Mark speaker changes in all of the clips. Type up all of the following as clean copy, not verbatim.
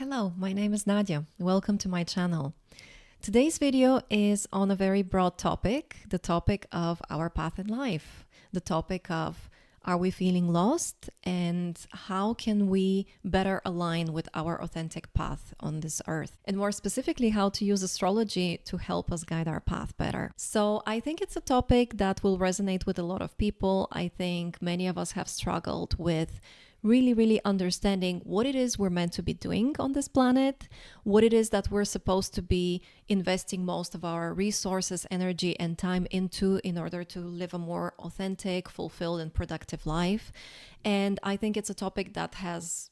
Speaker 1: Hello, my name is Nadia. Welcome to my channel. Today's video is on a very broad topic, the topic of our path in life, the topic of are we feeling lost and how can we better align with our authentic path on this earth, and more specifically how to use astrology to help us guide our path better. So I think it's a topic that will resonate with a lot of people. I think many of us have struggled with really understanding what it is we're meant to be doing on this planet, what it is that we're supposed to be investing most of our resources, energy, and time into in order to live a more authentic, fulfilled, and productive life. And I think it's a topic that has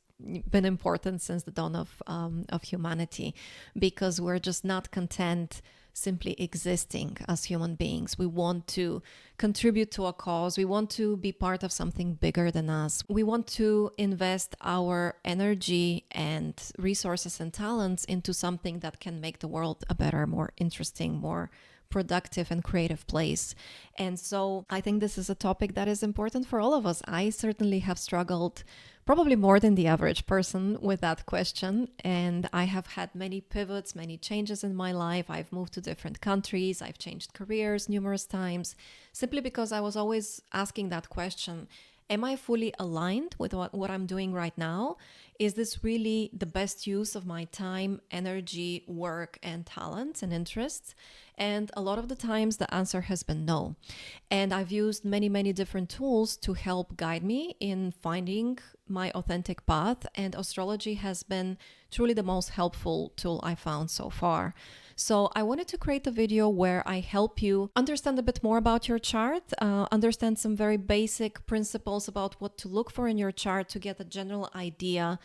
Speaker 1: been important since the dawn of humanity, because we're just not content simply existing as human beings. We want to contribute to a cause. We want to be part of something bigger than us. We want to invest our energy and resources and talents into something that can make the world a better, more interesting, more productive and creative place. And so I think this is a topic that is important for all of us. I certainly have struggled probably more than the average person with that question. And I have had many pivots, many changes in my life. I've moved to different countries. I've changed careers numerous times, simply because I was always asking that question. Am I fully aligned with what I'm doing right now? Is this really the best use of my time, energy, work, and talents and interests? And a lot of the times the answer has been no. And I've used many different tools to help guide me in finding my authentic path. And astrology has been truly the most helpful tool I found so far. So I wanted to create a video where I help you understand a bit more about your chart, understand some very basic principles about what to look for in your chart to get a general idea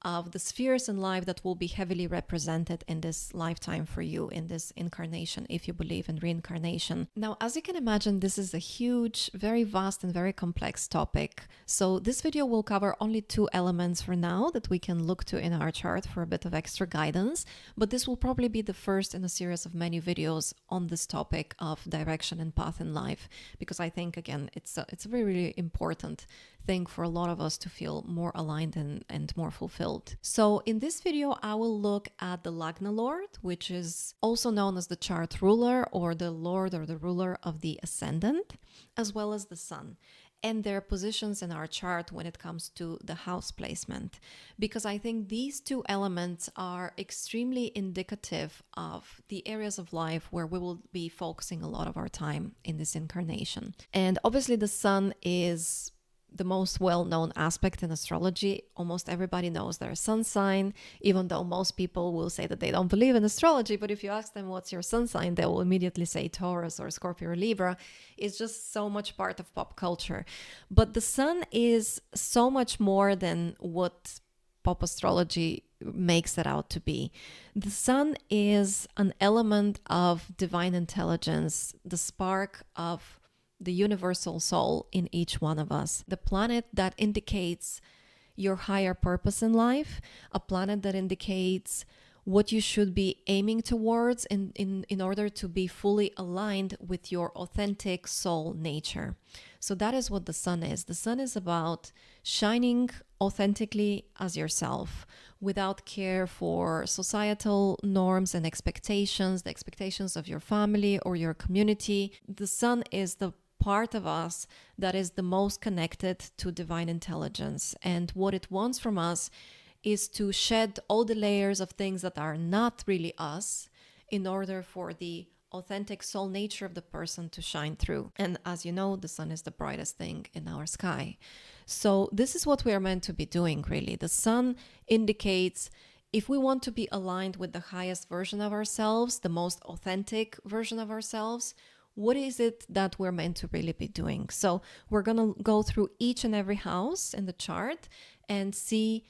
Speaker 1: of the spheres in life that will be heavily represented in this lifetime for you, in this incarnation, if you believe in reincarnation. Now, as you can imagine, this is a huge, very vast and very complex topic. So this video will cover only two elements for now that we can look to in our chart for a bit of extra guidance, but this will probably be the first in a series of many videos on this topic of direction and path in life, because I think, again, it's a really important thing for a lot of us to feel more aligned and more fulfilled. So in this video, I will look at the Lagna Lord, which is also known as the chart ruler or the Lord or the ruler of the ascendant, as well as the Sun, and their positions in our chart when it comes to the house placement, because I think these two elements are extremely indicative of the areas of life where we will be focusing a lot of our time in this incarnation. And obviously the Sun is the most well-known aspect in astrology. Almost everybody knows their sun sign, even though most people will say that they don't believe in astrology. But if you ask them what's your sun sign, they will immediately say Taurus or Scorpio or Libra. It's just so much part of pop culture. But the sun is so much more than what pop astrology makes it out to be. The sun is an element of divine intelligence, the spark of the universal soul in each one of us, the planet that indicates your higher purpose in life, a planet that indicates what you should be aiming towards in order to be fully aligned with your authentic soul nature. So that is what the sun is. The sun is about shining authentically as yourself, without care for societal norms and expectations, the expectations of your family or your community. The sun is the part of us that is the most connected to divine intelligence. And what it wants from us is to shed all the layers of things that are not really us in order for the authentic soul nature of the person to shine through. And as you know, the sun is the brightest thing in our sky. So this is what we are meant to be doing, really. The sun indicates if we want to be aligned with the highest version of ourselves, the most authentic version of ourselves, what is it that we're meant to really be doing? So we're going to go through each and every house in the chart and see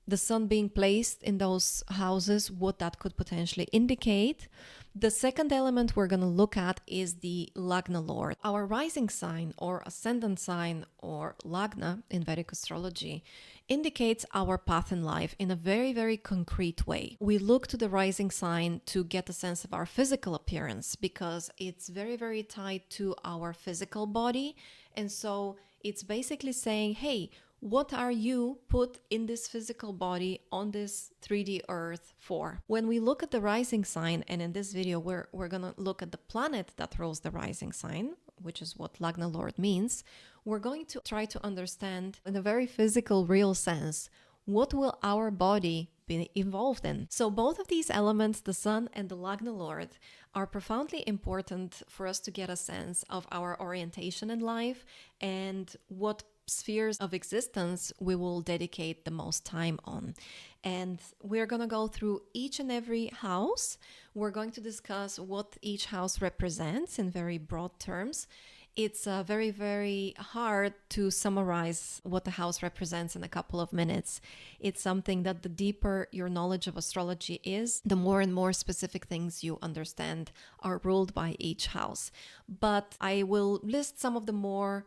Speaker 1: the sun being placed in those houses, what that could potentially indicate. The second element we're going to look at is the Lagna Lord. Our rising sign or ascendant sign, or Lagna in Vedic astrology, indicates our path in life in a very concrete way. We look to the rising sign to get a sense of our physical appearance, because it's very tied to our physical body. And so it's basically saying, hey, what are you put in this physical body on this 3D earth for? When we look at the rising sign, and in this video we're gonna look at the planet that rules the rising sign, which is what Lagna Lord means, we're going to try to understand in a very physical, real sense, what will our body be involved in. So both of these elements, the sun and the Lagna Lord, are profoundly important for us to get a sense of our orientation in life and what spheres of existence we will dedicate the most time on. And we're going to go through each and every house. We're going to discuss what each house represents in very broad terms. It's very, very hard to summarize what the house represents in a couple of minutes. It's something that the deeper your knowledge of astrology is, the more and more specific things you understand are ruled by each house. But I will list some of the more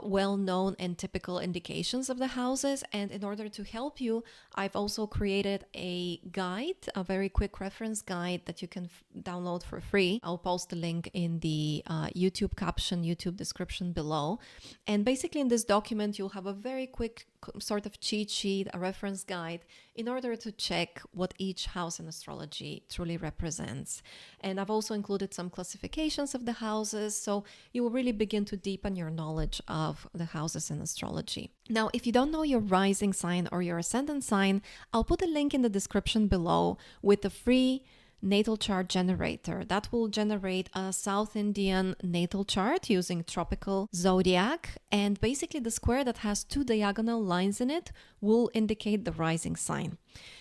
Speaker 1: well-known and typical indications of the houses, and in order to help you, I've also created a guide, a very quick reference guide that you can download for free. I'll post the link in the YouTube caption, YouTube description below. And basically in this document you'll have a very quick sort of cheat sheet, a reference guide, in order to check what each house in astrology truly represents. And I've also included some classifications of the houses, so you will really begin to deepen your knowledge of the houses in astrology. Now, if you don't know your rising sign or your ascendant sign, I'll put a link in the description below with the free natal chart generator that will generate a South Indian natal chart using tropical zodiac, and basically the square that has two diagonal lines in it will indicate the rising sign.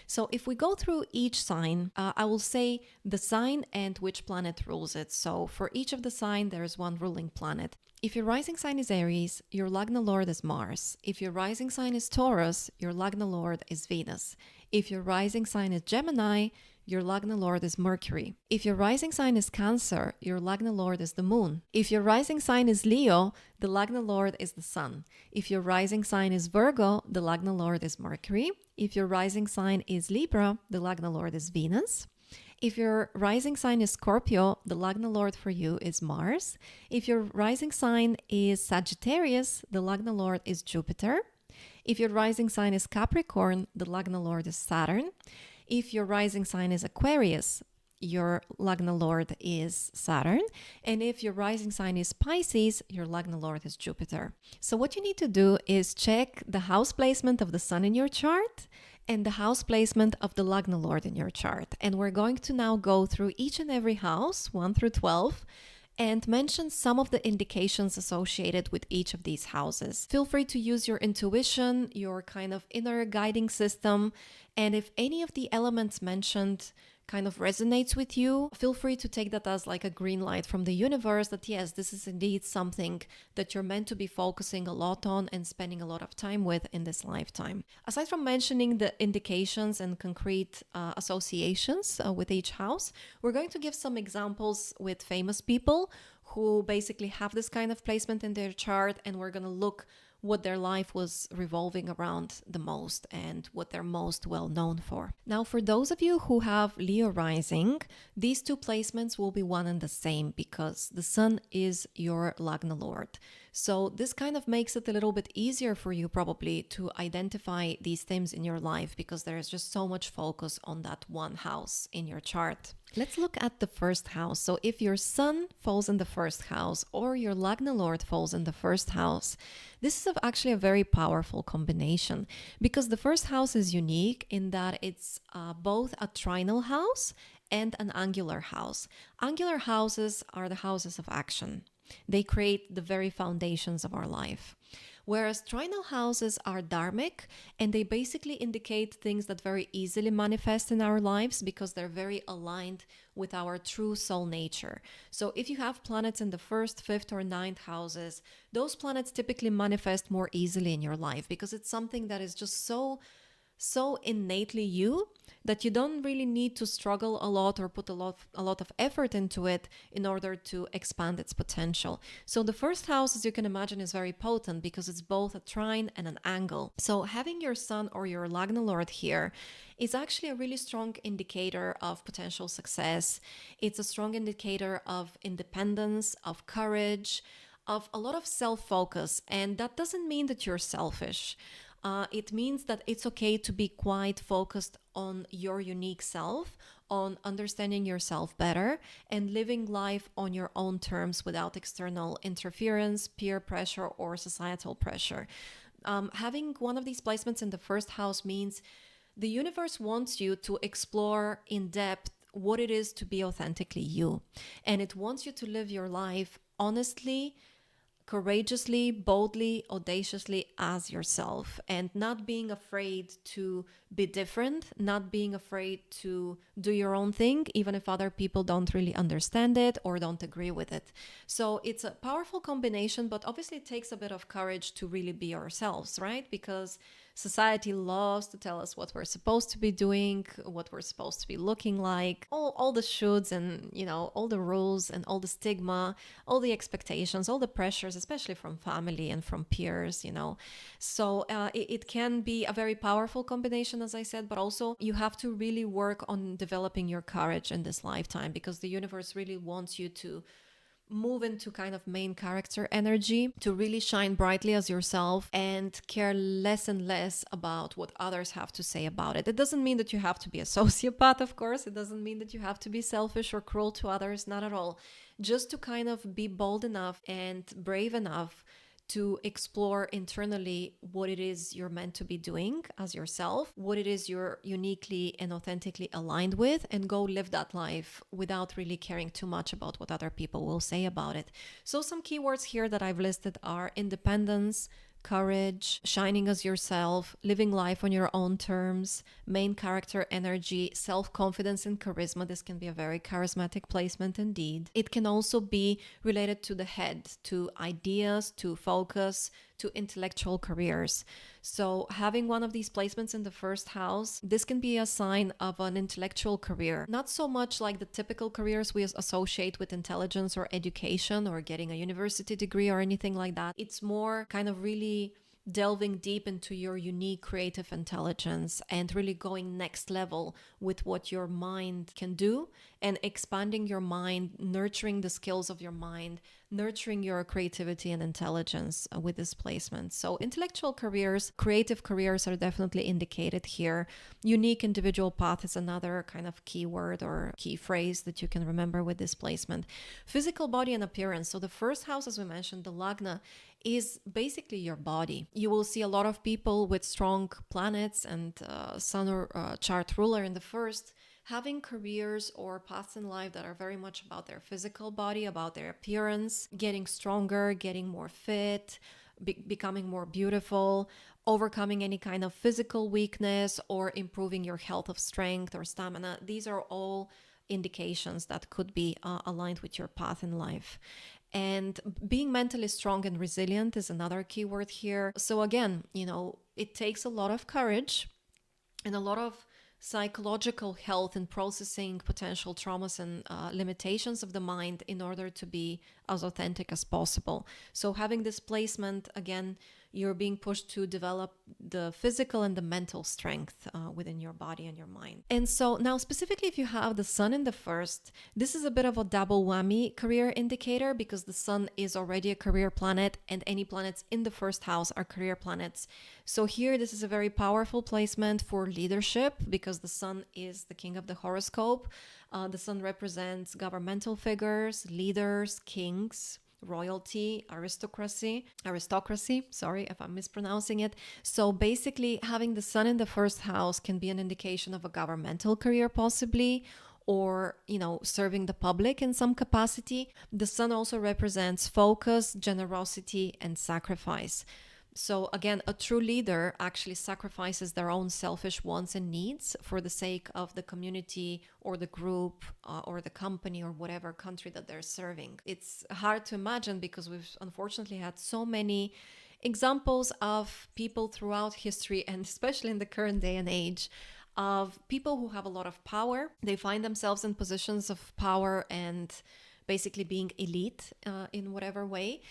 Speaker 1: So if we go through each sign, I will say the sign and which planet rules it. So for each of the sign, there is one ruling planet. If your rising sign is Aries, your Lagna Lord is Mars. If your rising sign is Taurus, your Lagna Lord is Venus. If your rising sign is Gemini, your Lagna Lord is Mercury. If your rising sign is Cancer, your Lagna Lord is the Moon. If your rising sign is Leo, the Lagna Lord is the Sun. If your rising sign is Virgo, the Lagna Lord is Mercury. If your rising sign is Libra, the Lagna Lord is Venus. If your rising sign is Scorpio, the Lagna Lord for you is Mars. If your rising sign is Sagittarius, the Lagna Lord is Jupiter. If your rising sign is Capricorn, the Lagna Lord is Saturn. If your rising sign is Aquarius, your Lagna Lord is Saturn. And if your rising sign is Pisces, your Lagna Lord is Jupiter. So what you need to do is check the house placement of the sun in your chart and the house placement of the Lagna Lord in your chart. And we're going to now go through each and every house, 1 through 12, and mention some of the indications associated with each of these houses. Feel free to use your intuition, your kind of inner guiding system, and if any of the elements mentioned kind of resonates with you, feel free to take that as like a green light from the universe that yes, this is indeed something that you're meant to be focusing a lot on and spending a lot of time with in this lifetime. Aside from mentioning the indications and concrete associations with each house, we're going to give some examples with famous people who basically have this kind of placement in their chart, and we're going to look what their life was revolving around the most and what they're most well known for. Now, for those of you who have Leo rising, these two placements will be one and the same because the sun is your Lagna Lord. So this kind of makes it a little bit easier for you probably to identify these themes in your life because there's just so much focus on that one house in your chart. Let's look at the first house. So if your sun falls in the first house or your Lagna Lord falls in the first house, this is actually a very powerful combination because the first house is unique in that it's both a trinal house and an angular house. Angular houses are the houses of action. They create the very foundations of our life. Whereas trinal houses are dharmic and they basically indicate things that very easily manifest in our lives because they're very aligned with our true soul nature. So if you have planets in the first, fifth, or ninth houses, those planets typically manifest more easily in your life because it's something that is just so innately you that you don't really need to struggle a lot or put a lot of effort into it in order to expand its potential. So the first house, as you can imagine, is very potent because it's both a trine and an angle. So having your sun or your Lagna Lord here is actually a really strong indicator of potential success. It's a strong indicator of independence, of courage, of a lot of self-focus. And that doesn't mean that you're selfish. It means that it's okay to be quite focused on your unique self, on understanding yourself better, and living life on your own terms without external interference, peer pressure, or societal pressure. Having one of these placements in the first house means the universe wants you to explore in depth what it is to be authentically you. And it wants you to live your life honestly, courageously, boldly, audaciously as yourself, and not being afraid to be different, not being afraid to do your own thing, even if other people don't really understand it or don't agree with it. So it's a powerful combination, but obviously it takes a bit of courage to really be ourselves, right? Because society loves to tell us what we're supposed to be doing, what we're supposed to be looking like, all the shoulds and, all the rules and all the stigma, all the expectations, all the pressures, especially from family and from peers, So it can be a very powerful combination, as I said, but also you have to really work on developing your courage in this lifetime, because the universe really wants you to move into kind of main character energy, to really shine brightly as yourself and care less and less about what others have to say about it. It doesn't mean that you have to be a sociopath, of course. It doesn't mean that you have to be selfish or cruel to others, not at all. Just to kind of be bold enough and brave enough to explore internally what it is you're meant to be doing as yourself, what it is you're uniquely and authentically aligned with, and go live that life without really caring too much about what other people will say about it. So some keywords here that I've listed are independence, courage, shining as yourself, living life on your own terms, main character energy, self-confidence and charisma. This can be a very charismatic placement indeed. It can also be related to the head, to ideas, to focus, to intellectual careers. So having one of these placements in the first house, this can be a sign of an intellectual career. Not so much like the typical careers we associate with intelligence or education or getting a university degree or anything like that. It's more kind of really delving deep into your unique creative intelligence and really going next level with what your mind can do, and expanding your mind, nurturing the skills of your mind, nurturing your creativity and intelligence with this placement. So intellectual careers, creative careers are definitely indicated here. Unique individual path is another kind of keyword or key phrase that you can remember with this placement. Physical body and appearance. So the first house, as we mentioned, the Lagna, is basically your body. You will see a lot of people with strong planets and sun or chart ruler in the first having careers or paths in life that are very much about their physical body, about their appearance, getting stronger, getting more fit, becoming more beautiful, overcoming any kind of physical weakness, or improving your health of strength or stamina. These are all indications that could be aligned with your path in life. And being mentally strong and resilient is another keyword here. So again, it takes a lot of courage and a lot of psychological health in processing potential traumas and limitations of the mind in order to be as authentic as possible. So having this placement, again, you're being pushed to develop the physical and the mental strength within your body and your mind. And so now specifically if you have the sun in the first, this is a bit of a double whammy career indicator, because the sun is already a career planet and any planets in the first house are career planets. So here this is a very powerful placement for leadership, because the sun is the king of the horoscope. The sun represents governmental figures, leaders, kings, royalty, aristocracy, sorry if I'm mispronouncing it. So basically having the sun in the first house can be an indication of a governmental career possibly, or serving the public in some capacity. The sun also represents focus, generosity, and sacrifice. So again, a true leader actually sacrifices their own selfish wants and needs for the sake of the community or the group or the company or whatever country that they're serving. It's hard to imagine because we've unfortunately had so many examples of people throughout history, and especially in the current day and age, of people who have a lot of power. They find themselves in positions of power and basically being elite in whatever way,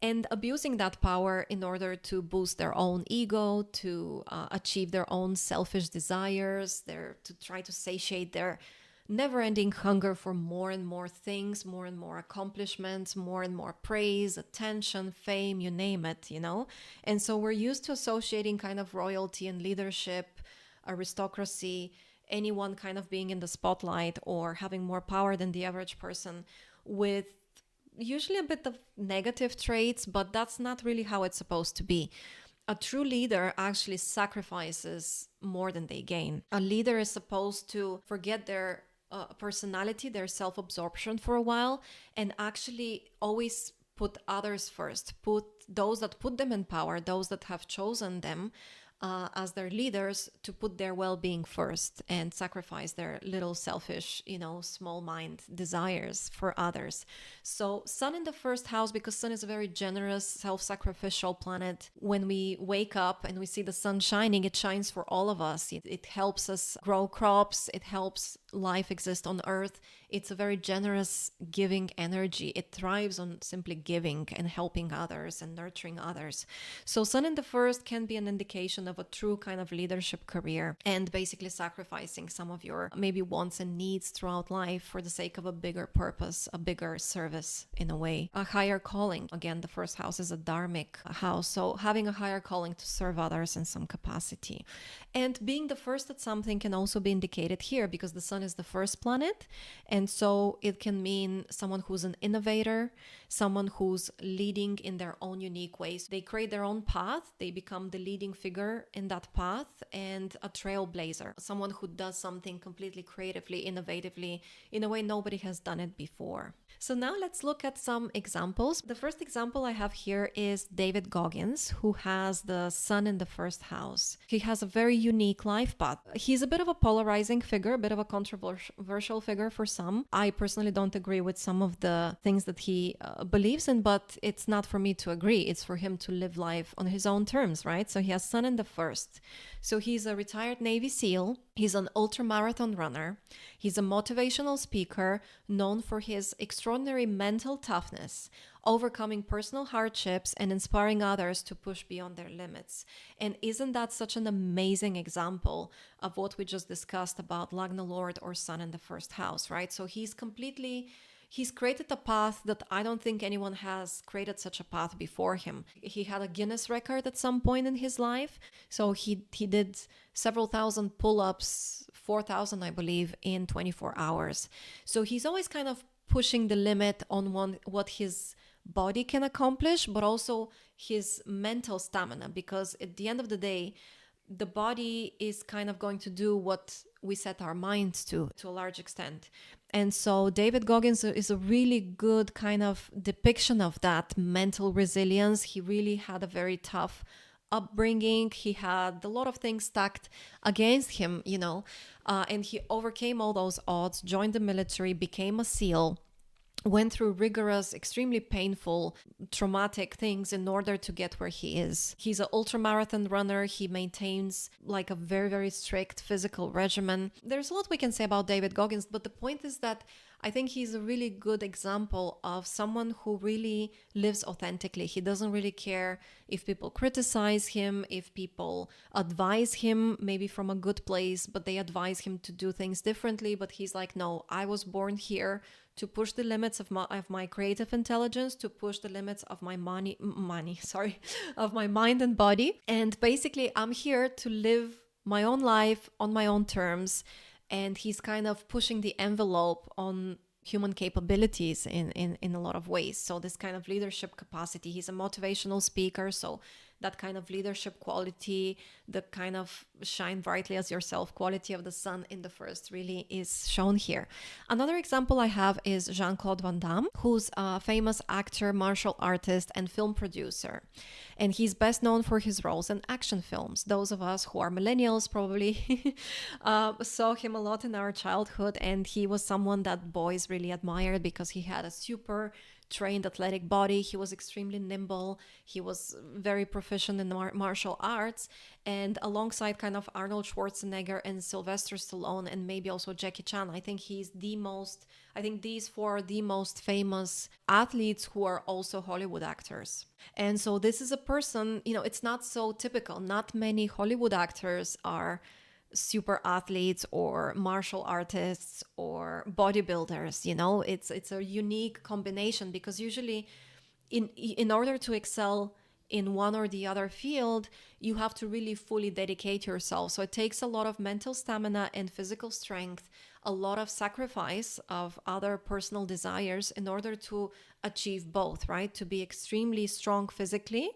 Speaker 1: and abusing that power in order to boost their own ego, to achieve their own selfish desires, to try to satiate their never-ending hunger for more and more things, more and more accomplishments, more and more praise, attention, fame, you name it, you know? And so we're used to associating kind of royalty and leadership, aristocracy, anyone kind of being in the spotlight or having more power than the average person with usually a bit of negative traits, but that's not really how it's supposed to be. A true leader actually sacrifices more than they gain. A leader is supposed to forget their personality, their self absorption for a while, and actually always put others first, put those that put them in power, those that have chosen them as their leaders, to put their well-being first and sacrifice their little selfish, small mind desires for others. So Sun in the first house, because Sun is a very generous, self-sacrificial planet. When we wake up and we see the sun shining, it shines for all of us. It helps us grow crops. It helps life exist on earth. It's a very generous, giving energy. It thrives on simply giving and helping others and nurturing others. So Sun in the first can be an indication of a true kind of leadership career, and basically sacrificing some of your maybe wants and needs throughout life for the sake of a bigger purpose, a bigger service in a way, a higher calling. Again, the first house is a dharmic house, so having a higher calling to serve others in some capacity. And being the first at something can also be indicated here because the sun is the first planet, and so it can mean someone who's an innovator, someone who's leading in their own unique ways. They create their own path, they become the leading figure in that path, and a trailblazer, someone who does something completely creatively, innovatively, in a way nobody has done it before. So now let's look at some examples. The first example I have here is David Goggins, who has the sun in the first house. He has a very unique life path. He's a bit of a polarizing figure, a bit of a controversial figure for some. I personally don't agree with some of the things that he believes in, but it's not for me to agree. It's for him to live life on his own terms, right? So he has sun in the first. So he's a retired Navy SEAL. He's an ultramarathon runner. He's a motivational speaker known for his extraordinary mental toughness, overcoming personal hardships and inspiring others to push beyond their limits. And isn't that such an amazing example of what we just discussed about Lagna Lord or Sun in the first house, right? So he's created a path that I don't think anyone has created such a path before him. He had a Guinness record at some point in his life. So he did several thousand pull-ups, 4,000, I believe, in 24 hours. So he's always kind of pushing the limit on what his body can accomplish, but also his mental stamina, because at the end of the day, the body is kind of going to do what we set our minds to a large extent. And so David Goggins is a really good kind of depiction of that mental resilience. He really had a very tough upbringing. He had a lot of things stacked against him, and he overcame all those odds, joined the military, became a SEAL, went through rigorous, extremely painful, traumatic things in order to get where he is. He's an ultramarathon runner. He maintains like a very, very strict physical regimen. There's a lot we can say about David Goggins, but the point is that I think he's a really good example of someone who really lives authentically. He doesn't really care if people criticize him, if people advise him, maybe from a good place, but they advise him to do things differently. But he's like, no, I was born here to push the limits of my creative intelligence, to push the limits of my of my mind and body. And basically, I'm here to live my own life on my own terms. And he's kind of pushing the envelope on human capabilities in a lot of ways. So this kind of leadership capacity, he's a motivational speaker. So that kind of leadership quality, the kind of shine brightly as yourself quality of the sun in the first really is shown here. Another example I have is Jean-Claude Van Damme, who's a famous actor, martial artist, and film producer. And he's best known for his roles in action films. Those of us who are millennials probably saw him a lot in our childhood, and he was someone that boys really admired because he had a super trained athletic body. He was extremely nimble. He was very proficient in martial arts, and alongside kind of Arnold Schwarzenegger and Sylvester Stallone and maybe also Jackie Chan, I think these four are the most famous athletes who are also Hollywood actors. And so this is a person, it's not so typical. Not many Hollywood actors are super athletes or martial artists or bodybuilders. It's a unique combination, because usually in order to excel in one or the other field, you have to really fully dedicate yourself. So it takes a lot of mental stamina and physical strength, a lot of sacrifice of other personal desires in order to achieve both, right? To be extremely strong physically,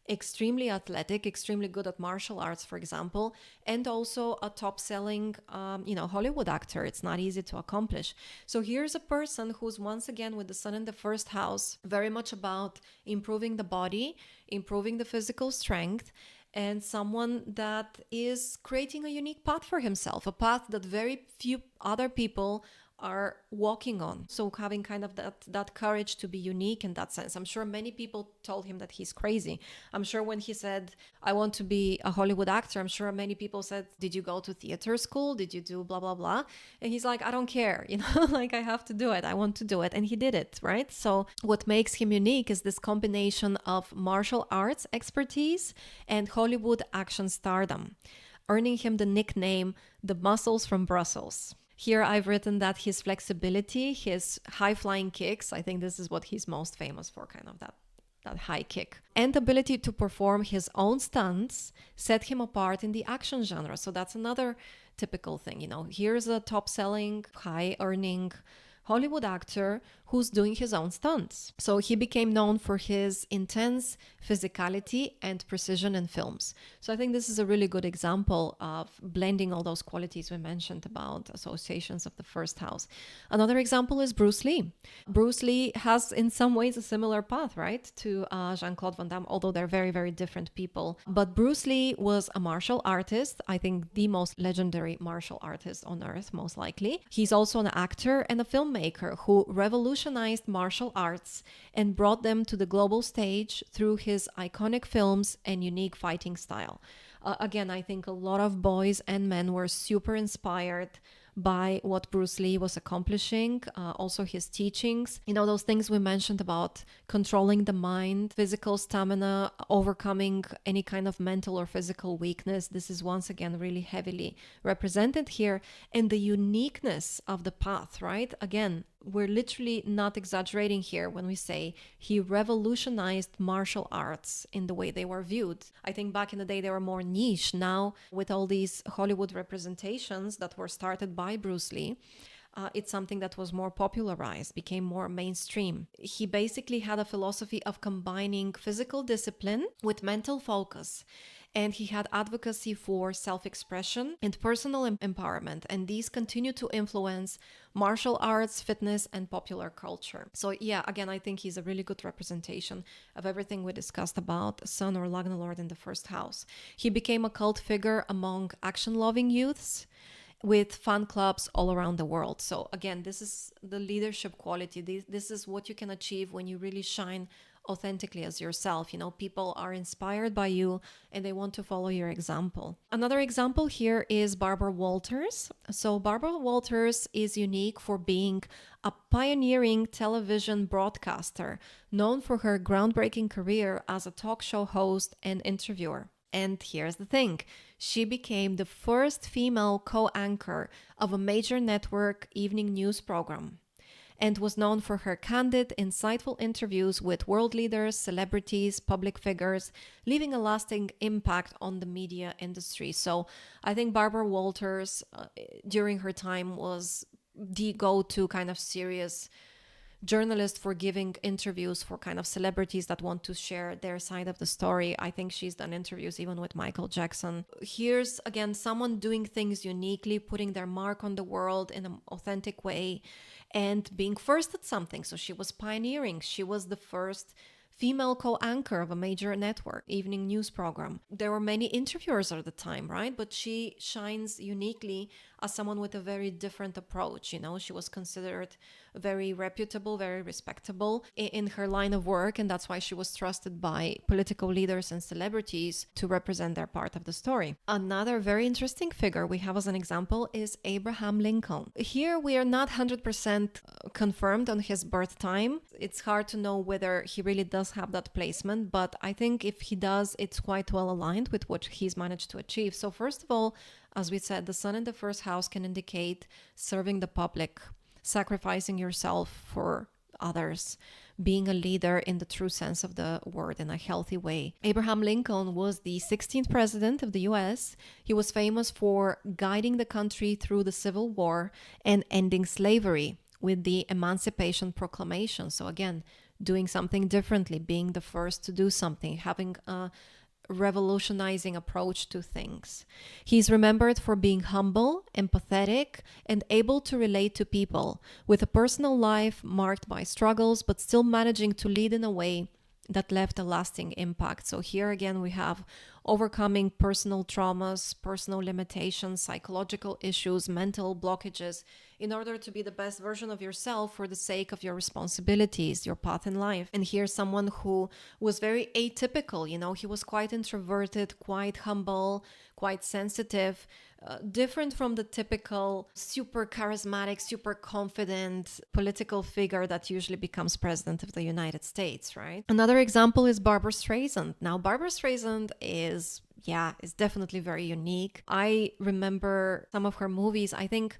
Speaker 1: extremely athletic, extremely good at martial arts, for example, and also a top-selling, Hollywood actor. It's not easy to accomplish. So here's a person who's, once again, with the sun in the first house, very much about improving the body, improving the physical strength, and someone that is creating a unique path for himself, a path that very few other people are walking on. So having kind of that courage to be unique in that sense. I'm sure many people told him that he's crazy. I'm sure when he said, I want to be a Hollywood actor, I'm sure many people said, did you go to theater school? Did you do blah, blah, blah? And he's like, I don't care, like I have to do it. I want to do it. And he did it, right? So what makes him unique is this combination of martial arts expertise and Hollywood action stardom, earning him the nickname, the muscles from Brussels. Here I've written that his flexibility, his high-flying kicks, I think this is what he's most famous for, kind of that high kick, and ability to perform his own stunts set him apart in the action genre. So that's another typical thing. Here's a top-selling, high-earning Hollywood actor who's doing his own stunts. So he became known for his intense physicality and precision in films. So I think this is a really good example of blending all those qualities we mentioned about associations of the first house. Another example is Bruce Lee. Bruce Lee has in some ways a similar path, right, to Jean-Claude Van Damme, although they're very, very different people. But Bruce Lee was a martial artist, I think the most legendary martial artist on earth, most likely. He's also an actor and a filmmaker who revolutionized martial arts and brought them to the global stage through his iconic films and unique fighting style. Again, I think a lot of boys and men were super inspired by what Bruce Lee was accomplishing, also his teachings. Those things we mentioned about controlling the mind, physical stamina, overcoming any kind of mental or physical weakness. This is once again really heavily represented here. And the uniqueness of the path, right? Again, we're literally not exaggerating here when we say he revolutionized martial arts in the way they were viewed. I think back in the day they were more niche. Now, with all these Hollywood representations that were started by Bruce Lee, it's something that was more popularized, became more mainstream. He basically had a philosophy of combining physical discipline with mental focus. And he had advocacy for self-expression and personal empowerment. And these continue to influence martial arts, fitness, and popular culture. So yeah, again, I think he's a really good representation of everything we discussed about Sun or Lagna Lord in the first house. He became a cult figure among action-loving youths with fan clubs all around the world. So again, this is the leadership quality. This is what you can achieve when you really shine authentically as yourself. People are inspired by you and they want to follow your example. Another example here is Barbara Walters. So Barbara Walters is unique for being a pioneering television broadcaster, known for her groundbreaking career as a talk show host and interviewer. And here's the thing, she became the first female co-anchor of a major network evening news program, and was known for her candid, insightful interviews with world leaders, celebrities, public figures, leaving a lasting impact on the media industry. So I think Barbara Walters, during her time, was the go-to kind of serious journalist for giving interviews for kind of celebrities that want to share their side of the story. I think she's done interviews even with Michael Jackson. Here's again someone doing things uniquely, putting their mark on the world in an authentic way and being first at something. So she was pioneering. She was the first female co-anchor of a major network evening news program. There were many interviewers at the time, right? But she shines uniquely as someone with a very different approach. She was considered very reputable, very respectable in her line of work, and that's why she was trusted by political leaders and celebrities to represent their part of the story. Another very interesting figure we have as an example is Abraham Lincoln. Here we are not 100% confirmed on his birth time. It's hard to know whether he really does does have that placement, but I think if he does, it's quite well aligned with what he's managed to achieve. So first of all, as we said, the sun in the first house can indicate serving the public, sacrificing yourself for others, being a leader in the true sense of the word in a healthy way. Abraham Lincoln was the 16th president of the US. He was famous for guiding the country through the Civil War and ending slavery with the Emancipation Proclamation. So again, doing something differently, being the first to do something, having a revolutionizing approach to things. He's remembered for being humble, empathetic, and able to relate to people, with a personal life marked by struggles, but still managing to lead in a way that left a lasting impact. So here again, we have overcoming personal traumas, personal limitations, psychological issues, mental blockages, in order to be the best version of yourself for the sake of your responsibilities, your path in life. And here's someone who was very atypical. He was quite introverted, quite humble, quite sensitive, different from the typical super charismatic, super confident political figure that usually becomes president of the United States, right? Another example is Barbra Streisand. Now, Barbra Streisand is definitely very unique. I remember some of her movies. I think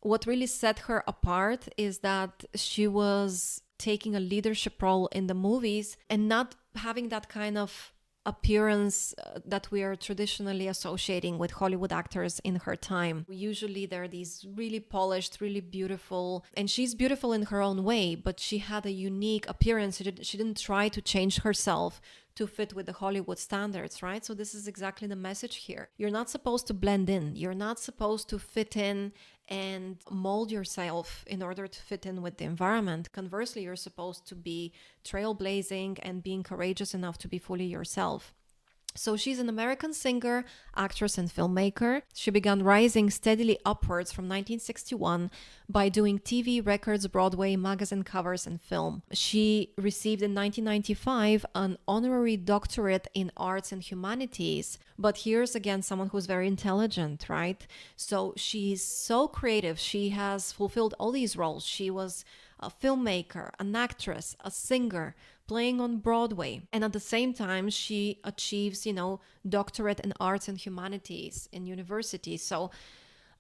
Speaker 1: what really set her apart is that she was taking a leadership role in the movies and not having that kind of appearance that we are traditionally associating with Hollywood actors in her time. Usually they're these really polished, really beautiful, and she's beautiful in her own way, but she had a unique appearance. She didn't try to change herself to fit with the Hollywood standards, right? So this is exactly the message here. You're not supposed to blend in. You're not supposed to fit in and mold yourself in order to fit in with the environment. Conversely, you're supposed to be trailblazing and being courageous enough to be fully yourself. So she's an American singer, actress, and filmmaker. She began rising steadily upwards from 1961 by doing TV, records, Broadway, magazine covers, and film. She received in 1995 an honorary doctorate in arts and humanities. But here's again someone who's very intelligent, right? So she's so creative. She has fulfilled all these roles. She was a filmmaker, an actress, a singer, playing on Broadway. And at the same time, she achieves, doctorate in arts and humanities in university. So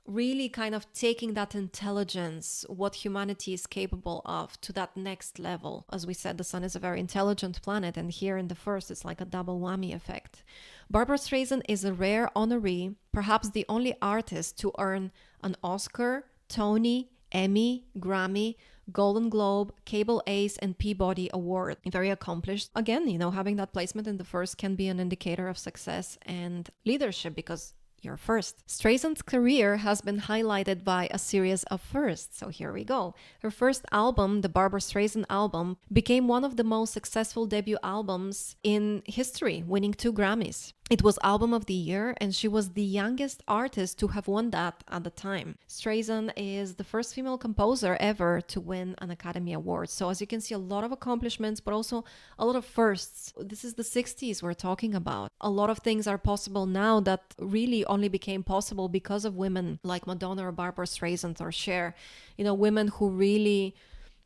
Speaker 1: really kind of taking that intelligence, what humanity is capable of, to that next level. As we said, the sun is a very intelligent planet, and here in the first, it's like a double whammy effect. Barbra Streisand is a rare honoree, perhaps the only artist to earn an Oscar, Tony, Emmy, Grammy, Golden Globe, Cable Ace, and Peabody Award. Very accomplished. Again, having that placement in the first can be an indicator of success and leadership because you're first. Streisand's career has been highlighted by a series of firsts. So here we go. Her first album, the Barbra Streisand album, became one of the most successful debut albums in history, winning 2 Grammys. It was Album of the Year, and she was the youngest artist to have won that at the time. Streisand is the first female composer ever to win an Academy Award. So as you can see, a lot of accomplishments, but also a lot of firsts. This is the 60s we're talking about. A lot of things are possible now that really only became possible because of women like Madonna or Barbra Streisand or Cher. Women who really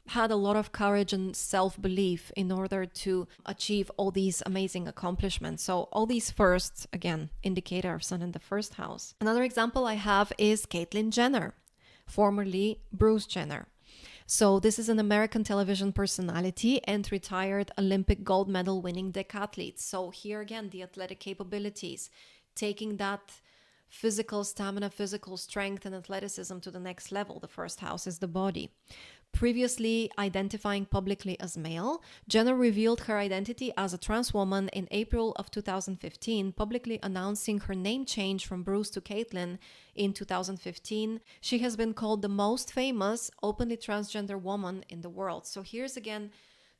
Speaker 1: had a lot of courage and self-belief in order to achieve all these amazing accomplishments. So all these firsts, again, indicator of sun in the first house. Another example I have is Caitlyn Jenner, formerly Bruce Jenner. So this is an American television personality and retired Olympic gold medal winning decathlete. So here again, the athletic capabilities, taking that physical stamina, physical strength, and athleticism to the next level. The first house is the body. Previously identifying publicly as male, Jenner revealed her identity as a trans woman in April of 2015, publicly announcing her name change from Bruce to Caitlyn in 2015. She has been called the most famous openly transgender woman in the world. So here's again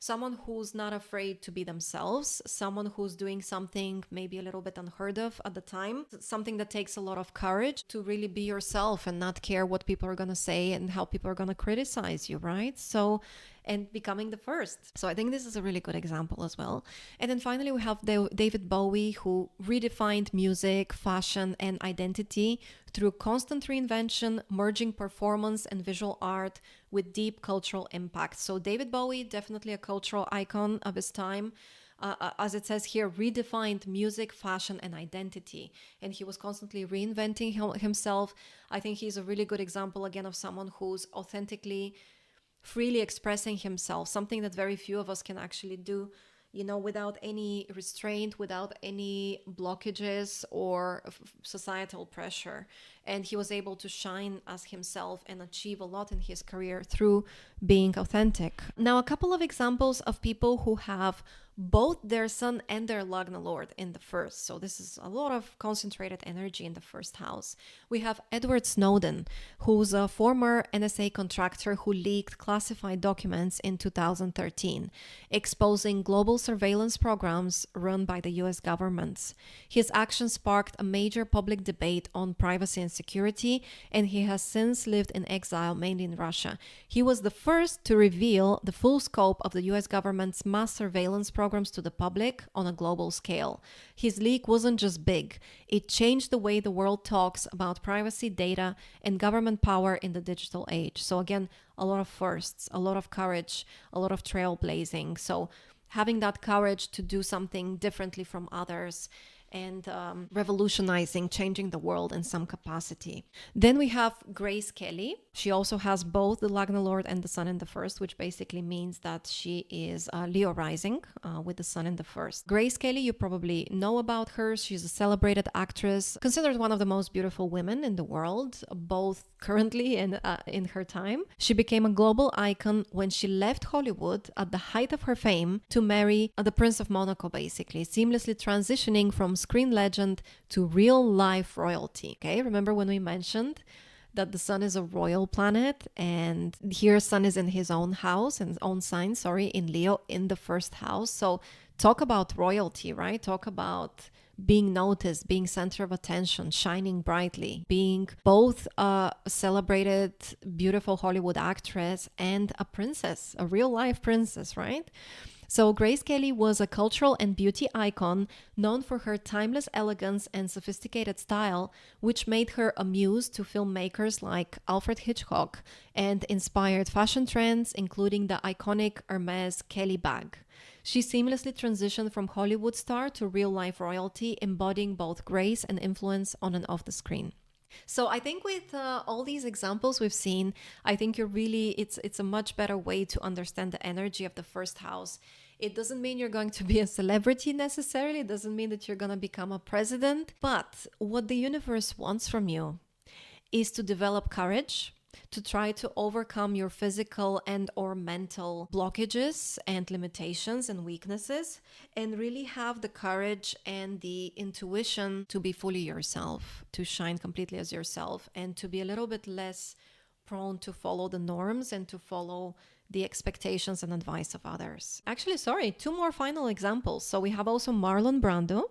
Speaker 1: someone who's not afraid to be themselves, someone who's doing something maybe a little bit unheard of at the time, something that takes a lot of courage to really be yourself and not care what people are going to say and how people are going to criticize you, right? So and becoming the first. So I think this is a really good example as well. And then finally, we have David Bowie, who redefined music, fashion, and identity through constant reinvention, merging performance and visual art with deep cultural impact. So David Bowie, definitely a cultural icon of his time. As it says here, redefined music, fashion, and identity. And he was constantly reinventing himself. I think he's a really good example, again, of someone who's authentically, freely expressing himself, something that very few of us can actually do, without any restraint, without any blockages or societal pressure. And he was able to shine as himself and achieve a lot in his career through being authentic. Now, a couple of examples of people who have both their sun and their Lagna Lord in the first. So this is a lot of concentrated energy in the first house. We have Edward Snowden, who's a former NSA contractor who leaked classified documents in 2013, exposing global surveillance programs run by the US governments. His actions sparked a major public debate on privacy and security, and he has since lived in exile, mainly in Russia. He was the first to reveal the full scope of the US government's mass surveillance programs to the public on a global scale. His leak wasn't just big, it changed the way the world talks about privacy, data, and government power in the digital age. So again, a lot of firsts, a lot of courage, a lot of trailblazing. So having that courage to do something differently from others and revolutionizing, changing the world in some capacity. Then we have Grace Kelly. She also has both the Lagna Lord and the Sun in the first, which basically means that she is Leo rising with the Sun in the first. Grace Kelly, you probably know about her. She's a celebrated actress, considered one of the most beautiful women in the world, both currently and in her time. She became a global icon when she left Hollywood at the height of her fame to marry the Prince of Monaco, basically, seamlessly transitioning from screen legend to real life royalty. Okay, remember when we mentioned that the Sun is a royal planet, and here Sun is in his own house, in his own sign, in Leo, in the first house. So talk about royalty, right? Talk about being noticed, being center of attention, shining brightly, being both a celebrated, beautiful Hollywood actress and a princess, a real life princess, right? So Grace Kelly was a cultural and beauty icon known for her timeless elegance and sophisticated style, which made her a muse to filmmakers like Alfred Hitchcock and inspired fashion trends, including the iconic Hermes Kelly bag. She seamlessly transitioned from Hollywood star to real-life royalty, embodying both grace and influence on and off the screen. So I think with all these examples we've seen, I think it's a much better way to understand the energy of the first house. It doesn't mean you're going to be a celebrity necessarily. It doesn't mean that you're going to become a president. But what the universe wants from you is to develop courage, to try to overcome your physical and or mental blockages and limitations and weaknesses, and really have the courage and the intuition to be fully yourself, to shine completely as yourself, and to be a little bit less prone to follow the norms and to follow the expectations and advice of others. Actually, two more final examples. So we have also Marlon Brando.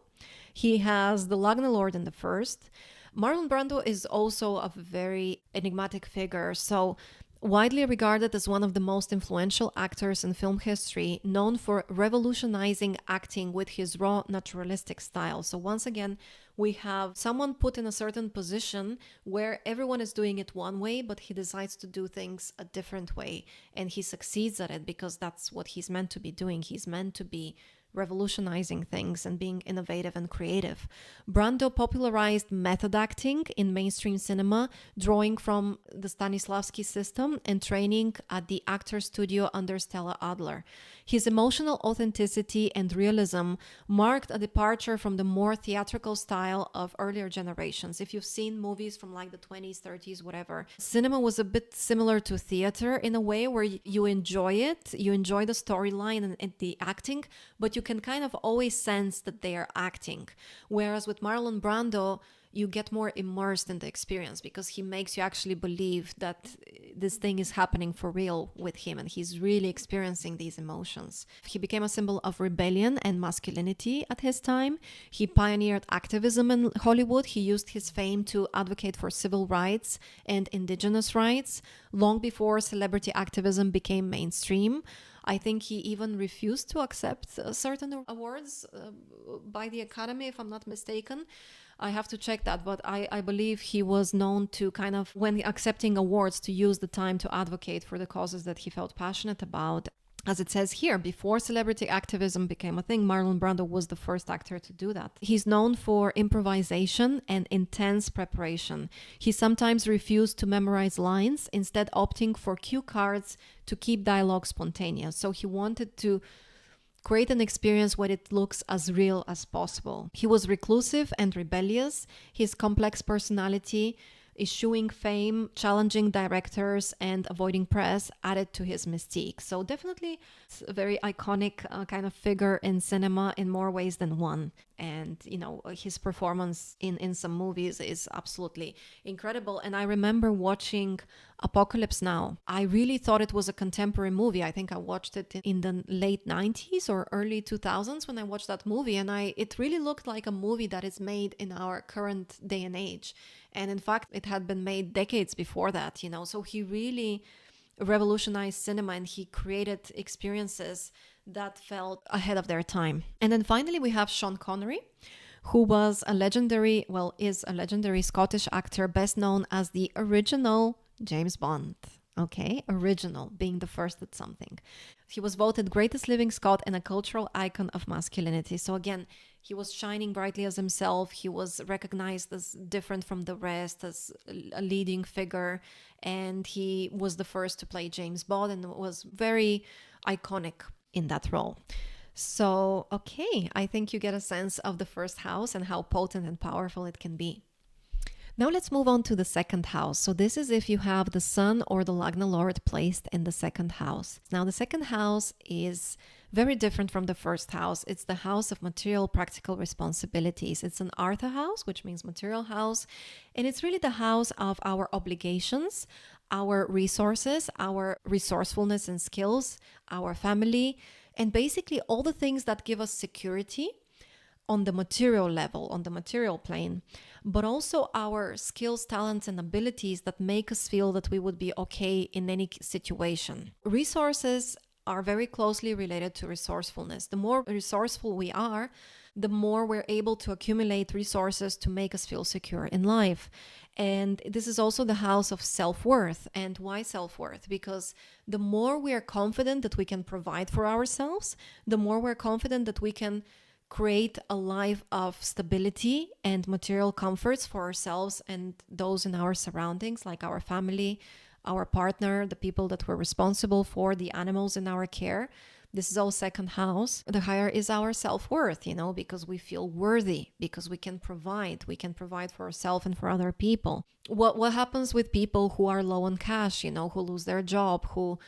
Speaker 1: He has the Lagna Lord in the first. Marlon Brando is also a very enigmatic figure, so widely regarded as one of the most influential actors in film history, known for revolutionizing acting with his raw, naturalistic style. So once again, we have someone put in a certain position where everyone is doing it one way, but he decides to do things a different way, and he succeeds at it because that's what he's meant to be doing. He's meant to be revolutionizing things and being innovative and creative. Brando popularized method acting in mainstream cinema, drawing from the Stanislavski system and training at the actor studio under Stella Adler. His emotional authenticity and realism marked a departure from the more theatrical style of earlier generations. If you've seen movies from like the 20s, 30s, whatever, cinema was a bit similar to theater in a way where you enjoy it, you enjoy the storyline and the acting, but you can kind of always sense that they are acting. Whereas with Marlon Brando, you get more immersed in the experience because he makes you actually believe that this thing is happening for real with him and he's really experiencing these emotions. He became a symbol of rebellion and masculinity at his time. He pioneered activism in Hollywood. He used his fame to advocate for civil rights and indigenous rights long before celebrity activism became mainstream. I think he even refused to accept certain awards by the Academy, if I'm not mistaken. I have to check that, but I believe he was known to kind of, when accepting awards, to use the time to advocate for the causes that he felt passionate about. As it says here, before celebrity activism became a thing, Marlon Brando was the first actor to do that. He's known for improvisation and intense preparation. He sometimes refused to memorize lines, instead opting for cue cards to keep dialogue spontaneous. So he wanted to create an experience where it looks as real as possible. He was reclusive and rebellious. His complex personality, eschewing fame, challenging directors, and avoiding press added to his mystique. So definitely it's a very iconic kind of figure in cinema in more ways than one. And, you know, his performance in some movies is absolutely incredible. And I remember watching Apocalypse Now. I really thought it was a contemporary movie. I think I watched it in the late 90s or early 2000s when I watched that movie. And it really looked like a movie that is made in our current day and age. And in fact, it had been made decades before that, you know. So he really revolutionized cinema and he created experiences that felt ahead of their time. And then finally, we have Sean Connery, who was a legendary, is a legendary Scottish actor, best known as the original James Bond. Okay, original, being the first at something. He was voted greatest living Scot and a cultural icon of masculinity. So again, he was shining brightly as himself. He was recognized as different from the rest, as a leading figure. And he was the first to play James Bond and was very iconic in that role. So, okay, I think you get a sense of the first house and how potent and powerful it can be. Now let's move on to the second house. So this is if you have the sun or the Lagna Lord placed in the second house. Now the second house is very different from the first house. It's the house of material practical responsibilities. It's an Artha house, which means material house. And it's really the house of our obligations, our resources, our resourcefulness and skills, our family, and basically all the things that give us security on the material level, on the material plane, but also our skills, talents, and abilities that make us feel that we would be okay in any situation. Resources are very closely related to resourcefulness. The more resourceful we are, the more we're able to accumulate resources to make us feel secure in life. And this is also the house of self-worth. And why self-worth? Because the more we are confident that we can provide for ourselves, the more we're confident that we can create a life of stability and material comforts for ourselves and those in our surroundings, like our family, our partner, the people that we're responsible for, the animals in our care. This is all second house. The higher is our self-worth, you know, because we feel worthy, because we can provide for ourselves and for other people. What happens with people who are low on cash, you know, who lose their job, who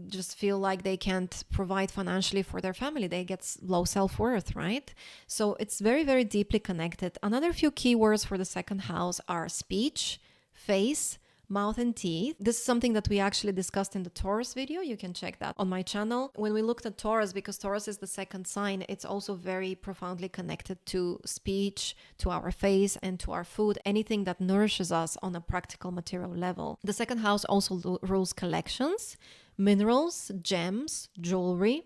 Speaker 1: just feel like they can't provide financially for their family? They get low self-worth, right? So it's very, very deeply connected. Another few keywords for the second house are speech, face, mouth and teeth. This is something that we actually discussed in the Taurus video. You can check that on my channel. When we looked at Taurus, because Taurus is the second sign, it's also very profoundly connected to speech, to our face, and to our food, anything that nourishes us on a practical material level. The second house also rules collections, minerals, gems, jewelry,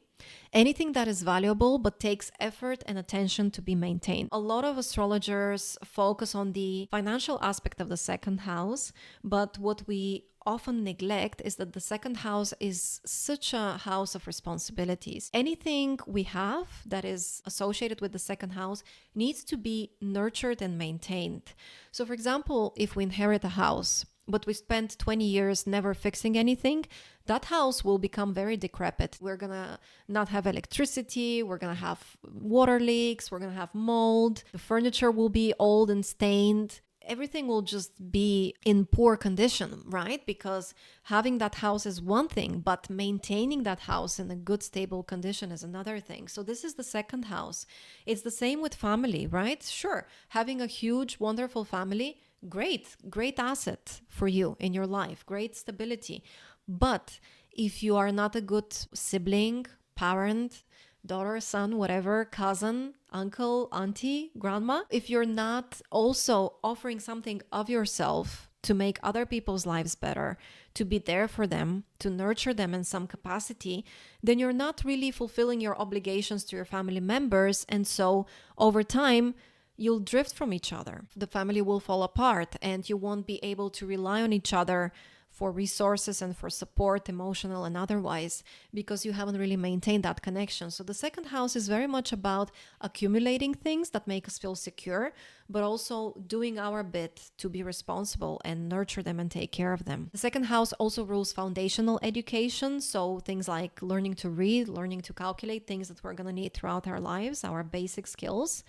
Speaker 1: anything that is valuable but takes effort and attention to be maintained. A lot of astrologers focus on the financial aspect of the second house, but what we often neglect is that the second house is such a house of responsibilities. Anything we have that is associated with the second house needs to be nurtured and maintained. So for example, if we inherit a house, but we spent 20 years never fixing anything, that house will become very decrepit. We're gonna not have electricity, we're gonna have water leaks, we're gonna have mold, the furniture will be old and stained. Everything will just be in poor condition, right? Because having that house is one thing, but maintaining that house in a good, stable condition is another thing. So this is the second house. It's the same with family, right? Sure, having a huge, wonderful family great asset for you in your life, great stability. But if you are not a good sibling, parent, daughter, son, whatever, cousin, uncle, auntie, grandma, if you're not also offering something of yourself to make other people's lives better, to be there for them, to nurture them in some capacity, then you're not really fulfilling your obligations to your family members. And so over time, you'll drift from each other. The family will fall apart and you won't be able to rely on each other for resources and for support, emotional and otherwise, because you haven't really maintained that connection. So the second house is very much about accumulating things that make us feel secure, but also doing our bit to be responsible and nurture them and take care of them. The second house also rules foundational education. So things like learning to read, learning to calculate, things that we're going to need throughout our lives, our basic skills.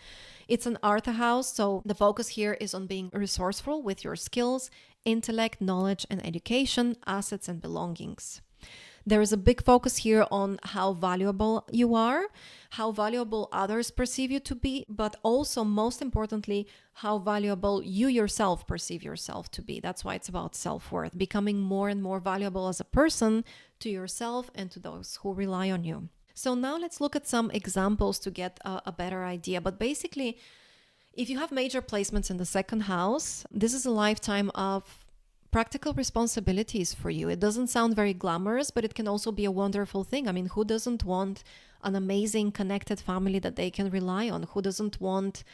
Speaker 1: It's an art house. So the focus here is on being resourceful with your skills, intellect, knowledge, and education, assets, and belongings. There is a big focus here on how valuable you are, how valuable others perceive you to be, but also, most importantly, how valuable you yourself perceive yourself to be. That's why it's about self-worth, becoming more and more valuable as a person to yourself and to those who rely on you. So now let's look at some examples to get a better idea. But basically, if you have major placements in the second house, this is a lifetime of practical responsibilities for you. It doesn't sound very glamorous, but it can also be a wonderful thing. I mean, who doesn't want an amazing connected family that they can rely on? Who doesn't want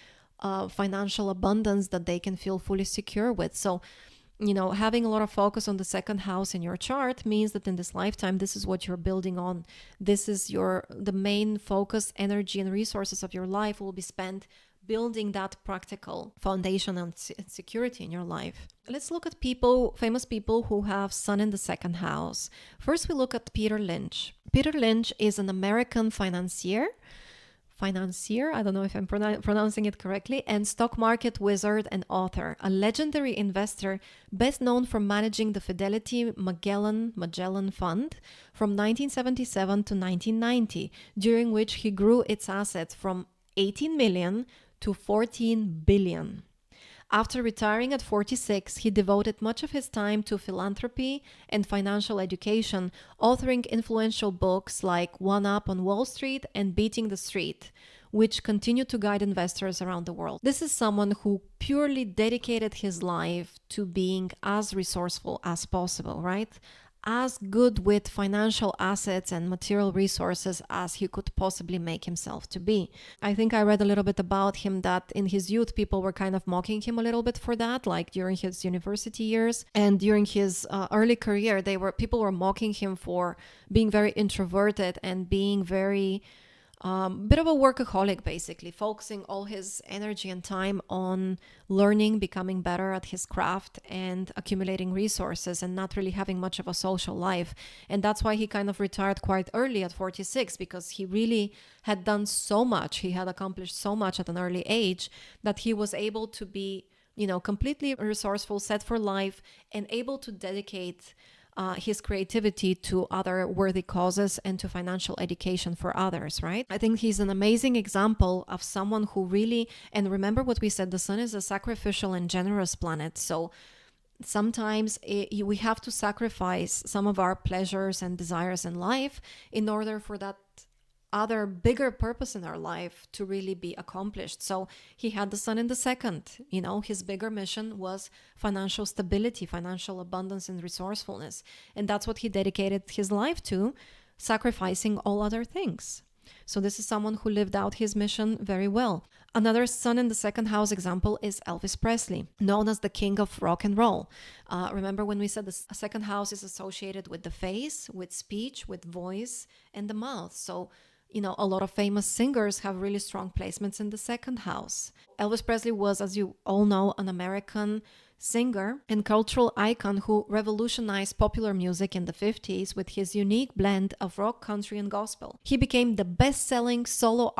Speaker 1: financial abundance that they can feel fully secure with? So, having a lot of focus on the second house in your chart means that in this lifetime, this is what you're building on. This is the main focus, energy, and resources of your life will be spent building that practical foundation and security in your life. Let's look at famous people who have Sun in the second house. First, we look at Peter Lynch. Peter Lynch is an American financier, I don't know if I'm pronouncing it correctly, and stock market wizard and author, a legendary investor best known for managing the Fidelity Magellan Fund from 1977 to 1990, during which he grew its assets from 18 million to 14 billion. After retiring at 46, he devoted much of his time to philanthropy and financial education, authoring influential books like One Up on Wall Street and Beating the Street, which continue to guide investors around the world. This is someone who purely dedicated his life to being as resourceful as possible, right? As good with financial assets and material resources as he could possibly make himself to be. I think I read a little bit about him that in his youth, people were kind of mocking him a little bit for that, like during his university years and during his early career, people were mocking him for being very introverted and being very bit of a workaholic, basically, focusing all his energy and time on learning, becoming better at his craft and accumulating resources and not really having much of a social life. And that's why he kind of retired quite early at 46, because he really had done so much. He had accomplished so much at an early age that he was able to be, completely resourceful, set for life, and able to dedicate his creativity to other worthy causes and to financial education for others, right? I think he's an amazing example of someone who really, and remember what we said, the sun is a sacrificial and generous planet. So sometimes we have to sacrifice some of our pleasures and desires in life in order for that other bigger purpose in our life to really be accomplished. So he had the sun in the second. His bigger mission was financial stability, financial abundance, and resourcefulness. And that's what he dedicated his life to, sacrificing all other things. So this is someone who lived out his mission very well. Another sun in the second house example is Elvis Presley, known as the king of rock and roll. Remember when we said the second house is associated with the face, with speech, with voice, and the mouth. So a lot of famous singers have really strong placements in the second house. Elvis Presley was, as you all know, an American singer and cultural icon who revolutionized popular music in the 50s with his unique blend of rock, country, and gospel. He became the best-selling solo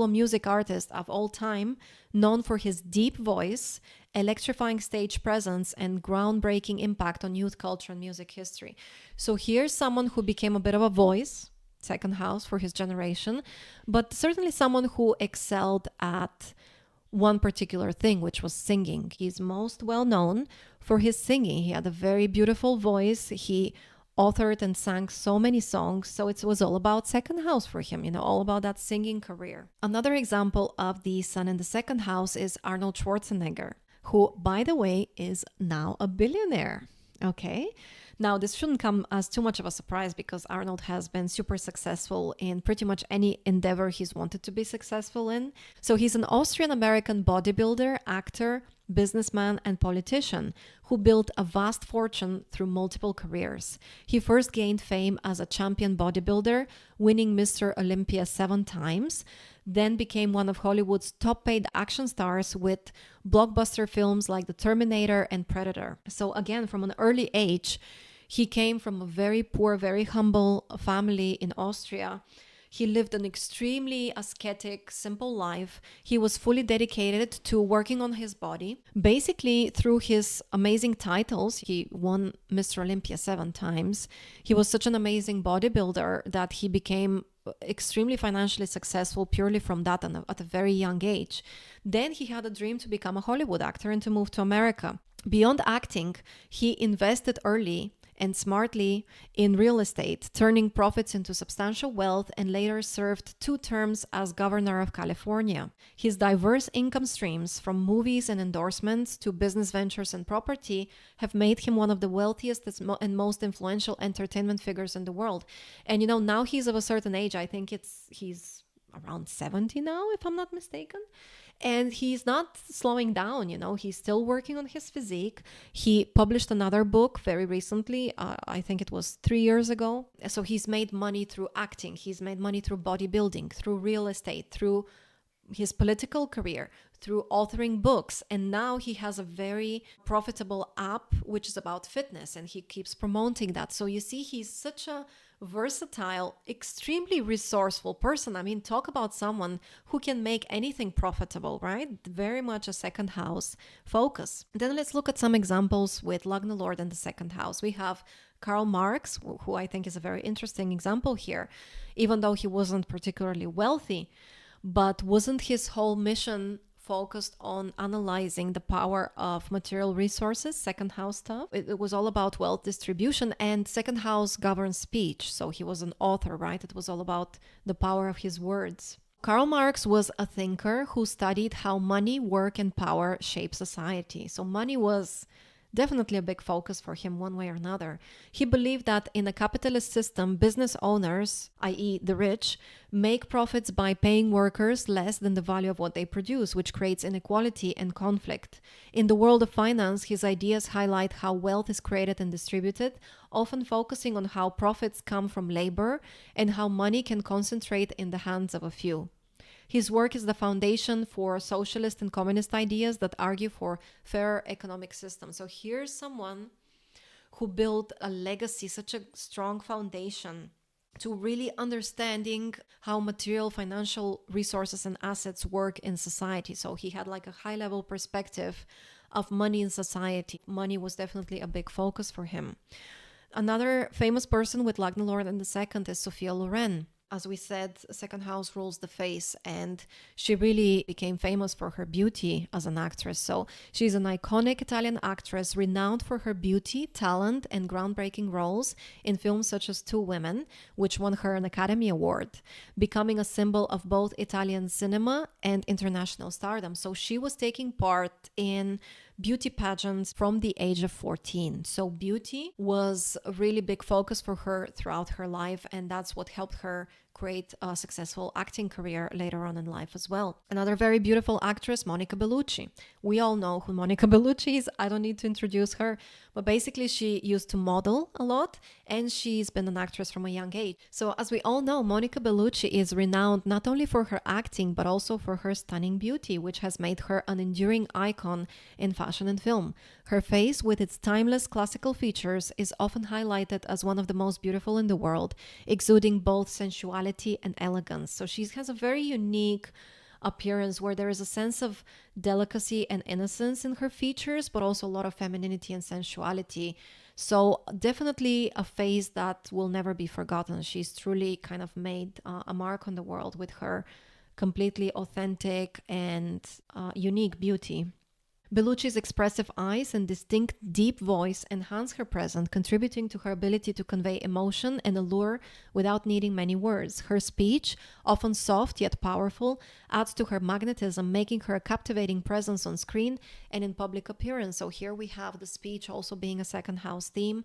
Speaker 1: music artist of all time, known for his deep voice, electrifying stage presence, and groundbreaking impact on youth culture and music history. So here's someone who became a bit of a voice, second house, for his generation, but certainly someone who excelled at one particular thing, which was singing. He's most well known for his singing. He had a very beautiful voice. He authored and sang so many songs. So it was all about second house for him, all about that singing career. Another example of the sun in the second house is Arnold Schwarzenegger, who, by the way, is now a billionaire. Okay. Now, this shouldn't come as too much of a surprise because Arnold has been super successful in pretty much any endeavor he's wanted to be successful in. So he's an Austrian-American bodybuilder, actor, businessman, and politician who built a vast fortune through multiple careers. He first gained fame as a champion bodybuilder, winning Mr. Olympia 7 times, then became one of Hollywood's top paid action stars with blockbuster films like The Terminator and Predator. So again, from an early age, he came from a very poor, very humble family in Austria. He lived an extremely ascetic, simple life. He was fully dedicated to working on his body. Basically, through his amazing titles, he won Mr. Olympia 7 times. He was such an amazing bodybuilder that he became extremely financially successful purely from that and at a very young age. Then he had a dream to become a Hollywood actor and to move to America. Beyond acting, he invested early and smartly in real estate, turning profits into substantial wealth, and later served 2 terms as governor of California. His diverse income streams, from movies and endorsements to business ventures and property, have made him one of the wealthiest and most influential entertainment figures in the world. And now he's of a certain age. I think he's around 70 now, if I'm not mistaken. And he's not slowing down, he's still working on his physique. He published another book very recently. I think it was 3 years ago. So he's made money through acting. He's made money through bodybuilding, through real estate, through his political career, through authoring books. And now he has a very profitable app, which is about fitness, and he keeps promoting that. So you see, he's such a versatile, extremely resourceful person. I mean, talk about someone who can make anything profitable, right? Very much a second house focus. Then let's look at some examples with Lagna Lord in the second house. We have Karl Marx, who I think is a very interesting example here, even though he wasn't particularly wealthy. But wasn't his whole mission focused on analyzing the power of material resources, second house stuff? It was all about wealth distribution, and second house governs speech. So he was an author, right? It was all about the power of his words. Karl Marx was a thinker who studied how money, work, and power shape society. So money was definitely a big focus for him one way or another. He believed that in a capitalist system, business owners, i.e. the rich, make profits by paying workers less than the value of what they produce, which creates inequality and conflict. In the world of finance, his ideas highlight how wealth is created and distributed, often focusing on how profits come from labor and how money can concentrate in the hands of a few. His work is the foundation for socialist and communist ideas that argue for fairer economic systems. So here's someone who built a legacy, such a strong foundation to really understanding how material financial resources and assets work in society. So he had like a high level perspective of money in society. Money was definitely a big focus for him. Another famous person with Lagna Lord in the second is Sophia Loren. As we said, second house rules the face, and she really became famous for her beauty as an actress. So she's an iconic Italian actress renowned for her beauty, talent, and groundbreaking roles in films such as Two Women, which won her an Academy Award, becoming a symbol of both Italian cinema and international stardom. So she was taking part in beauty pageants from the age of 14. So beauty was a really big focus for her throughout her life, and that's what helped her create a successful acting career later on in life as well. Another very beautiful actress, Monica Bellucci. We all know who Monica Bellucci is. I don't need to introduce her, but basically she used to model a lot, and she's been an actress from a young age. So as we all know, Monica Bellucci is renowned not only for her acting, but also for her stunning beauty, which has made her an enduring icon in fashion and film. Her face, with its timeless classical features, is often highlighted as one of the most beautiful in the world, exuding both sensuality and elegance. So she has a very unique appearance where there is a sense of delicacy and innocence in her features, but also a lot of femininity and sensuality. So definitely a face that will never be forgotten. She's truly kind of made a mark on the world with her completely authentic and unique beauty. Bellucci's expressive eyes and distinct deep voice enhance her presence, contributing to her ability to convey emotion and allure without needing many words. Her speech, often soft yet powerful, adds to her magnetism, making her a captivating presence on screen and in public appearance. So here we have the speech also being a second house theme.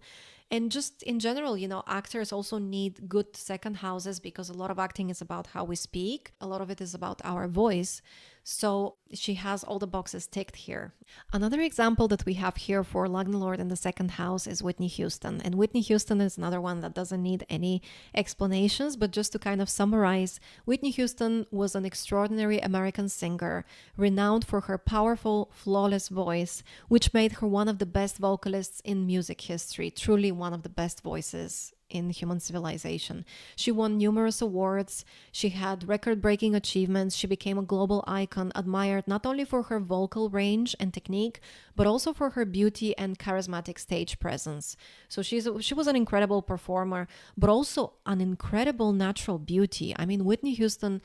Speaker 1: And just in general, actors also need good second houses because a lot of acting is about how we speak. A lot of it is about our voice. So she has all the boxes ticked here. Another example that we have here for Lagna Lord in the second house is Whitney Houston. And Whitney Houston is another one that doesn't need any explanations, but just to kind of summarize, Whitney Houston was an extraordinary American singer, renowned for her powerful, flawless voice, which made her one of the best vocalists in music history, truly one of the best voices in human civilization. She won numerous awards. She had record-breaking achievements. She became a global icon, admired not only for her vocal range and technique, but also for her beauty and charismatic stage presence. So she was an incredible performer, but also an incredible natural beauty. I mean, Whitney Houston,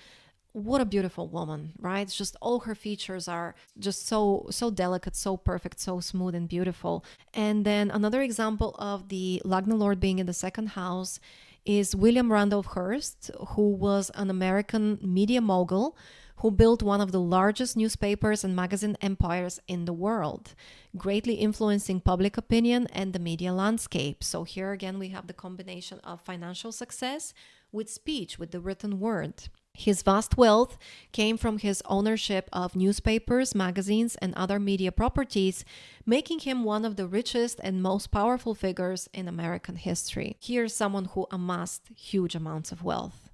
Speaker 1: what a beautiful woman, right? It's just all her features are just so delicate, so perfect, so smooth and beautiful. And then another example of the Lagna Lord being in the second house is William Randolph Hearst, who was an American media mogul who built one of the largest newspapers and magazine empires in the world, greatly influencing public opinion and the media landscape. So here again, we have the combination of financial success with speech, with the written word. His vast wealth came from his ownership of newspapers, magazines, and other media properties, making him one of the richest and most powerful figures in American history. Here's someone who amassed huge amounts of wealth.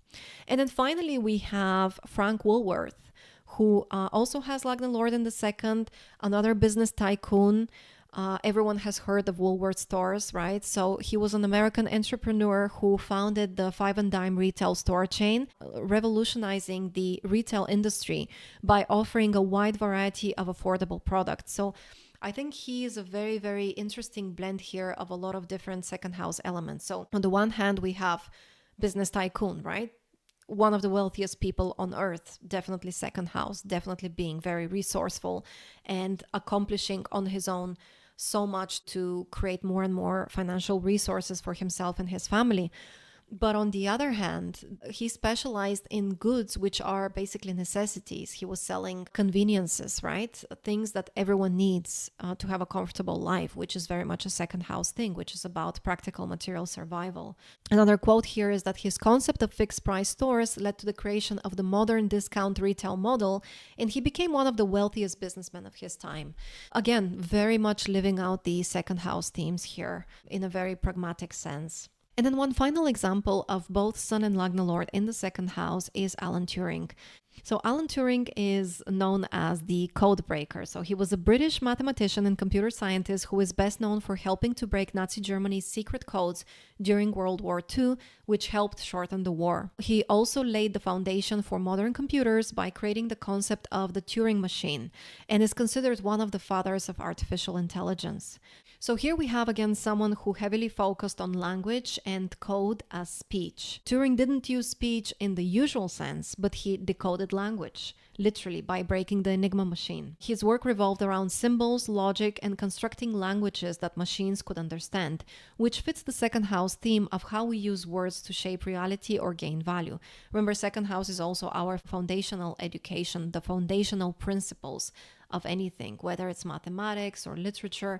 Speaker 1: And then finally, we have Frank Woolworth, who also has Lagna Lord in the second, another business tycoon. Everyone has heard of Woolworth stores, right? So he was an American entrepreneur who founded the Five and Dime retail store chain, revolutionizing the retail industry by offering a wide variety of affordable products. So I think he is a very, very interesting blend here of a lot of different second house elements. So on the one hand, we have business tycoon, right? One of the wealthiest people on earth, definitely second house, definitely being very resourceful and accomplishing on his own so much to create more and more financial resources for himself and his family. But on the other hand, he specialized in goods which are basically necessities. He was selling conveniences, right? Things that everyone needs to have a comfortable life, which is very much a second house thing, which is about practical material survival. Another quote here is that his concept of fixed price stores led to the creation of the modern discount retail model, and he became one of the wealthiest businessmen of his time. Again, very much living out the second house themes here in a very pragmatic sense. And then one final example of both Sun and Lagna Lord in the second house is Alan Turing. So Alan Turing is known as the code breaker. So he was a British mathematician and computer scientist who is best known for helping to break Nazi Germany's secret codes during World War II, which helped shorten the war. He also laid the foundation for modern computers by creating the concept of the Turing machine and is considered one of the fathers of artificial intelligence. So here we have again someone who heavily focused on language and code as speech. Turing didn't use speech in the usual sense, but he decoded language, literally by breaking the Enigma machine. His work revolved around symbols, logic, and constructing languages that machines could understand, which fits the second house theme of how we use words to shape reality or gain value. Remember, second house is also our foundational education, the foundational principles of anything, whether it's mathematics or literature,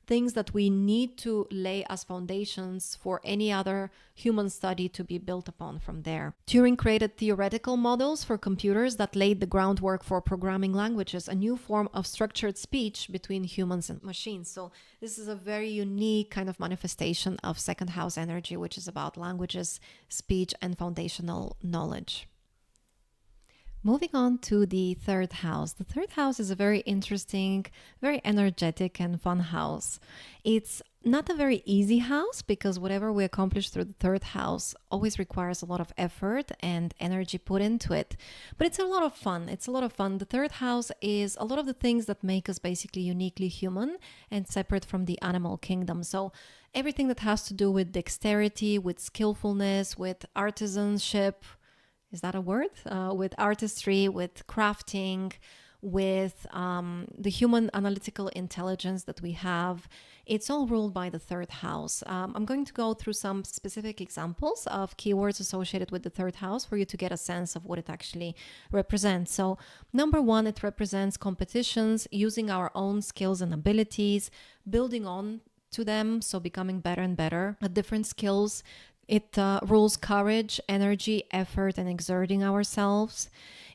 Speaker 1: things that we need to lay as foundations for any other human study to be built upon from there. Turing created theoretical models for computers that laid the groundwork for programming languages, a new form of structured speech between humans and machines. So this is a very unique kind of manifestation of second house energy, which is about languages, speech, and foundational knowledge. Moving on to the third house. The third house is a very interesting, very energetic and fun house. It's not a very easy house because whatever we accomplish through the third house always requires a lot of effort and energy put into it. But it's a lot of fun. It's a lot of fun. The third house is a lot of the things that make us basically uniquely human and separate from the animal kingdom. So everything that has to do with dexterity, with skillfulness, with artisanship, is that a word? With artistry, with crafting, with the human analytical intelligence that we have. It's all ruled by the third house. I'm going to go through some specific examples of keywords associated with the third house for you to get a sense of what it actually represents. So, number one, it represents competitions, using our own skills and abilities, building on to them, so becoming better and better at different skills. It rules courage, energy, effort, and exerting ourselves.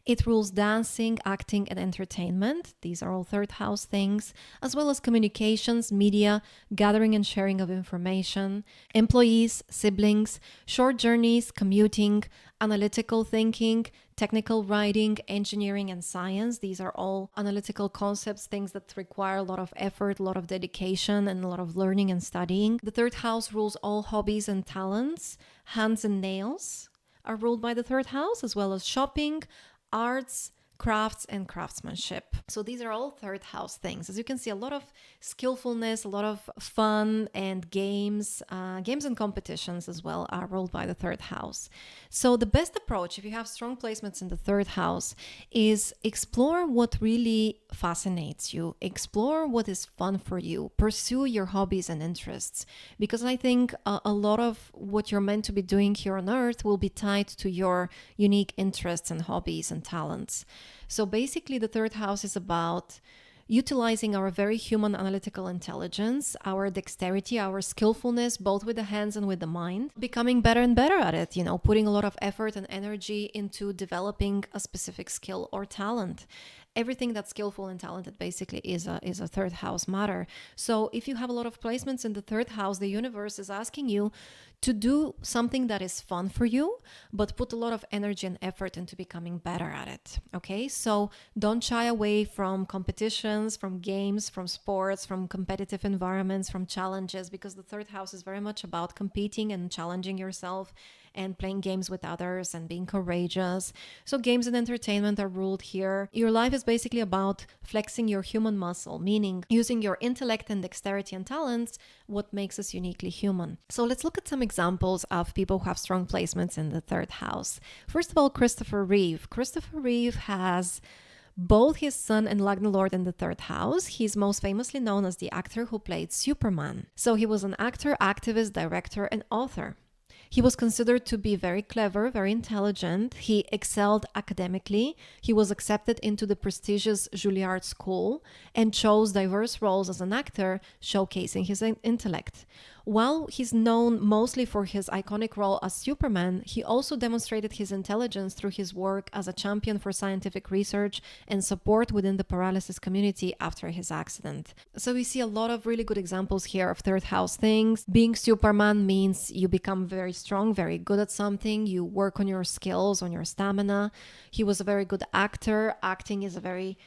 Speaker 1: It rules dancing, acting, and entertainment. These are all third house things, as well as communications, media, gathering and sharing of information, employees, siblings, short journeys, commuting, analytical thinking, technical writing, engineering, and science. These are all analytical concepts, things that require a lot of effort, a lot of dedication, and a lot of learning and studying. The third house rules all hobbies and talents. Hands and nails are ruled by the third house, as well as shopping, arts, crafts, and craftsmanship. So these are all third house things. As you can see, a lot of skillfulness, a lot of fun, and games and competitions as well are ruled by the third house. So the best approach, if you have strong placements in the third house, is explore what really fascinates you, explore what is fun for you, pursue your hobbies and interests, because I think a lot of what you're meant to be doing here on earth will be tied to your unique interests and hobbies and talents. So basically, the third house is about utilizing our very human analytical intelligence, our dexterity, our skillfulness, both with the hands and with the mind, becoming better and better at it, putting a lot of effort and energy into developing a specific skill or talent. Everything that's skillful and talented basically is a third house matter. So if you have a lot of placements in the third house, the universe is asking you to do something that is fun for you, but put a lot of energy and effort into becoming better at it. Okay, so don't shy away from competitions, from games, from sports, from competitive environments, from challenges, because the third house is very much about competing and challenging yourself and playing games with others and being courageous. So games and entertainment are ruled here. Your life is basically about flexing your human muscle, meaning using your intellect and dexterity and talents, what makes us uniquely human. So let's look at some examples of people who have strong placements in the third house. First of all, Christopher Reeve. Christopher Reeve has both his sun and Lagna Lord in the third house. He's most famously known as the actor who played Superman. So he was an actor, activist, director, and author. He was considered to be very clever, very intelligent. He excelled academically. He was accepted into the prestigious Juilliard School and chose diverse roles as an actor, showcasing his intellect. While he's known mostly for his iconic role as Superman, he also demonstrated his intelligence through his work as a champion for scientific research and support within the paralysis community after his accident. So we see a lot of really good examples here of third house things. Being Superman means you become very strong, very good at something. You work on your skills, on your stamina. He was a very good actor. Acting is a very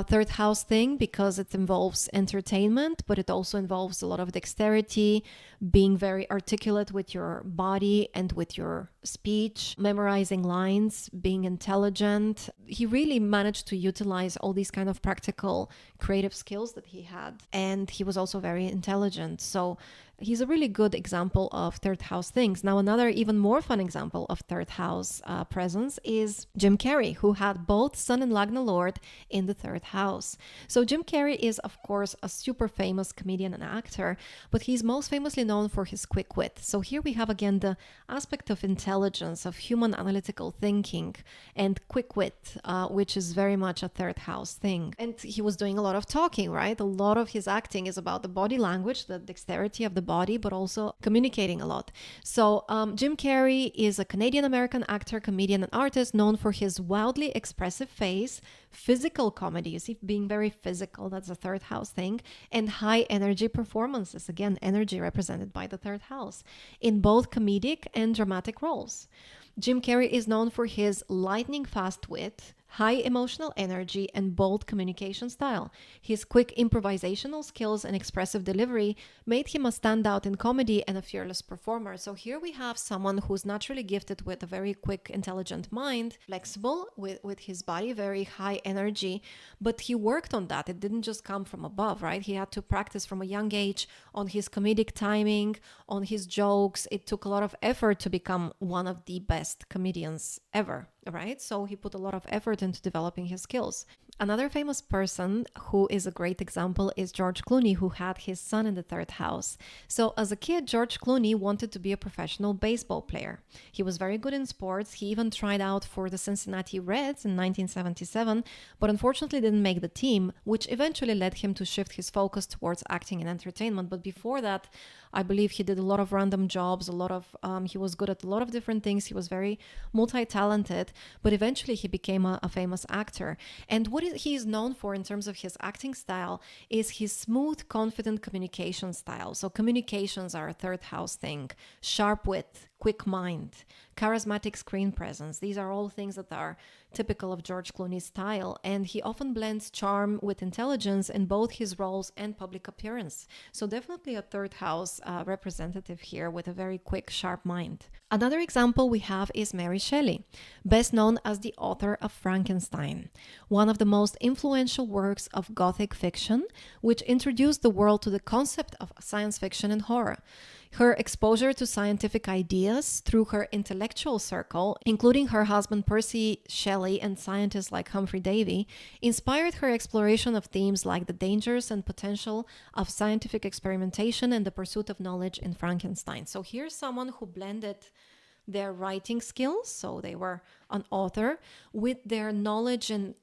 Speaker 1: third house thing because it involves entertainment, but it also involves a lot of dexterity, being very articulate with your body and with your speech, memorizing lines, being intelligent. He really managed to utilize all these kind of practical creative skills that he had, and he was also very intelligent. So he's a really good example of third house things. Now, another even more fun example of third house presence is Jim Carrey, who had both Sun and Lagna Lord in the third house. So Jim Carrey is, of course, a super famous comedian and actor, but he's most famously known for his quick wit. So here we have again the aspect of intelligence, of human analytical thinking, and quick wit, which is very much a third house thing. And he was doing a lot of talking, right? A lot of his acting is about the body language, the dexterity of the body, but also communicating a lot. So Jim Carrey is a Canadian-American actor, comedian, and artist known for his wildly expressive face, physical comedy, you see, being very physical, that's a third house thing, and high energy performances, again, energy represented by the third house, in both comedic and dramatic roles. Jim Carrey is known for his lightning fast wit, high emotional energy, and bold communication style. His quick improvisational skills and expressive delivery made him a standout in comedy and a fearless performer. So here we have someone who's naturally gifted with a very quick, intelligent mind, flexible with his body, very high energy, but he worked on that. It didn't just come from above, right? He had to practice from a young age on his comedic timing, on his jokes. It took a lot of effort to become one of the best comedians ever, right? So he put a lot of effort into developing his skills. Another famous person who is a great example is George Clooney, who had his sun in the third house. So as a kid, George Clooney wanted to be a professional baseball player. He was very good in sports. He even tried out for the Cincinnati Reds in 1977, but unfortunately didn't make the team, which eventually led him to shift his focus towards acting and entertainment. But before that, I believe he did a lot of random jobs, he was good at a lot of different things. He was very multi-talented, but eventually he became a famous actor. And what he is known for in terms of his acting style is his smooth, confident communication style. So communications are a third house thing. Sharp wit, quick mind, charismatic screen presence. These are all things that are typical of George Clooney's style, and he often blends charm with intelligence in both his roles and public appearance. So definitely a third house representative here with a very quick, sharp mind. Another example we have is Mary Shelley, best known as the author of Frankenstein, one of the most influential works of Gothic fiction, which introduced the world to the concept of science fiction and horror. Her exposure to scientific ideas through her intellectual circle, including her husband Percy Shelley and scientists like Humphrey Davy, inspired her exploration of themes like the dangers and potential of scientific experimentation and the pursuit of knowledge in Frankenstein. So here's someone who blended their writing skills, so they were an author, with their knowledge and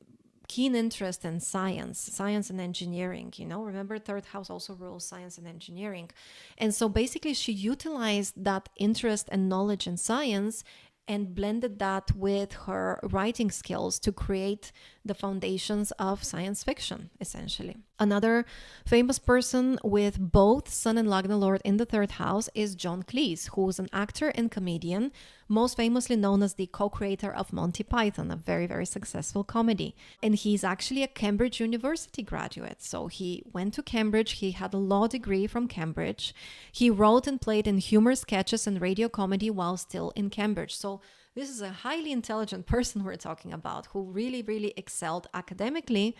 Speaker 1: keen interest in science and engineering. Remember, third house also rules science and engineering. And so basically she utilized that interest and knowledge in science and blended that with her writing skills to create the foundations of science fiction, essentially. Another famous person with both Sun and Lagna Lord in the third house is John Cleese, who is an actor and comedian, most famously known as the co-creator of Monty Python, a very, very successful comedy. And he's actually a Cambridge University graduate. So he went to Cambridge, he had a law degree from Cambridge. He wrote and played in humor sketches and radio comedy while still in Cambridge. So this is a highly intelligent person we're talking about, who really, really excelled academically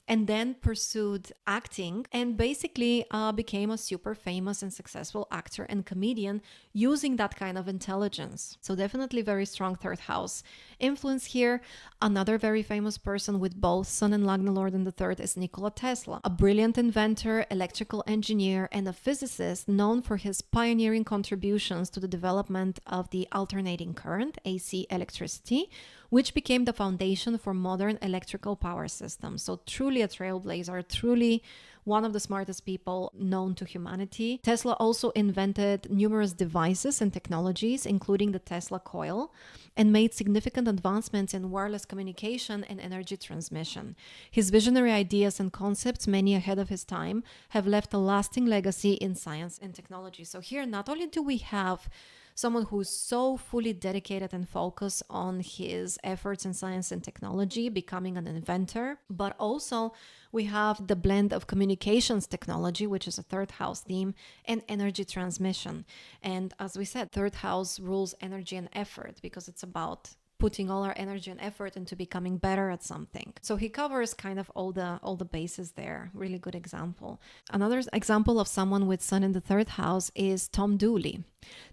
Speaker 1: and then pursued acting and basically became a super famous and successful actor and comedian using that kind of intelligence. So definitely very strong third house influence here. Another very famous person with both Sun and Lagna Lord in the third is Nikola Tesla, a brilliant inventor, electrical engineer, and a physicist known for his pioneering contributions to the development of the alternating current, AC electricity, which became the foundation for modern electrical power systems. So truly a trailblazer, truly one of the smartest people known to humanity. Tesla also invented numerous devices and technologies, including the Tesla coil, and made significant advancements in wireless communication and energy transmission. His visionary ideas and concepts, many ahead of his time, have left a lasting legacy in science and technology. So here, not only do we have someone who's so fully dedicated and focused on his efforts in science and technology, becoming an inventor, but also we have the blend of communications technology, which is a third house theme, and energy transmission. And as we said, third house rules energy and effort because it's about putting all our energy and effort into becoming better at something. So he covers kind of all the bases there. Really good example. Another example of someone with Sun in the third house is Tom Dooley.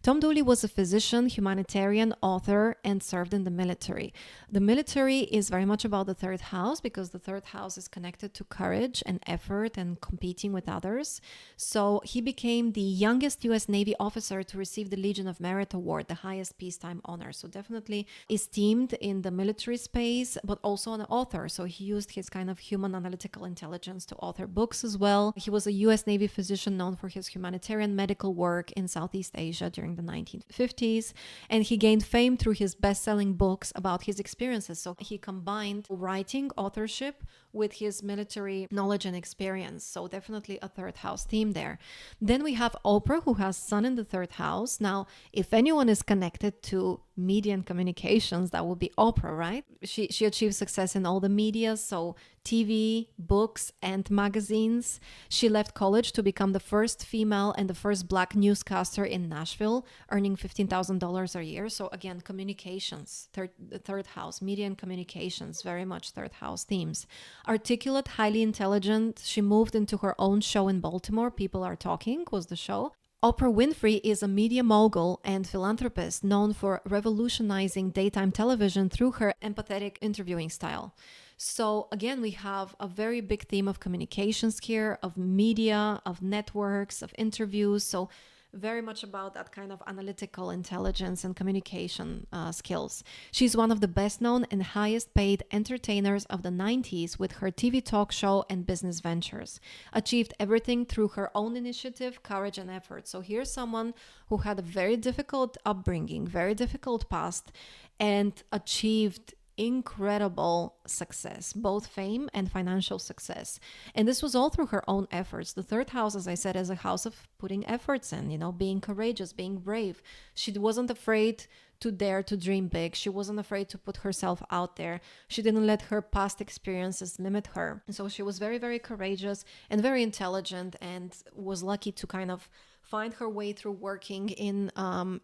Speaker 1: Tom Dooley was a physician, humanitarian, author, and served in the military. The military is very much about the third house because the third house is connected to courage and effort and competing with others. So he became the youngest US Navy officer to receive the Legion of Merit Award, the highest peacetime honor. So definitely esteemed in the military space, but also an author. So he used his kind of human analytical intelligence to author books as well. He was a US Navy physician known for his humanitarian medical work in Southeast Asia during the 1950s, and he gained fame through his best-selling books about his experiences. So he combined writing, authorship with his military knowledge and experience. So definitely a third house theme there. Then we have Oprah, who has Sun in the third house. Now, if anyone is connected to media and communications, that would be Oprah, right? She achieved success in all the media, so TV, books, and magazines. She left college to become the first female and the first Black newscaster in Nashville, earning $15,000 a year. So again, communications, the third house, media and communications, very much third house themes. Articulate, highly intelligent. She moved into her own show in Baltimore. People Are Talking was the show. Oprah Winfrey is a media mogul and philanthropist known for revolutionizing daytime television through her empathetic interviewing style. So again, we have a very big theme of communications here, of media, of networks, of interviews. So very much about that kind of analytical intelligence and communication skills. She's one of the best known and highest paid entertainers of the 90s with her TV talk show and business ventures. Achieved everything through her own initiative, courage, and effort. So here's someone who had a very difficult upbringing, very difficult past, and achieved incredible success, both fame and financial success. And this was all through her own efforts. The third house, as I said, is a house of putting efforts in, being courageous, being brave. She wasn't afraid to dare to dream big. She wasn't afraid to put herself out there. She didn't let her past experiences limit her. And so she was very, very courageous and very intelligent, and was lucky to kind of find her way through working in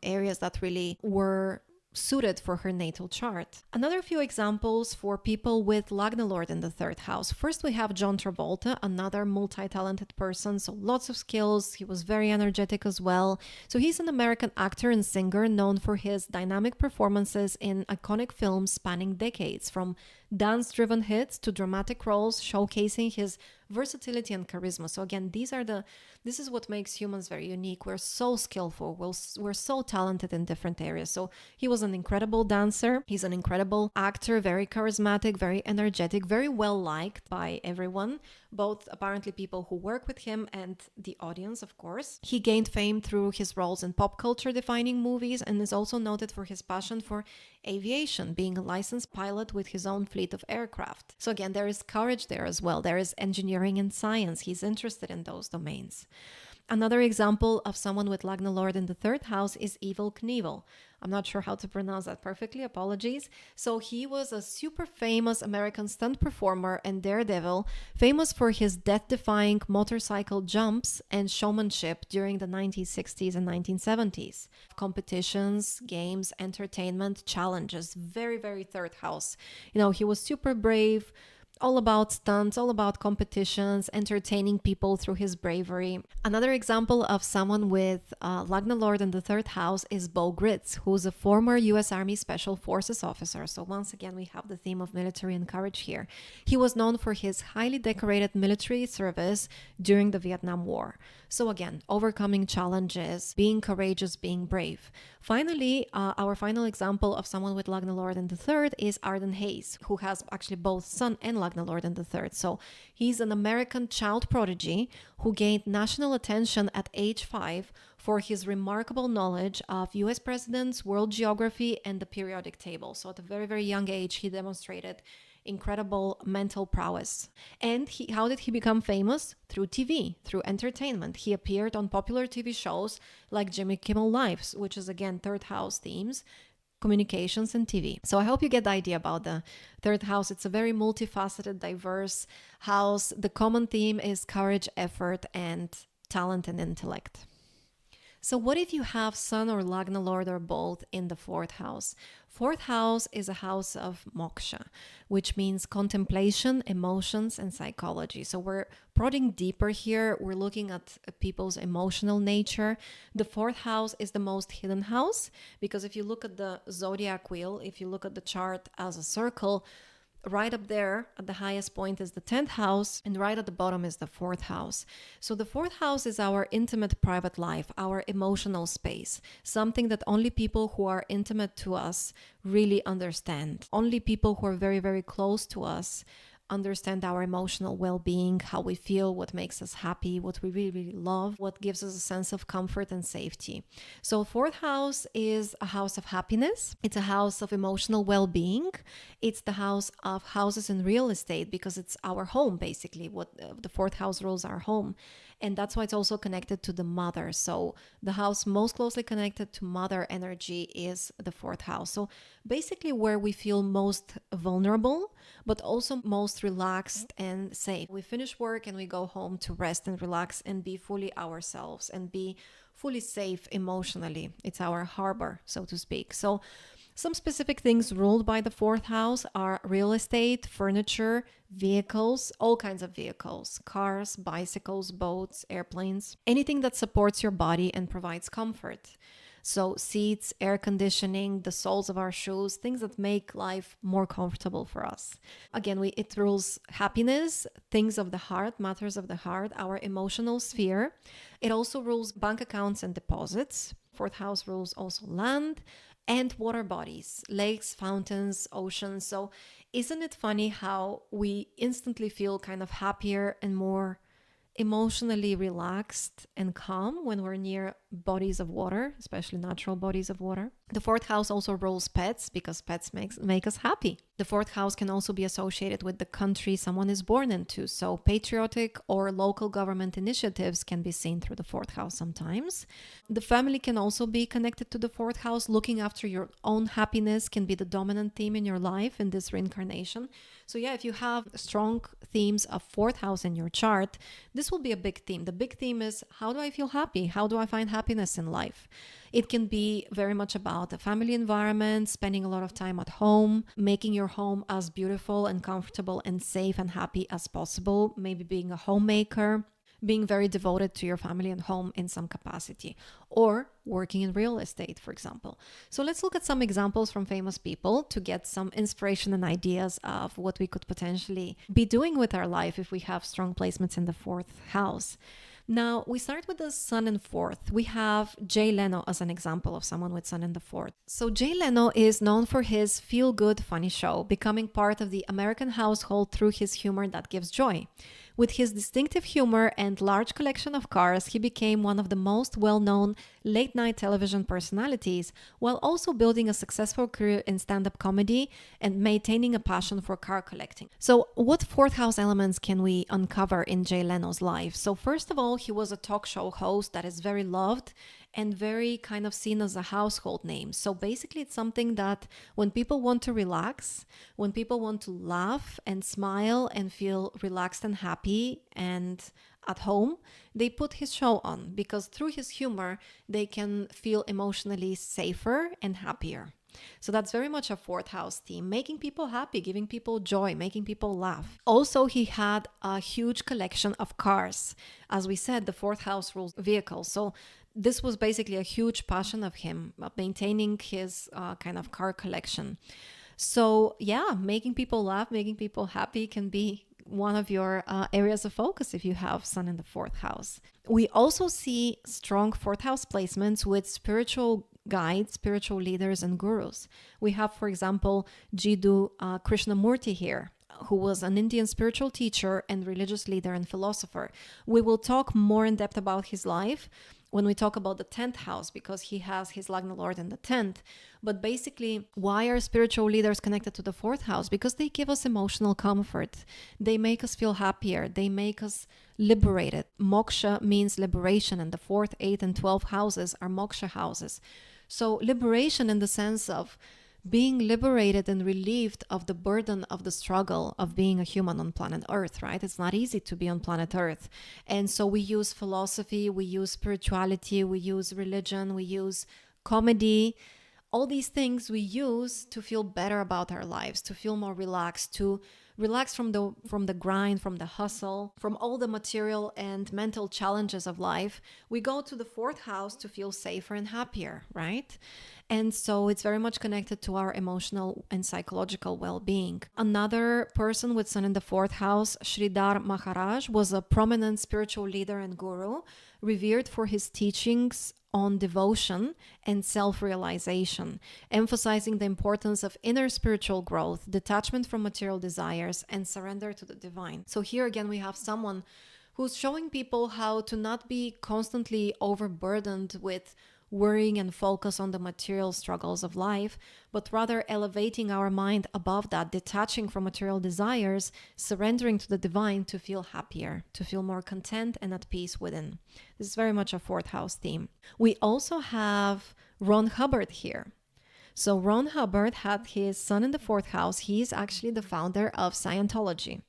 Speaker 1: areas that really were suited for her natal chart. Another few examples for people with Lagna Lord in the third house. First, we have John Travolta, another multi-talented person, so lots of skills. He was very energetic as well. So he's an American actor and singer known for his dynamic performances in iconic films spanning decades, from dance-driven hits to dramatic roles, showcasing his versatility and charisma. So again, this is what makes humans very unique. We're so skillful. We're so talented in different areas. So he was an incredible dancer. He's an incredible actor, very charismatic, very energetic, very well liked by everyone, both apparently people who work with him and the audience, of course. He gained fame through his roles in pop culture defining movies, and is also noted for his passion for aviation, being a licensed pilot with his own fleet of aircraft. So again, there is courage there as well. There is engineering and science. He's interested in those domains. Another example of someone with Lagna Lord in the third house is Evel Knievel. I'm not sure how to pronounce that perfectly, apologies. So he was a super famous American stunt performer and daredevil, famous for his death-defying motorcycle jumps and showmanship during the 1960s and 1970s. Competitions, games, entertainment, challenges, very, very third house. He was super brave, all about stunts, all about competitions, entertaining people through his bravery. Another example of someone with Lagna Lord in the third house is Bo Gritz, who's a former U.S. Army Special Forces officer. So once again, we have the theme of military and courage here. He was known for his highly decorated military service during the Vietnam War. So again, overcoming challenges, being courageous, being brave. Finally, our final example of someone with Lagna Lord in the third is Arden Hayes, who has actually both Sun and Lagna Lord in the third. So he's an American child prodigy who gained national attention at age 5 for his remarkable knowledge of US presidents, world geography, and the periodic table. So at a very, very young age, he demonstrated incredible mental prowess. And how did he become famous? Through TV, through entertainment. He appeared on popular TV shows like Jimmy Kimmel Lives, which is again third house themes, communications, and TV. So I hope you get the idea about the third house. It's a very multifaceted, diverse house. The common theme is courage, effort, and talent and intellect. So what if you have Sun or Lagna Lord or both in the fourth house? Fourth house is a house of moksha, which means contemplation, emotions, and psychology. So we're prodding deeper here. We're looking at people's emotional nature. The fourth house is the most hidden house, because if you look at the zodiac wheel, if you look at the chart as a circle, right up there at the highest point is the 10th house, and right at the bottom is the fourth house. So the fourth house is our intimate private life, our emotional space, something that only people who are intimate to us really understand. Only people who are very, very close to us understand our emotional well-being, how we feel, what makes us happy, what we really, really love, what gives us a sense of comfort and safety. So fourth house is a house of happiness. It's a house of emotional well-being. It's the house of houses in real estate, because it's our home, basically. What the fourth house rules our home. And that's why it's also connected to the mother. So the house most closely connected to mother energy is the fourth house. So basically where we feel most vulnerable, but also most relaxed and safe. We finish work and we go home to rest and relax and be fully ourselves and be fully safe emotionally. It's our harbor, so to speak. So some specific things ruled by the fourth house are real estate, furniture, vehicles, all kinds of vehicles, cars, bicycles, boats, airplanes, anything that supports your body and provides comfort. So seats, air conditioning, the soles of our shoes, things that make life more comfortable for us. Again, it rules happiness, things of the heart, matters of the heart, our emotional sphere. It also rules bank accounts and deposits. Fourth house rules also land and water bodies, lakes, fountains, oceans. So isn't it funny how we instantly feel kind of happier and more emotionally relaxed and calm when we're near bodies of water, especially natural bodies of water? The fourth house also rules pets because pets make us happy. The fourth house can also be associated with the country someone is born into. So patriotic or local government initiatives can be seen through the fourth house sometimes. The family can also be connected to the fourth house. Looking after your own happiness can be the dominant theme in your life in this reincarnation. So yeah, if you have strong themes of fourth house in your chart, this will be a big theme. The big theme is, how do I feel happy? How do I find happiness in life? It can be very much about a family environment, spending a lot of time at home, making your home as beautiful and comfortable and safe and happy as possible, maybe being a homemaker, being very devoted to your family and home in some capacity, or working in real estate, for example. So let's look at some examples from famous people to get some inspiration and ideas of what we could potentially be doing with our life if we have strong placements in the fourth house. Now, we start with the sun in fourth. We have Jay Leno as an example of someone with sun in the fourth. So Jay Leno is known for his feel-good funny show, becoming part of the American household through his humor that gives joy. With his distinctive humor and large collection of cars, he became one of the most well-known late-night television personalities, while also building a successful career in stand-up comedy and maintaining a passion for car collecting. So what fourth house elements can we uncover in Jay Leno's life? So first of all, he was a talk show host that is very loved and very kind of seen as a household name. So basically it's something that when people want to relax, when people want to laugh and smile and feel relaxed and happy and at home, they put his show on because through his humor, they can feel emotionally safer and happier. So that's very much a fourth house theme, making people happy, giving people joy, making people laugh. Also, he had a huge collection of cars. As we said, the fourth house rules vehicles. So this was basically a huge passion of him, maintaining his kind of car collection. So yeah, making people laugh, making people happy can be one of your areas of focus if you have sun in the fourth house. We also see strong fourth house placements with spiritual guides, spiritual leaders, and gurus. We have, for example, Jiddu Krishnamurti here, who was an Indian spiritual teacher and religious leader and philosopher. We will talk more in depth about his life when we talk about the 10th house, because he has his Lagna Lord in the 10th. But basically, why are spiritual leaders connected to the 4th house? Because they give us emotional comfort. They make us feel happier. They make us liberated. Moksha means liberation, and the 4th, 8th, and 12th houses are moksha houses. So liberation in the sense of being liberated and relieved of the burden of the struggle of being a human on planet Earth, right? It's not easy to be on planet Earth. And so we use philosophy, we use spirituality, we use religion, we use comedy. All these things we use to feel better about our lives, to feel more relaxed, to relax from the grind, from the hustle, from all the material and mental challenges of life. We go to the 4th house to feel safer and happier, right? And so it's very much connected to our emotional and psychological well-being. Another person with sun in the 4th house, Sridhar Maharaj, was a prominent spiritual leader and guru, revered for his teachings on devotion and self-realization, emphasizing the importance of inner spiritual growth, detachment from material desires, and surrender to the divine. So here again, we have someone who's showing people how to not be constantly overburdened with worrying and focus on the material struggles of life, but rather elevating our mind above that, detaching from material desires, surrendering to the divine to feel happier, to feel more content and at peace within. This is very much a fourth house theme. We also have Ron Hubbard here. So Ron Hubbard had his sun in the fourth house. He is actually the founder of Scientology.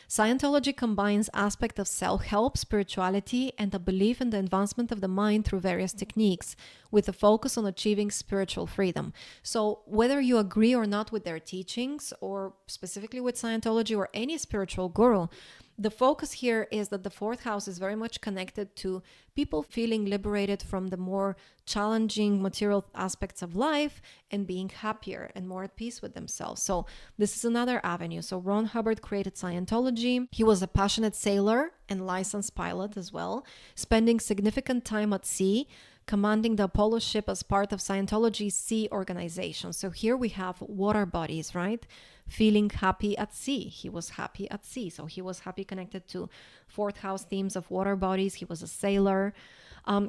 Speaker 1: Scientology combines aspects of self-help, spirituality, and a belief in the advancement of the mind through various techniques, with a focus on achieving spiritual freedom. So whether you agree or not with their teachings, or specifically with Scientology or any spiritual guru, the focus here is that the fourth house is very much connected to people feeling liberated from the more challenging material aspects of life and being happier and more at peace with themselves. So this is another avenue. So Ron Hubbard created Scientology. He was a passionate sailor and licensed pilot as well, spending significant time at sea, commanding the Apollo ship as part of Scientology's sea organization. So here we have water bodies, right? Feeling happy at sea. He was happy at sea. So he was happy connected to fourth house themes of water bodies. He was a sailor.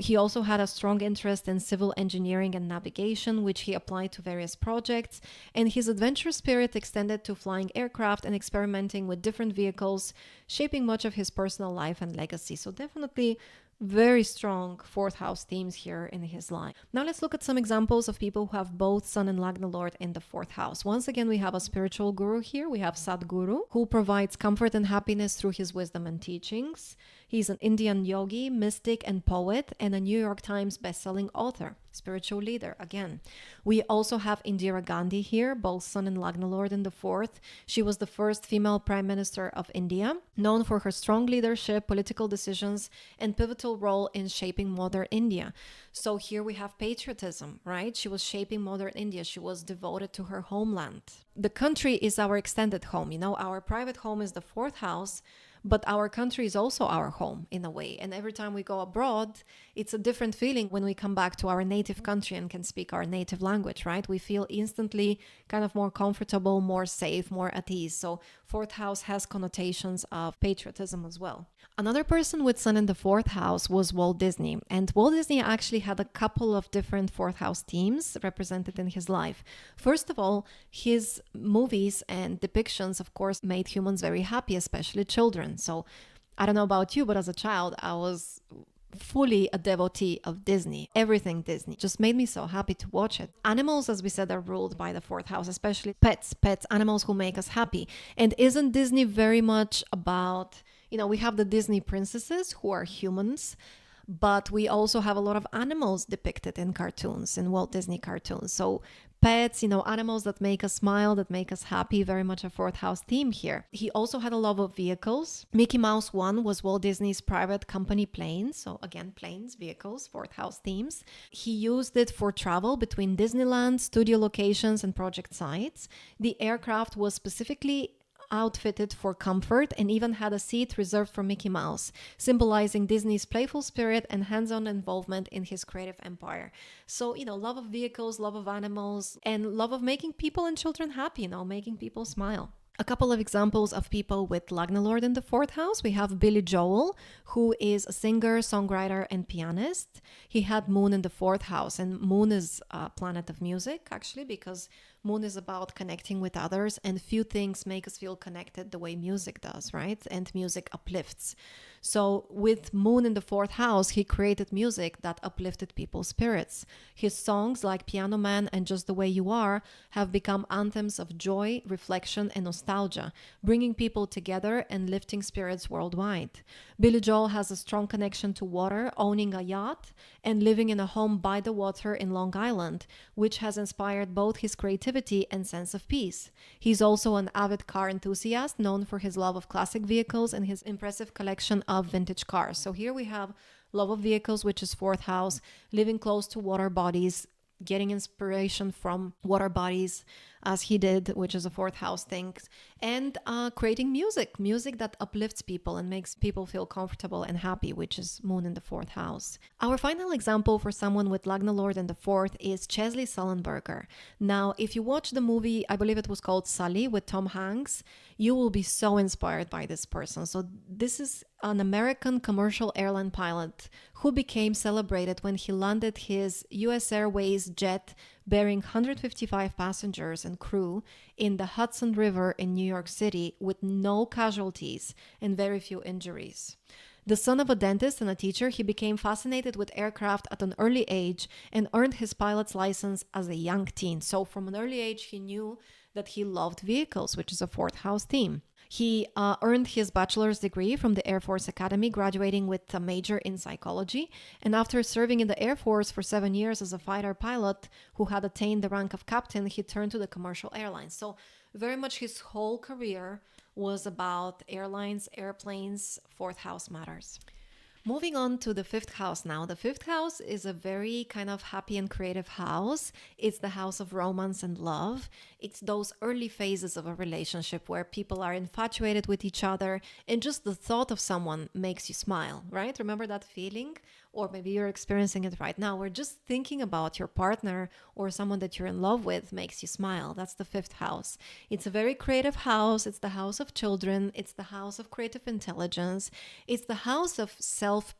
Speaker 1: He also had a strong interest in civil engineering and navigation, which he applied to various projects. And his adventure spirit extended to flying aircraft and experimenting with different vehicles, shaping much of his personal life and legacy. So definitely very strong fourth house themes here in his life. Now let's look at some examples of people who have both Sun and Lagna Lord in the fourth house. Once again, we have a spiritual guru here. We have Sadhguru, who provides comfort and happiness through his wisdom and teachings. He's an Indian yogi, mystic, and poet, and a New York Times bestselling author, spiritual leader again. We also have Indira Gandhi here, both Sun and Lagna Lord in the fourth. She was the first female prime minister of India, known for her strong leadership, political decisions, and pivotal role in shaping modern India. So here we have patriotism, right? She was shaping modern India. She was devoted to her homeland. The country is our extended home. You know, our private home is the fourth house, but our country is also our home in a way. And every time we go abroad, it's a different feeling when we come back to our native country and can speak our native language, right? We feel instantly kind of more comfortable, more safe, more at ease. So fourth house has connotations of patriotism as well. Another person with Sun in the fourth house was Walt Disney. And Walt Disney actually had a couple of different fourth house themes represented in his life. First of all, his movies and depictions, of course, made humans very happy, especially children. So I don't know about you, but as a child, I was fully a devotee of Disney. Everything Disney just made me so happy to watch it. Animals, as we said, are ruled by the fourth house, especially pets, animals who make us happy. And isn't Disney very much about, we have the Disney princesses who are humans, but we also have a lot of animals depicted in cartoons, in Walt Disney cartoons. So pets, animals that make us smile, that make us happy, very much a fourth house theme here. He also had a love of vehicles. Mickey Mouse One was Walt Disney's private company plane. So again, planes, vehicles, fourth house themes. He used it for travel between Disneyland, studio locations, and project sites. The aircraft was specifically outfitted for comfort and even had a seat reserved for Mickey Mouse, symbolizing Disney's playful spirit and hands-on involvement in his creative empire. So, love of vehicles, love of animals, and love of making people and children happy, making people smile. A couple of examples of people with Lagna Lord in the fourth house. We have Billy Joel, who is a singer, songwriter, and pianist. He had Moon in the fourth house, and Moon is a planet of music, actually, because Moon is about connecting with others, and few things make us feel connected the way music does, right? And music uplifts. So with Moon in the fourth house, he created music that uplifted people's spirits. His songs like Piano Man and Just the Way You Are have become anthems of joy, reflection, and nostalgia, bringing people together and lifting spirits worldwide. Billy Joel has a strong connection to water, owning a yacht and living in a home by the water in Long Island, which has inspired both his creativity and sense of peace. He's also an avid car enthusiast, known for his love of classic vehicles and his impressive collection of vintage cars. So here we have love of vehicles, which is fourth house, living close to water bodies, getting inspiration from water bodies as he did, which is a fourth house thing, and creating music that uplifts people and makes people feel comfortable and happy, which is Moon in the fourth house. Our final example for someone with Lagna Lord in the fourth is Chesley Sullenberger. Now, if you watch the movie, I believe it was called Sully with Tom Hanks, you will be so inspired by this person. So this is an American commercial airline pilot who became celebrated when he landed his US Airways jet bearing 155 passengers and crew in the Hudson River in New York City with no casualties and very few injuries. The son of a dentist and a teacher, he became fascinated with aircraft at an early age and earned his pilot's license as a young teen. So from an early age, he knew that he loved vehicles, which is a fourth house theme. He earned his bachelor's degree from the Air Force Academy, graduating with a major in psychology. And after serving in the Air Force for 7 years as a fighter pilot who had attained the rank of captain, he turned to the commercial airlines. So very much his whole career was about airlines, airplanes, fourth house matters. Moving on to the fifth house now. The fifth house is a very kind of happy and creative house. It's the house of romance and love. It's those early phases of a relationship where people are infatuated with each other and just the thought of someone makes you smile, right? Remember that feeling? Or maybe you're experiencing it right now, where just thinking about your partner or someone that you're in love with makes you smile. That's the fifth house. It's a very creative house. It's the house of children. It's the house of creative intelligence. It's the house of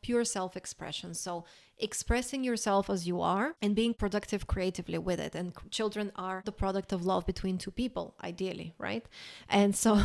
Speaker 1: pure self-expression. So expressing yourself as you are and being productive creatively with it. And children are the product of love between two people, ideally, right? And so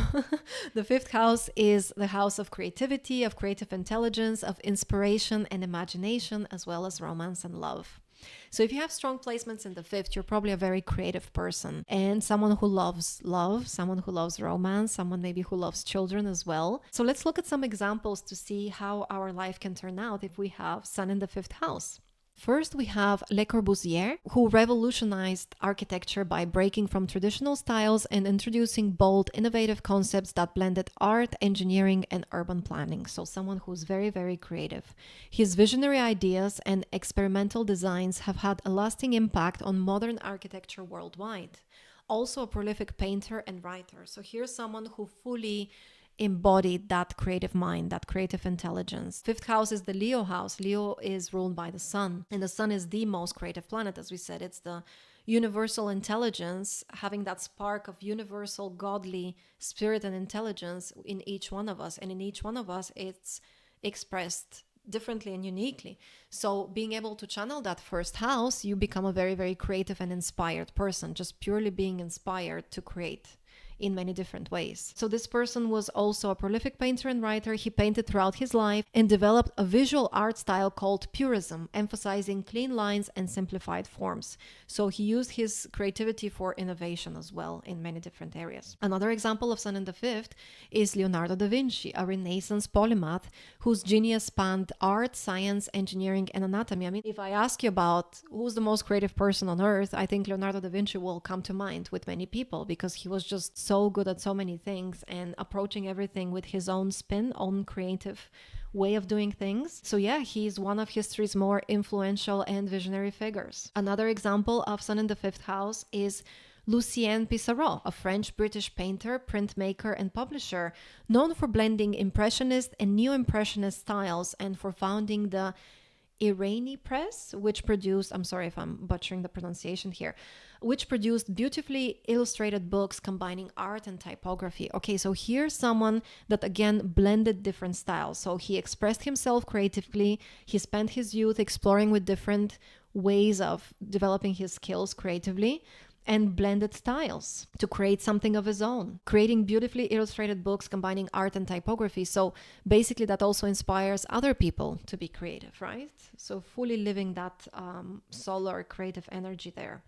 Speaker 1: the fifth house is the house of creativity, of creative intelligence, of inspiration and imagination, as well as romance and love. So if you have strong placements in the fifth, you're probably a very creative person and someone who loves love, someone who loves romance, someone maybe who loves children as well. So let's look at some examples to see how our life can turn out if we have Sun in the fifth house. First, we have Le Corbusier, who revolutionized architecture by breaking from traditional styles and introducing bold, innovative concepts that blended art, engineering, and urban planning. So someone who's very, very creative. His visionary ideas and experimental designs have had a lasting impact on modern architecture worldwide. Also a prolific painter and writer. So here's someone who fully embodied that creative mind, that creative intelligence. Fifth house is the Leo house. Leo is ruled by the sun, and the sun is the most creative planet. As we said, it's the universal intelligence, having that spark of universal godly spirit and intelligence in each one of us, and in each one of us it's expressed differently and uniquely. So being able to channel that first house, you become a very, very creative and inspired person, just purely being inspired to create in many different ways. So this person was also a prolific painter and writer. He painted throughout his life and developed a visual art style called purism, emphasizing clean lines and simplified forms. So he used his creativity for innovation as well in many different areas. Another example of Sun in the fifth is Leonardo da Vinci, a Renaissance polymath whose genius spanned art, science, engineering, and anatomy. I mean, if I ask you about who's the most creative person on earth, I think Leonardo da Vinci will come to mind with many people because he was just so good at so many things and approaching everything with his own spin, own creative way of doing things. So yeah, he's one of history's more influential and visionary figures. Another example of Sun in the fifth house is Lucien Pissarro, a French-British painter, printmaker, and publisher known for blending Impressionist and Neo-Impressionist styles and for founding the Irani Press, which produced, I'm sorry if I'm butchering the pronunciation here, which produced beautifully illustrated books combining art and typography. Okay, so here's someone that again blended different styles. So he expressed himself creatively. He spent his youth exploring with different ways of developing his skills creatively and blended styles to create something of his own, creating beautifully illustrated books combining art and typography. So basically that also inspires other people to be creative, right? So fully living that solar creative energy there.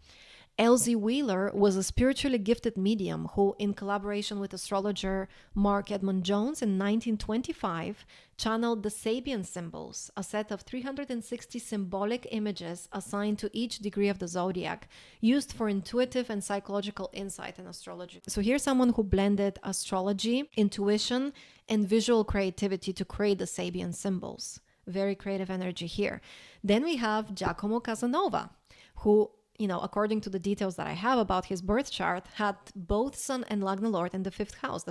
Speaker 1: Elsie Wheeler was a spiritually gifted medium who, in collaboration with astrologer Mark Edmund Jones in 1925, channeled the Sabian symbols, a set of 360 symbolic images assigned to each degree of the zodiac, used for intuitive and psychological insight in astrology. So here's someone who blended astrology, intuition, and visual creativity to create the Sabian symbols. Very creative energy here. Then we have Giacomo Casanova, who, according to the details that I have about his birth chart, had both Sun and Lagna Lord in the fifth house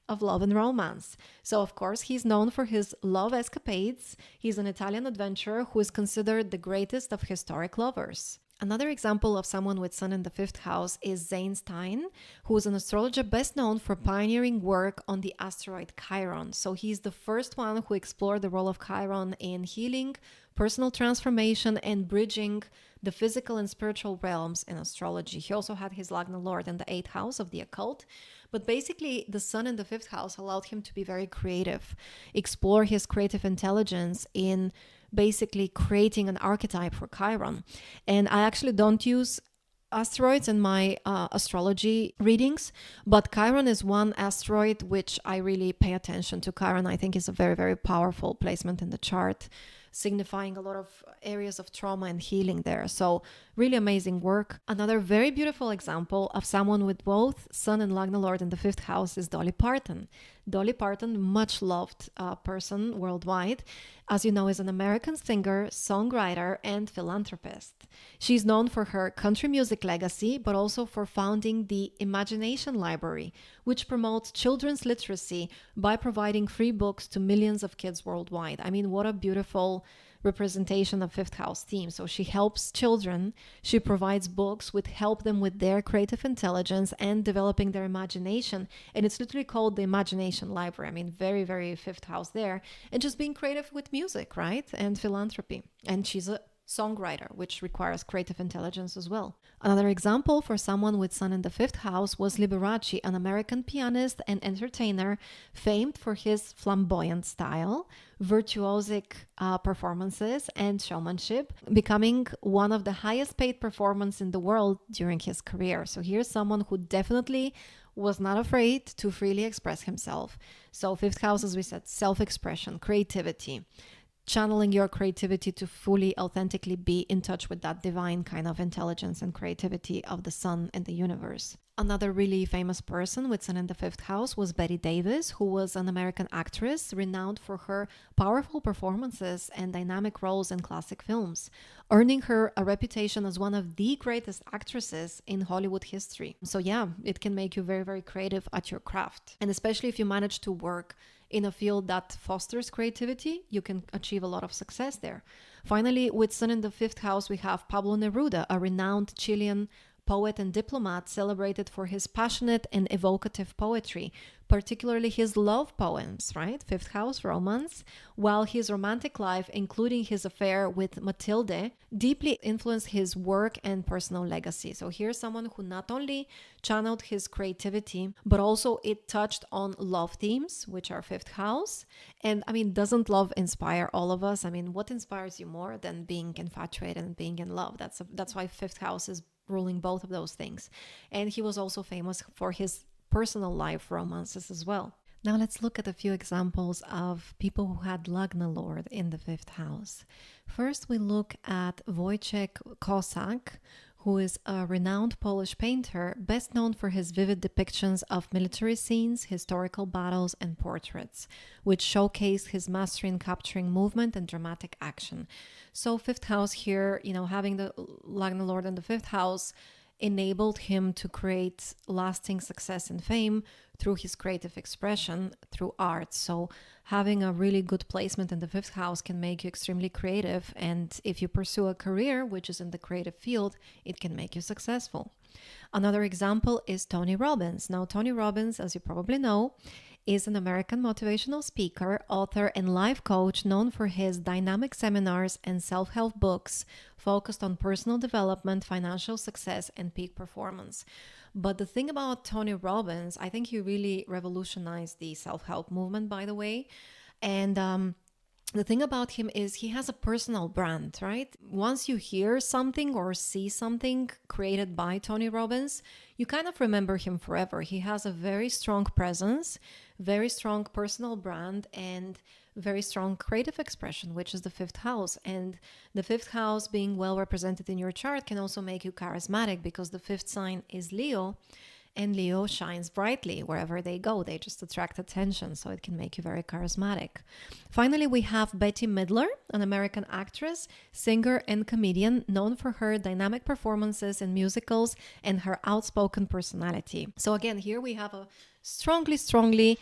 Speaker 1: of love and romance. So, of course, he's known for his love escapades. He's an Italian adventurer who is considered the greatest of historic lovers. Another example of someone with Sun in the fifth house is Zane Stein, who is an astrologer best known for pioneering work on the asteroid Chiron. So he's the first one who explored the role of Chiron in healing, personal transformation, and bridging the physical and spiritual realms in astrology. He also had his Lagna Lord in the eighth house of the occult. But basically, the Sun in the fifth house allowed him to be very creative, explore his creative intelligence in basically creating an archetype for Chiron. And I actually don't use asteroids in my astrology readings, but Chiron is one asteroid which I really pay attention to. Chiron, I think, is a very, very powerful placement in the chart, signifying a lot of areas of trauma and healing there. So really amazing work. Another very beautiful example of someone with both Sun and Lagna Lord in the fifth house is Dolly Parton. Dolly Parton, much loved person worldwide, as you know, is an American singer, songwriter, and philanthropist. She's known for her country music legacy, but also for founding the Imagination Library, which promotes children's literacy by providing free books to millions of kids worldwide. I mean, what a beautiful representation of fifth house theme. So she helps children, she provides books which help them with their creative intelligence and developing their imagination, and it's literally called the Imagination Library. I mean, very, very fifth house there, and just being creative with music, right, and philanthropy. And she's a songwriter, which requires creative intelligence as well. Another example for someone with Sun in the fifth house was Liberace, an American pianist and entertainer famed for his flamboyant style, virtuosic performances, and showmanship, becoming one of the highest paid performers in the world during his career. So here's someone who definitely was not afraid to freely express himself. So fifth house, as we said, self-expression, creativity, channeling your creativity to fully authentically be in touch with that divine kind of intelligence and creativity of the sun and the universe. Another really famous person with Sun in the fifth house was Bette Davis, who was an American actress renowned for her powerful performances and dynamic roles in classic films, earning her a reputation as one of the greatest actresses in Hollywood history. So yeah, it can make you very, very creative at your craft. And especially if you manage to work in a field that fosters creativity, you can achieve a lot of success there. Finally, with Sun in the fifth house, we have Pablo Neruda, a renowned Chilean poet and diplomat celebrated for his passionate and evocative poetry, particularly his love poems, right? Fifth house, romance, while his romantic life, including his affair with Matilde, deeply influenced his work and personal legacy. So here's someone who not only channeled his creativity, but also it touched on love themes, which are fifth house. And I mean, doesn't love inspire all of us? I mean, what inspires you more than being infatuated and being in love? That's why fifth house is ruling both of those things. And he was also famous for his personal life romances as well. Now let's look at a few examples of people who had Lagna Lord in the fifth house. First, we look at Wojciech Kosak, who is a renowned Polish painter, best known for his vivid depictions of military scenes, historical battles, and portraits, which showcase his mastery in capturing movement and dramatic action. So fifth house here, having the Lagna Lord in the fifth house enabled him to create lasting success and fame through his creative expression, through art. So having a really good placement in the fifth house can make you extremely creative. And if you pursue a career which is in the creative field, it can make you successful. Another example is Tony Robbins. Now, Tony Robbins, as you probably know, is an American motivational speaker, author, and life coach known for his dynamic seminars and self-help books focused on personal development, financial success, and peak performance. But the thing about Tony Robbins, I think he really revolutionized the self-help movement, by the way. And the thing about him is he has a personal brand, right? Once you hear something or see something created by Tony Robbins, you kind of remember him forever. He has a very strong presence, very strong personal brand, and very strong creative expression, which is the fifth house. And the fifth house being well represented in your chart can also make you charismatic, because the fifth sign is Leo. And Leo shines brightly wherever they go. They just attract attention, so it can make you very charismatic. Finally, we have Bette Midler, an American actress, singer, and comedian known for her dynamic performances in musicals and her outspoken personality. So again, here we have a strongly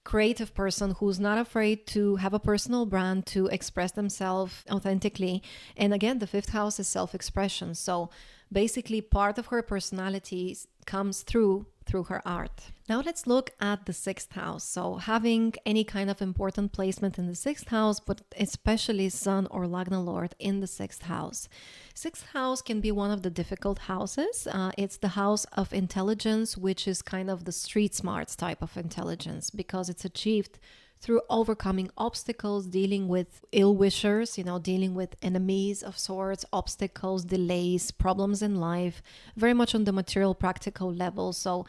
Speaker 1: creative person who's not afraid to have a personal brand, to express themselves authentically. And again, the fifth house is self-expression. So basically part of her personality comes through her art. Now let's look at the sixth house. So having any kind of important placement in the sixth house, but especially Sun or Lagna Lord in the sixth house. Sixth house can be one of the difficult houses. It's the house of intelligence, which is kind of the street smarts type of intelligence, because it's achieved through overcoming obstacles, dealing with ill wishers, dealing with enemies of sorts, obstacles, delays, problems in life, very much on the material, practical level. So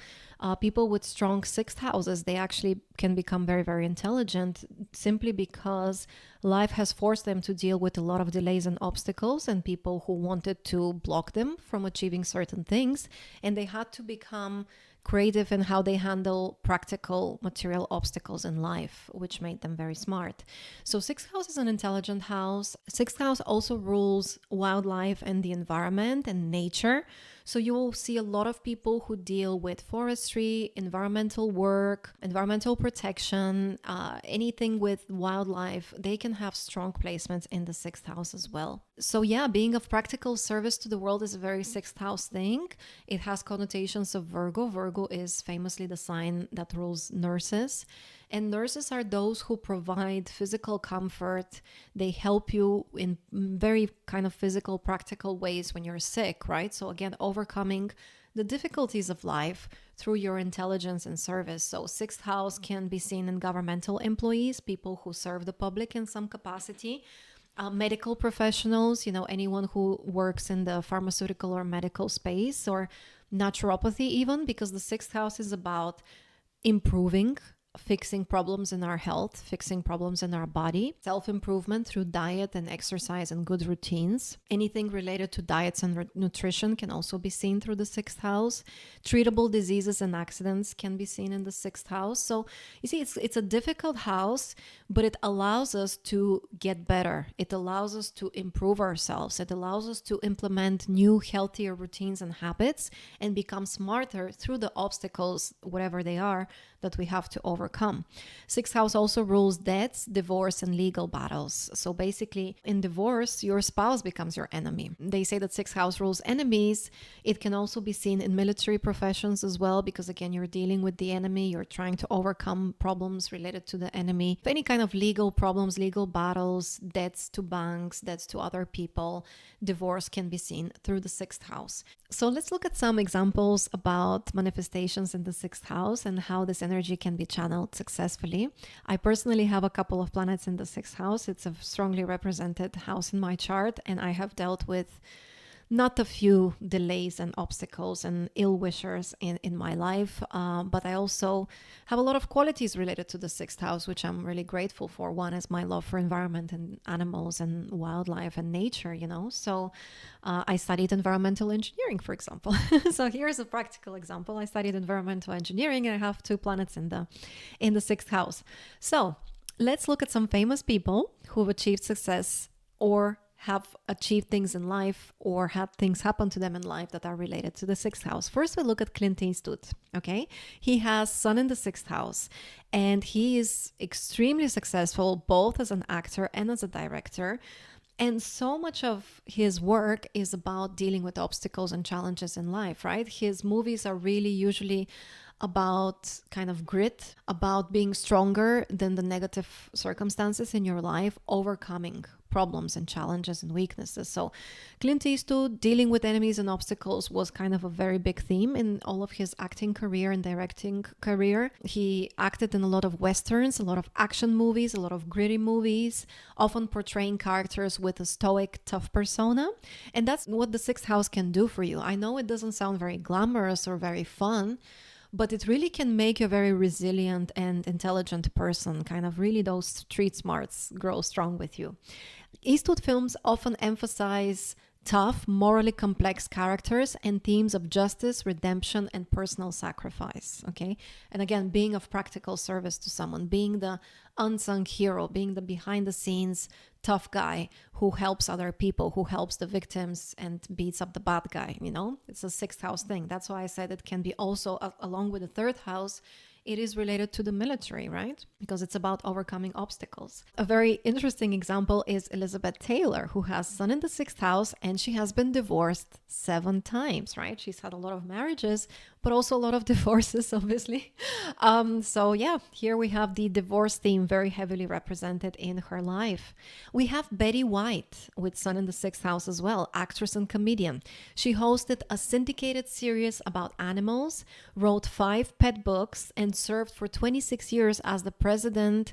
Speaker 1: people with strong sixth houses, they actually can become very, very intelligent simply because life has forced them to deal with a lot of delays and obstacles and people who wanted to block them from achieving certain things. And they had to become creative in how they handle practical material obstacles in life, which made them very smart. So sixth house is an intelligent house. Sixth house also rules wildlife and the environment and nature. So you will see a lot of people who deal with forestry, environmental work, environmental protection, anything with wildlife. They can have strong placements in the sixth house as well. So yeah, being of practical service to the world is a very sixth house thing. It has connotations of Virgo. Virgo is famously the sign that rules nurses. And nurses are those who provide physical comfort. They help you in very kind of physical, practical ways when you're sick, right? So again, overcoming the difficulties of life through your intelligence and service. So sixth house can be seen in governmental employees, people who serve the public in some capacity. Medical professionals, anyone who works in the pharmaceutical or medical space, or naturopathy even, because the sixth house is about improving, fixing problems in our health, fixing problems in our body, self-improvement through diet and exercise and good routines. Anything related to diets and nutrition can also be seen through the sixth house. Treatable diseases and accidents can be seen in the sixth house. So you see, it's a difficult house, but it allows us to get better. It allows us to improve ourselves. It allows us to implement new, healthier routines and habits and become smarter through the obstacles, whatever they are, that we have to overcome. Sixth house also rules debts, divorce, and legal battles. So basically, in divorce, your spouse becomes your enemy. They say that sixth house rules enemies. It can also be seen in military professions as well, because again, you're dealing with the enemy. You're trying to overcome problems related to the enemy. Any kind of legal problems, legal battles, debts to banks, debts to other people, divorce can be seen through the sixth house. So let's look at some examples about manifestations in the sixth house and how this energy can be channeled successfully. I personally have a couple of planets in the sixth house. It's a strongly represented house in my chart, and I have dealt with not a few delays and obstacles and ill wishers in my life, but I also have a lot of qualities related to the sixth house, which I'm really grateful for. One is my love for environment and animals and wildlife and nature, So I studied environmental engineering, for example. So here's a practical example. I studied environmental engineering and I have 2 planets in the sixth house. So let's look at some famous people who've achieved success or have achieved things in life or had things happen to them in life that are related to the sixth house. First, we look at Clint Eastwood, okay? He has Sun in the sixth house, and he is extremely successful both as an actor and as a director. And so much of his work is about dealing with obstacles and challenges in life, right? His movies are really usually about kind of grit, about being stronger than the negative circumstances in your life, overcoming problems and challenges and weaknesses. So Clint Eastwood dealing with enemies and obstacles was kind of a very big theme in all of his acting career and directing career. He acted in a lot of westerns, a lot of action movies, a lot of gritty movies, often portraying characters with a stoic, tough persona. And that's what the sixth house can do for you. I know it doesn't sound very glamorous or very fun, but it really can make you a very resilient and intelligent person. Kind of really those street smarts grow strong with you. Eastwood films often emphasize tough, morally complex characters and themes of justice, redemption, and personal sacrifice, okay? And again, being of practical service to someone, being the unsung hero, being the behind-the-scenes tough guy who helps other people, who helps the victims and beats up the bad guy, It's a sixth house thing. That's why I said it can be also, along with the third house, it is related to the military, right? Because it's about overcoming obstacles. A very interesting example is Elizabeth Taylor, who has Sun in the 6th house, and she has been divorced 7 times, right? She's had a lot of marriages, but also a lot of divorces, obviously. So yeah, here we have the divorce theme very heavily represented in her life. We have Betty White with Sun in the 6th house as well, actress and comedian. She hosted a syndicated series about animals, wrote 5 pet books, and served for 26 years as the president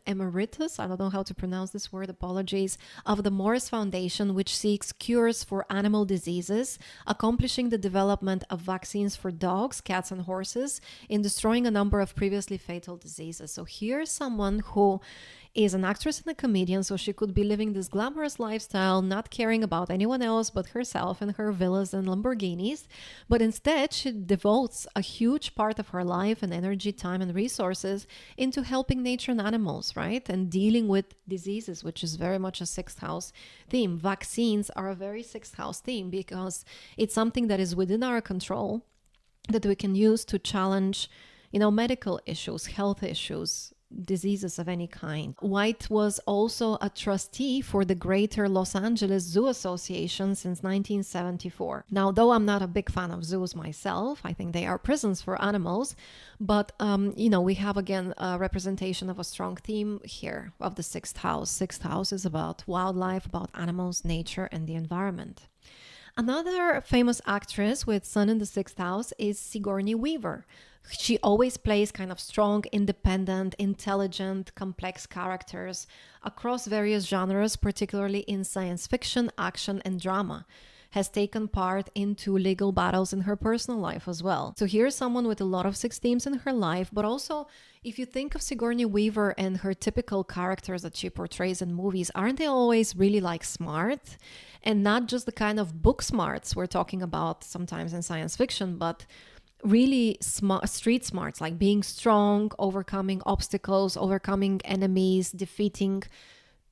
Speaker 1: emeritus, I don't know how to pronounce this word, apologies, of the Morris Foundation, which seeks cures for animal diseases, accomplishing the development of vaccines for dogs, cats, and horses, in destroying a number of previously fatal diseases. So here's someone who is an actress and a comedian, so she could be living this glamorous lifestyle, not caring about anyone else but herself and her villas and Lamborghinis. But instead, she devotes a huge part of her life and energy, time, and resources into helping nature and animals, right? And dealing with diseases, which is very much a 6th house theme. Vaccines are a very 6th house theme because it's something that is within our control that we can use to challenge, medical issues, health issues, diseases of any kind. White was also a trustee for the Greater Los Angeles Zoo Association since 1974. Now, though I'm not a big fan of zoos myself, I think they are prisons for animals, but we have again a representation of a strong theme here of the 6th house. 6th house is about wildlife, about animals, nature, and the environment. Another famous actress with Sun in the 6th house is Sigourney Weaver. She always plays kind of strong, independent, intelligent, complex characters across various genres, particularly in science fiction, action, and drama. Has taken part into legal battles in her personal life as well. So here's someone with a lot of 6 themes in her life, but also if you think of Sigourney Weaver and her typical characters that she portrays in movies, aren't they always really like smart? And not just the kind of book smarts we're talking about sometimes in science fiction, but really smart, street smarts, like being strong, overcoming obstacles, overcoming enemies, defeating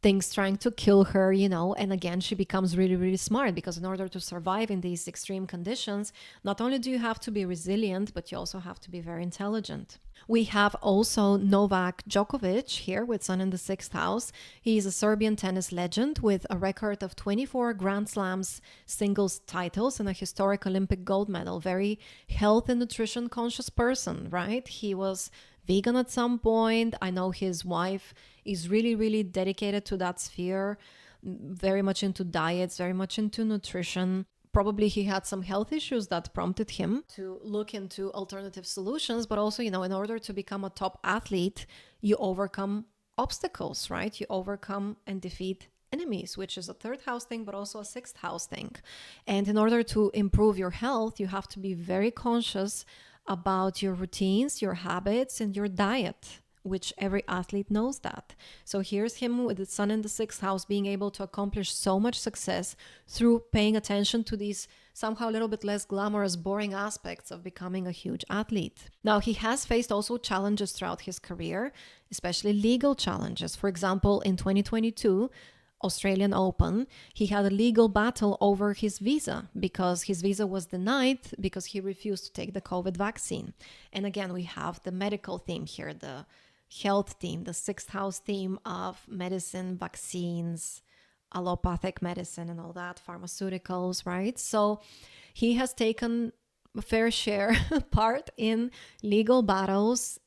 Speaker 1: things trying to kill her, and again, she becomes really, really smart because in order to survive in these extreme conditions, not only do you have to be resilient, but you also have to be very intelligent. We have also Novak Djokovic here with Sun in the 6th house. He is a Serbian tennis legend with a record of 24 Grand Slams singles titles and a historic Olympic gold medal. Very health and nutrition conscious person, right? He was vegan at some point. I know his wife is really, really dedicated to that sphere, very much into diets, very much into nutrition. Probably he had some health issues that prompted him to look into alternative solutions, but also, in order to become a top athlete, you overcome obstacles, right? You overcome and defeat enemies, which is a 3rd house thing, but also a 6th house thing. And in order to improve your health, you have to be very conscious about your routines, your habits, and your diet, which every athlete knows that. So here's him with the Sun in the 6th house being able to accomplish so much success through paying attention to these somehow a little bit less glamorous, boring aspects of becoming a huge athlete. Now, he has faced also challenges throughout his career, especially legal challenges. For example, in 2022, Australian Open, he had a legal battle over his visa because his visa was denied because he refused to take the COVID vaccine. And again, we have the medical theme here, the health theme, the 6th house theme of medicine, vaccines, allopathic medicine and all that, pharmaceuticals, right? So he has taken a fair share part in legal battles,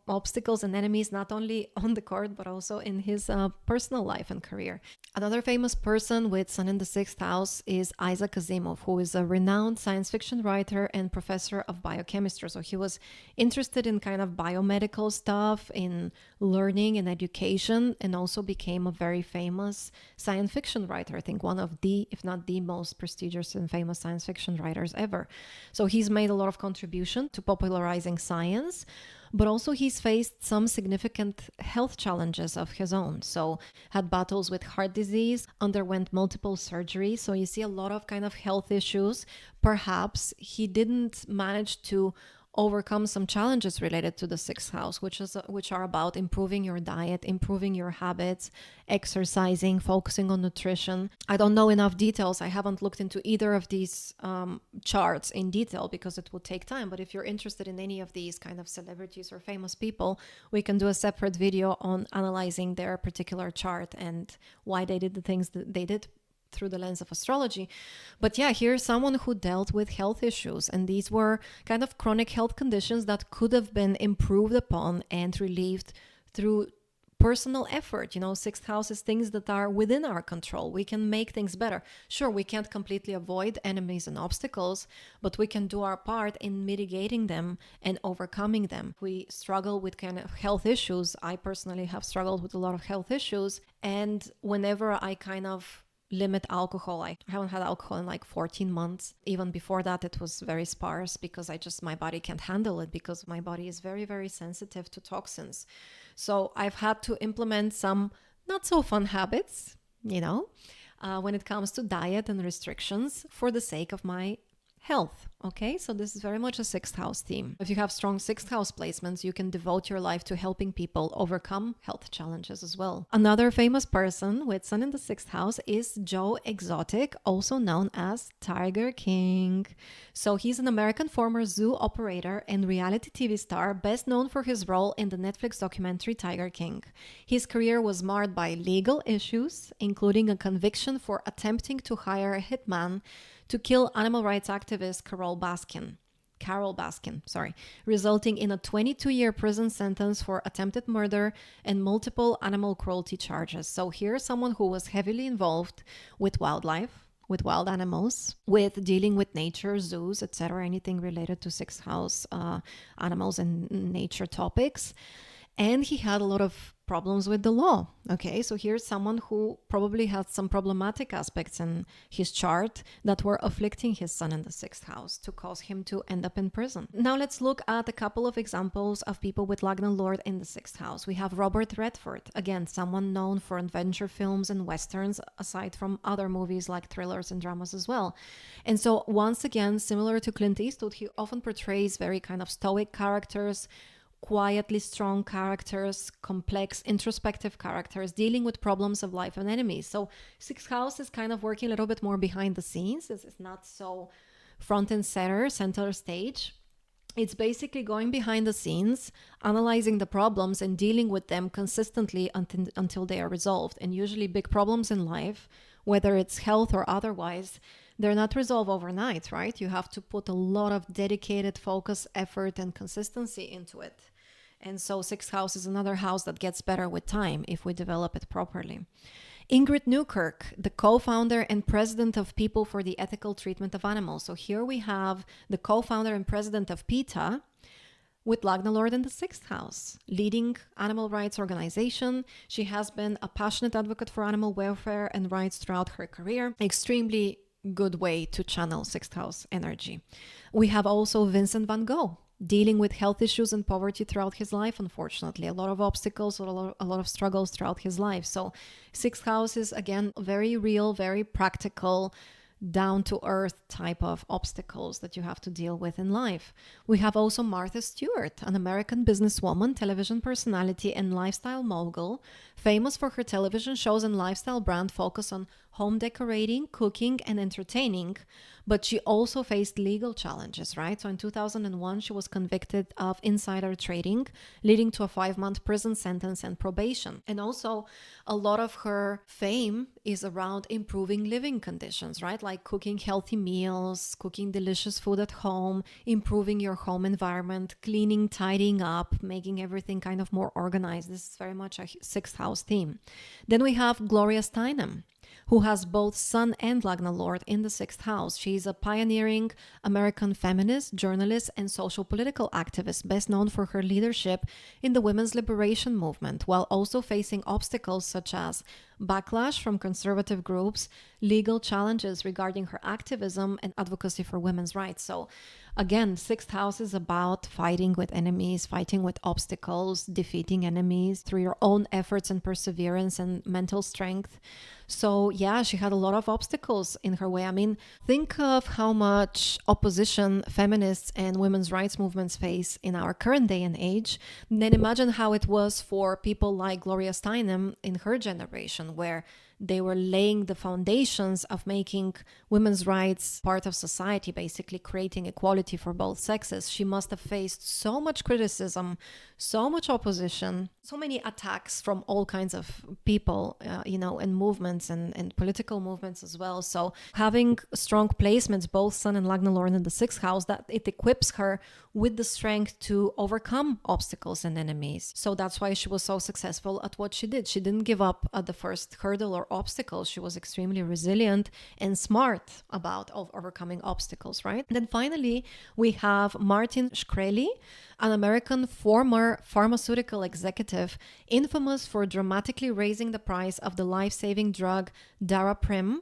Speaker 1: obstacles and enemies, not only on the court, but also in his personal life and career. Another famous person with Sun in the 6th house is Isaac Asimov, who is a renowned science fiction writer and professor of biochemistry. So he was interested in kind of biomedical stuff, in learning and education, and also became a very famous science fiction writer. I think one of the, if not the most prestigious and famous science fiction writers ever. So he's made a lot of contribution to popularizing science, but also he's faced some significant health challenges of his own. So had battles with heart disease, underwent multiple surgeries. So you see a lot of kind of health issues. Perhaps he didn't manage to overcome some challenges related to the sixth house, which are about improving your diet, improving your habits, exercising, focusing on nutrition. I don't know enough details. I haven't looked into either of these charts in detail because it would take time. But if you're interested in any of these kind of celebrities or famous people, we can do a separate video on analyzing their particular chart and why they did the things that they did through the lens of astrology. But yeah, here's someone who dealt with health issues, and these were kind of chronic health conditions that could have been improved upon and relieved through personal effort. Sixth house is things that are within our control. We can make things better. Sure, we can't completely avoid enemies and obstacles, but we can do our part in mitigating them and overcoming them. We struggle with kind of health issues. I personally have struggled with a lot of health issues, and whenever I kind of limit alcohol. I haven't had alcohol in like 14 months. Even before that, it was very sparse because my body can't handle it, because my body is very, very sensitive to toxins. So I've had to implement some not so fun habits, when it comes to diet and restrictions for the sake of my health. Okay, so this is very much a sixth house theme. If you have strong sixth house placements, you can devote your life to helping people overcome health challenges as well. Another famous person with sun in the sixth house is Joe Exotic, also known as Tiger King. So he's an American former zoo operator and reality TV star, best known for his role in the Netflix documentary Tiger King. His career was marred by legal issues, including a conviction for attempting to hire a hitman to kill animal rights activist Carol Baskin, resulting in a 22-year prison sentence for attempted murder and multiple animal cruelty charges. So here's someone who was heavily involved with wildlife, with wild animals, with dealing with nature, zoos, etc., anything related to sixth house animals and nature topics. And he had a lot of problems with the law. Okay, so here's someone who probably had some problematic aspects in his chart that were afflicting his sun in the sixth house to cause him to end up in prison. Now let's look at a couple of examples of people with Lagna Lord in the sixth house. We have Robert Redford, again, someone known for adventure films and westerns, aside from other movies like thrillers and dramas as well. And so once again, similar to Clint Eastwood, he often portrays very kind of stoic characters, quietly strong characters, complex, introspective characters dealing with problems of life and enemies. So sixth house is kind of working a little bit more behind the scenes. It's not so front and center stage. It's basically going behind the scenes, analyzing the problems and dealing with them consistently until they are resolved. And usually big problems in life, whether it's health or otherwise, they're not resolved overnight, right? You have to put a lot of dedicated focus, effort, and consistency into it. And so sixth house is another house that gets better with time if we develop it properly. Ingrid Newkirk, the co-founder and president of People for the Ethical Treatment of Animals. So here we have the co-founder and president of PETA with Lagna Lord in the sixth house, leading animal rights organization. She has been a passionate advocate for animal welfare and rights throughout her career. Extremely good way to channel sixth house energy. We have also Vincent van Gogh, dealing with health issues and poverty throughout his life, unfortunately. A lot of obstacles, a lot of struggles throughout his life. So sixth house is, again, very real, very practical, down-to-earth type of obstacles that you have to deal with in life. We have also Martha Stewart, an American businesswoman, television personality, and lifestyle mogul, famous for her television shows and lifestyle brand focus on home decorating, cooking, and entertaining. But she also faced legal challenges, right? So in 2001, she was convicted of insider trading, leading to a 5-month prison sentence and probation. And also, a lot of her fame is around improving living conditions, right? Like cooking healthy meals, cooking delicious food at home, improving your home environment, cleaning, tidying up, making everything kind of more organized. This is very much a sixth house theme. Then we have Gloria Steinem, who has both Sun and Lagna Lord in the sixth house. She's a pioneering American feminist, journalist, and social political activist, best known for her leadership in the women's liberation movement, while also facing obstacles such as backlash from conservative groups, legal challenges regarding her activism and advocacy for women's rights. So again, sixth house is about fighting with enemies, fighting with obstacles, defeating enemies through your own efforts and perseverance and mental strength. So yeah, she had a lot of obstacles in her way. I mean, think of how much opposition feminists and women's rights movements face in our current day and age. Then imagine how it was for people like Gloria Steinem in her generation, where they were laying the foundations of making women's rights part of society, basically creating equality for both sexes. She must have faced so much criticism, so much opposition, so many attacks from all kinds of people, and movements and political movements as well. So having strong placements, both Sun and Lagna Lord in the sixth house, that it equips her with the strength to overcome obstacles and enemies. So that's why she was so successful at what she did. She didn't give up at the first hurdle or obstacle. She was extremely resilient and smart about overcoming obstacles, right? And then finally, we have Martin Shkreli, an American former pharmaceutical executive, infamous for dramatically raising the price of the life-saving drug Daraprim,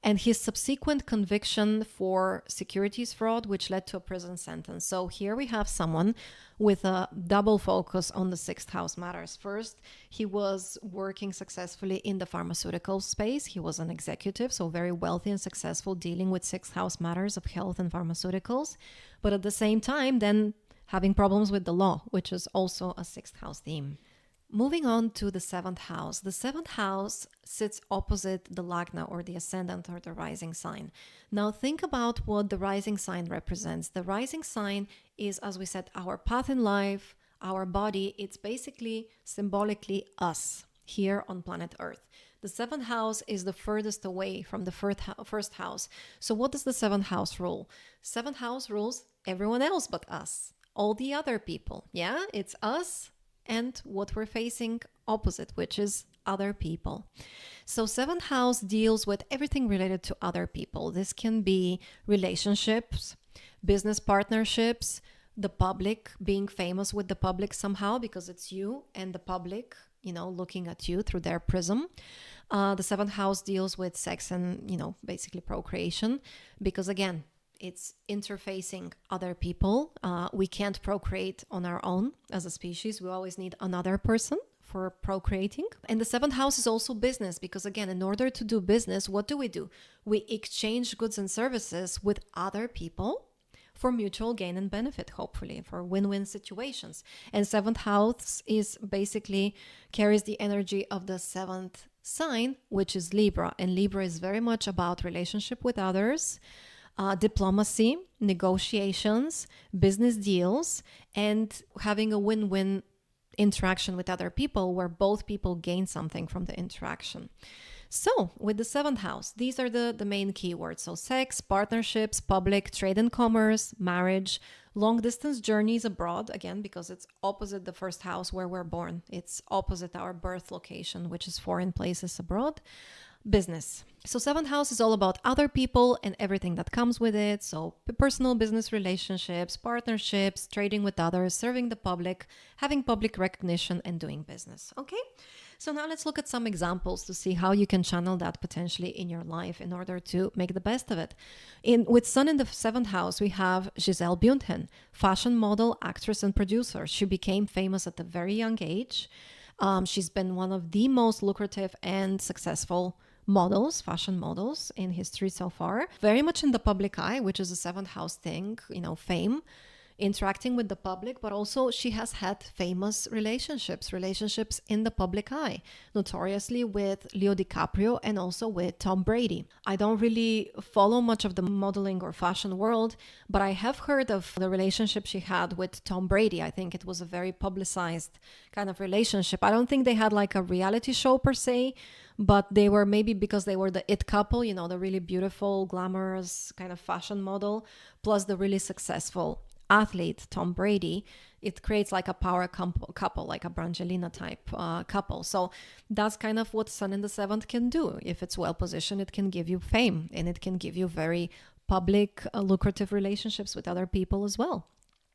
Speaker 1: and his subsequent conviction for securities fraud, which led to a prison sentence. So here we have someone with a double focus on the sixth house matters. First, he was working successfully in the pharmaceutical space. He was an executive, so very wealthy and successful, dealing with sixth house matters of health and pharmaceuticals. But at the same time, then having problems with the law, which is also a sixth house theme. Moving on to the seventh house. The seventh house sits opposite the Lagna, or the ascendant, or the rising sign. Now think about what the rising sign represents. The rising sign is, as we said, our path in life, our body. It's basically symbolically us here on planet Earth. The seventh house is the furthest away from the first house. So what does the seventh house rule? Seventh house rules everyone else but us, all the other people. Yeah, it's us and what we're facing opposite, which is other people. So seventh house deals with everything related to other people. This can be relationships, business partnerships, the public, being famous with the public somehow because it's you and the public, looking at you through their prism. The seventh house deals with sex and, basically procreation, because again, it's interfacing other people. We can't procreate on our own as a species. We always need another person for procreating. And the seventh house is also business, because again, in order to do business, what do? We exchange goods and services with other people for mutual gain and benefit, hopefully, for win-win situations. And seventh house is basically carries the energy of the seventh sign, which is Libra. And Libra is very much about relationship with others, diplomacy, negotiations, business deals, and having a win-win interaction with other people where both people gain something from the interaction. So with the seventh house, these are the main keywords. So sex, partnerships, public, trade and commerce, marriage, long distance journeys abroad, again, because it's opposite the first house where we're born. It's opposite our birth location, which is foreign places abroad. Business. So seventh house is all about other people and everything that comes with it. So personal business relationships, partnerships, trading with others, serving the public, having public recognition, and doing business. Okay? So now let's look at some examples to see how you can channel that potentially in your life in order to make the best of it. With Sun in the seventh house, we have Giselle Bündchen, fashion model, actress, and producer. She became famous at a very young age. She's been one of the most lucrative and successful fashion models in history so far. Very much in the public eye, which is a seventh house thing, fame, interacting with the public, but also she has had famous relationships in the public eye, notoriously with Leo DiCaprio and also with Tom Brady. I don't really follow much of the modeling or fashion world, but I have heard of the relationship she had with Tom Brady. I think it was a very publicized kind of relationship. I don't think they had like a reality show per se, but they were, maybe because they were the it couple, the really beautiful, glamorous kind of fashion model, plus the really successful athlete, Tom Brady. It creates like a power couple, like a Brangelina type couple. So that's kind of what Sun in the seventh can do. If it's well positioned, it can give you fame and it can give you very public, lucrative relationships with other people as well.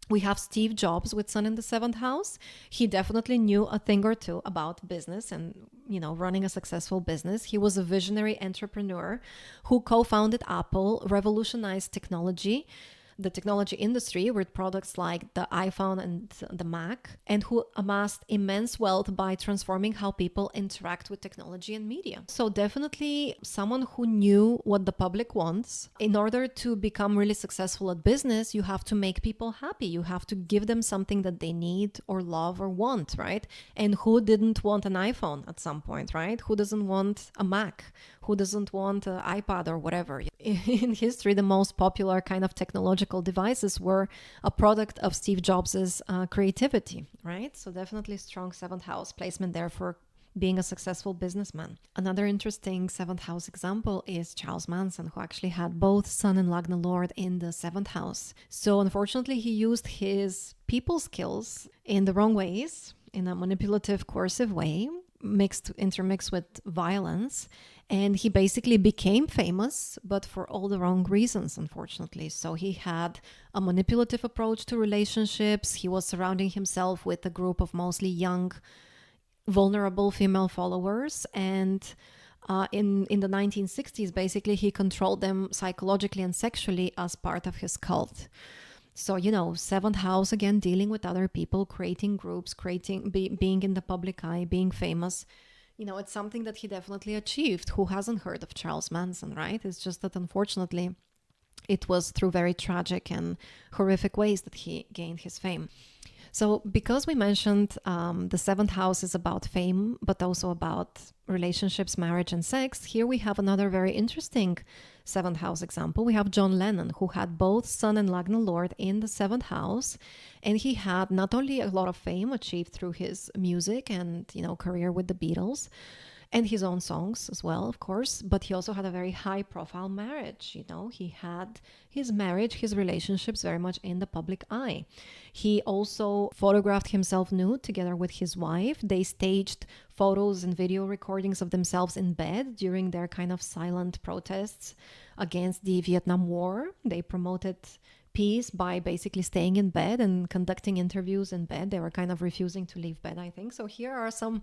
Speaker 1: We have Steve Jobs with Sun in the seventh house. He definitely knew a thing or two about business and, running a successful business. He was a visionary entrepreneur who co-founded Apple, revolutionized the technology industry with products like the iPhone and the Mac, and who amassed immense wealth by transforming how people interact with technology and media. So definitely someone who knew what the public wants. In order to become really successful at business, you have to make people happy. You have to give them something that they need or love or want, right? And who didn't want an iPhone at some point, right? Who doesn't want a Mac? Who doesn't want an iPad or whatever? In history, the most popular kind of technological devices were a product of Steve Jobs's creativity, right? So definitely strong seventh house placement there for being a successful businessman. Another interesting seventh house example is Charles Manson, who actually had both Sun and Lagna Lord in the seventh house. So unfortunately, he used his people skills in the wrong ways, in a manipulative, coercive way, intermixed with violence. And he basically became famous, but for all the wrong reasons, unfortunately. So he had a manipulative approach to relationships. He was surrounding himself with a group of mostly young, vulnerable female followers. And in the 1960s, basically, he controlled them psychologically and sexually as part of his cult. So, seventh house, again, dealing with other people, creating groups, being in the public eye, being famous. It's something that he definitely achieved. Who hasn't heard of Charles Manson, right? It's just that unfortunately, it was through very tragic and horrific ways that he gained his fame. So because we mentioned the seventh house is about fame, but also about relationships, marriage, and sex, here we have another very interesting seventh house example. We have John Lennon, who had both Sun and Lagna Lord in the seventh house. And he had not only a lot of fame achieved through his music and, career with the Beatles, and his own songs as well, of course, but he also had a very high profile marriage. He had his marriage, his relationships very much in the public eye. He also photographed himself nude together with his wife. They staged photos and video recordings of themselves in bed during their kind of silent protests against the Vietnam War. They promoted peace by basically staying in bed and conducting interviews in bed. They were kind of refusing to leave bed, I think. So here are some,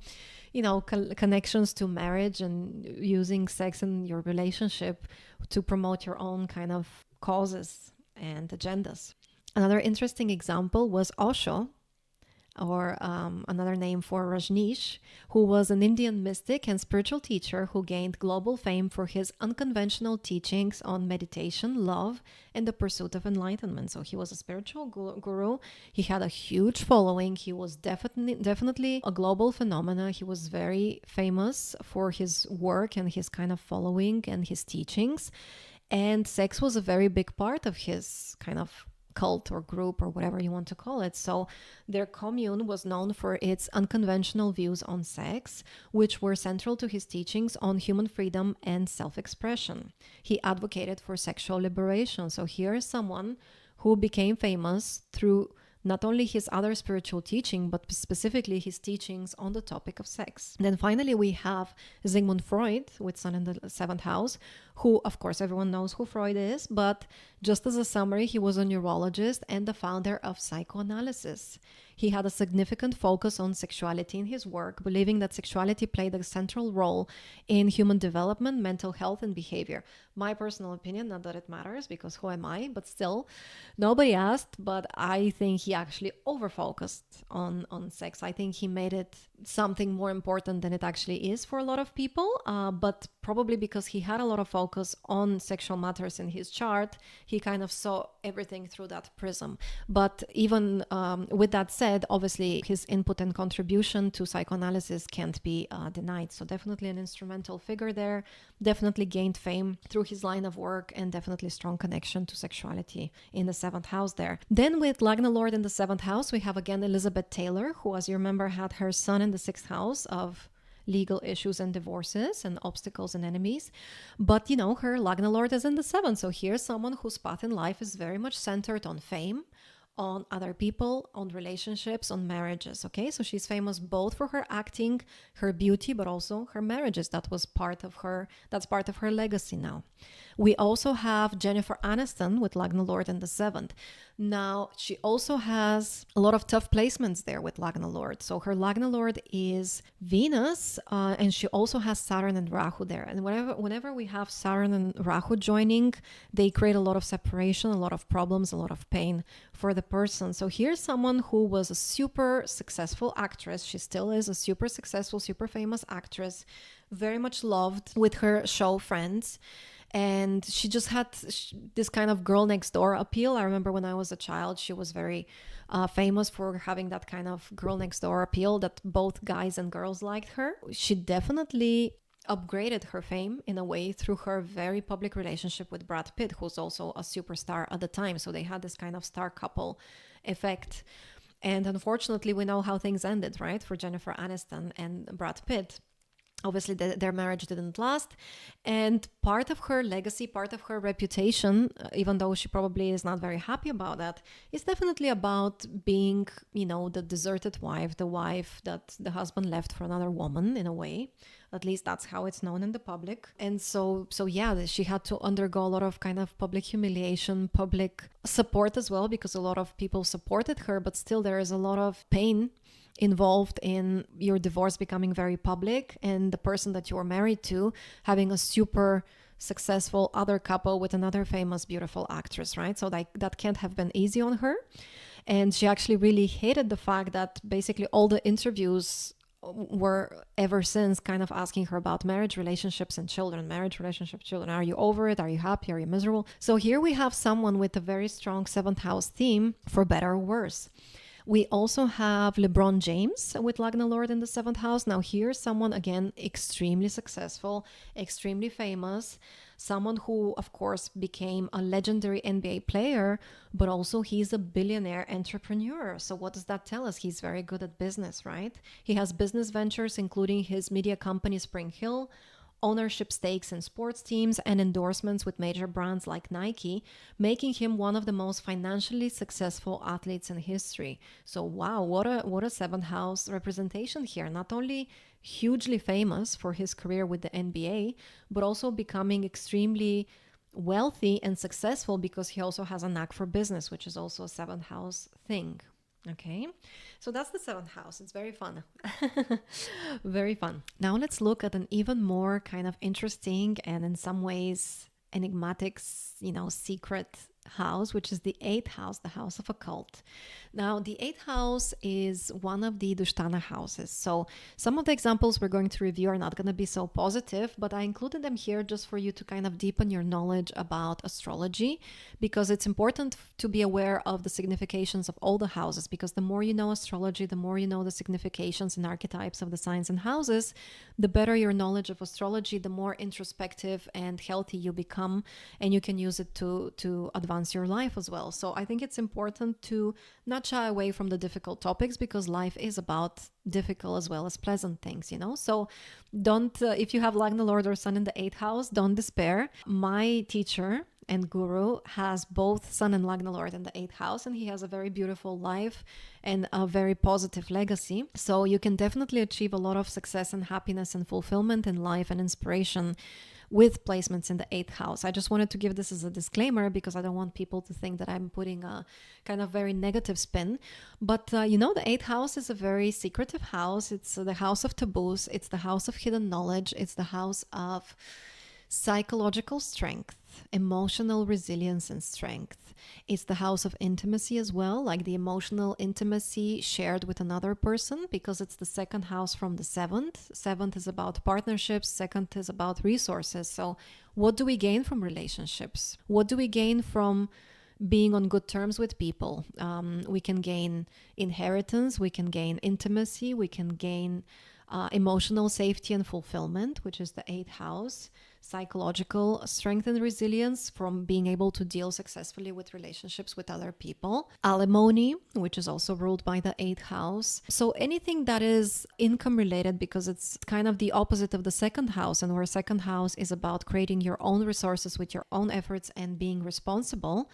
Speaker 1: connections to marriage and using sex in your relationship to promote your own kind of causes and agendas. Another interesting example was Osho, or another name for Rajneesh, who was an Indian mystic and spiritual teacher who gained global fame for his unconventional teachings on meditation, love, and the pursuit of enlightenment. So he was a spiritual guru. He had a huge following. He was definitely a global phenomenon. He was very famous for his work and his kind of following and his teachings. And sex was a very big part of his kind of cult or group or whatever you want to call it. So their commune was known for its unconventional views on sex, which were central to his teachings on human freedom and self-expression. He advocated for sexual liberation. So here is someone who became famous through not only his other spiritual teaching, but specifically his teachings on the topic of sex. Then finally, we have Sigmund Freud with Sun in the seventh house, who, of course, everyone knows who Freud is, but just as a summary, he was a neurologist and the founder of psychoanalysis. He had a significant focus on sexuality in his work, believing that sexuality played a central role in human development, mental health, and behavior. My personal opinion, not that it matters, because who am I? But still, nobody asked, but I think he actually over-focused on sex. I think he made it something more important than it actually is for a lot of people, but probably because he had a lot of focus on sexual matters in his chart, he kind of saw everything through that prism. But even with that said, obviously his input and contribution to psychoanalysis can't be denied. So definitely an instrumental figure there, definitely gained fame through his line of work, and definitely strong connection to sexuality in the seventh house there. Then with Lagna Lord in the seventh house, we have again Elizabeth Taylor, who, as you remember, had her son in the sixth house of legal issues and divorces and obstacles and enemies. But, her Lagna Lord is in the seventh. So here's someone whose path in life is very much centered on fame, on other people, on relationships, on marriages. Okay, so she's famous both for her acting, her beauty, but also her marriages. That's part of her legacy now. We also have Jennifer Aniston with Lagna Lord in the seventh. Now, she also has a lot of tough placements there with Lagna Lord. So her Lagna Lord is Venus, and she also has Saturn and Rahu there. And whenever we have Saturn and Rahu joining, they create a lot of separation, a lot of problems, a lot of pain for the person. So here's someone who was a super successful actress. She still is a super successful, super famous actress, very much loved with her show Friends. And she just had this kind of girl next door appeal. I remember when I was a child, she was very famous for having that kind of girl next door appeal that both guys and girls liked her. She definitely upgraded her fame in a way through her very public relationship with Brad Pitt, who's also a superstar at the time. So they had this kind of star couple effect. And unfortunately, we know how things ended, right? For Jennifer Aniston and Brad Pitt. Obviously, their marriage didn't last. And part of her legacy, part of her reputation, even though she probably is not very happy about that, is definitely about being, the deserted wife, the wife that the husband left for another woman in a way. At least that's how it's known in the public. And so yeah, she had to undergo a lot of kind of public humiliation, public support as well, because a lot of people supported her, but still there is a lot of pain involved in your divorce becoming very public and the person that you were married to having a super successful other couple with another famous, beautiful actress, right? So that can't have been easy on her. And she actually really hated the fact that basically all the interviews were ever since kind of asking her about marriage, relationships, and children. Marriage, relationship, children. Are you over it? Are you happy? Are you miserable? So here we have someone with a very strong seventh house theme, for better or worse. We also have LeBron James with Lagna Lord in the seventh house. Now here's someone, again, extremely successful, extremely famous, someone who, of course, became a legendary NBA player, but also he's a billionaire entrepreneur. So what does that tell us? He's very good at business, right? He has business ventures, including his media company, Spring Hill, ownership stakes in sports teams, and endorsements with major brands like Nike, making him one of the most financially successful athletes in history. So wow, what a seventh house representation here. Not only hugely famous for his career with the NBA, but also becoming extremely wealthy and successful because he also has a knack for business, which is also a seventh house thing. Okay, so that's the seventh house. It's very fun. Very fun. Now let's look at an even more kind of interesting and in some ways enigmatic, secret house, which is the eighth house, the house of occult. Now, the eighth house is one of the Dushtana houses. So some of the examples we're going to review are not going to be so positive, but I included them here just for you to kind of deepen your knowledge about astrology, because it's important to be aware of the significations of all the houses, because the more you know astrology, the more you know the significations and archetypes of the signs and houses, the better your knowledge of astrology, the more introspective and healthy you become, and you can use it to advance your life as well. So I think it's important to not shy away from the difficult topics, because life is about difficult as well as pleasant things, So don't, if you have Lagna Lord or Sun in the eighth house, don't despair. My teacher and guru has both Sun and Lagna Lord in the eighth house, and he has a very beautiful life and a very positive legacy. So you can definitely achieve a lot of success and happiness and fulfillment in life and inspiration with placements in the eighth house. I just wanted to give this as a disclaimer because I don't want people to think that I'm putting a kind of very negative spin. But the eighth house is a very secretive house. It's the house of taboos. It's the house of hidden knowledge. It's the house of psychological strength, emotional resilience and strength. It's the house of intimacy as well, like the emotional intimacy shared with another person, because it's the second house from the seventh. Seventh is about partnerships, second is about resources. So what do we gain from relationships? What do we gain from being on good terms with people? We can gain inheritance, we can gain intimacy, we can gain emotional safety and fulfillment, which is the eighth house, psychological strength and resilience from being able to deal successfully with relationships with other people, alimony, which is also ruled by the eighth house. So anything that is income related, because it's kind of the opposite of the second house, and where second house is about creating your own resources with your own efforts and being responsible.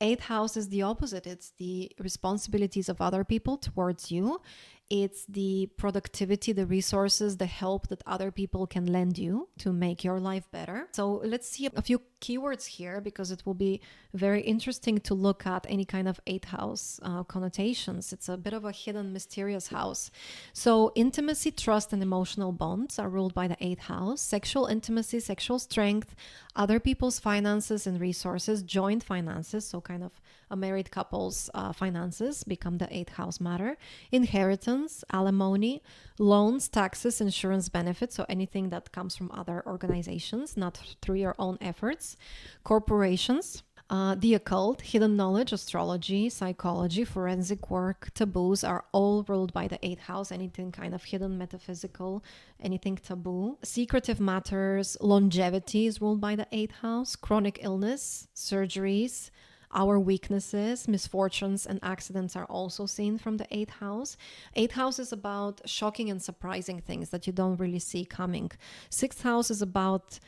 Speaker 1: Eighth house is the opposite. It's the responsibilities of other people towards you. It's the productivity, the resources, the help that other people can lend you to make your life better. So let's see a few keywords here, because it will be very interesting to look at any kind of eighth house connotations. It's a bit of a hidden, mysterious house. So intimacy, trust, and emotional bonds are ruled by the eighth house. Sexual intimacy, sexual strength, other people's finances and resources, joint finances, so kind of a married couple's finances become the eighth house matter. Inheritance, alimony, loans, taxes, insurance benefits, so anything that comes from other organizations, not through your own efforts. Corporations, the occult, hidden knowledge, astrology, psychology, forensic work, taboos are all ruled by the eighth house. Anything kind of hidden, metaphysical, anything taboo. Secretive matters, longevity is ruled by the eighth house. Chronic illness, surgeries, our weaknesses, misfortunes, and accidents are also seen from the eighth house. Eighth house is about shocking and surprising things that you don't really see coming. Sixth house is about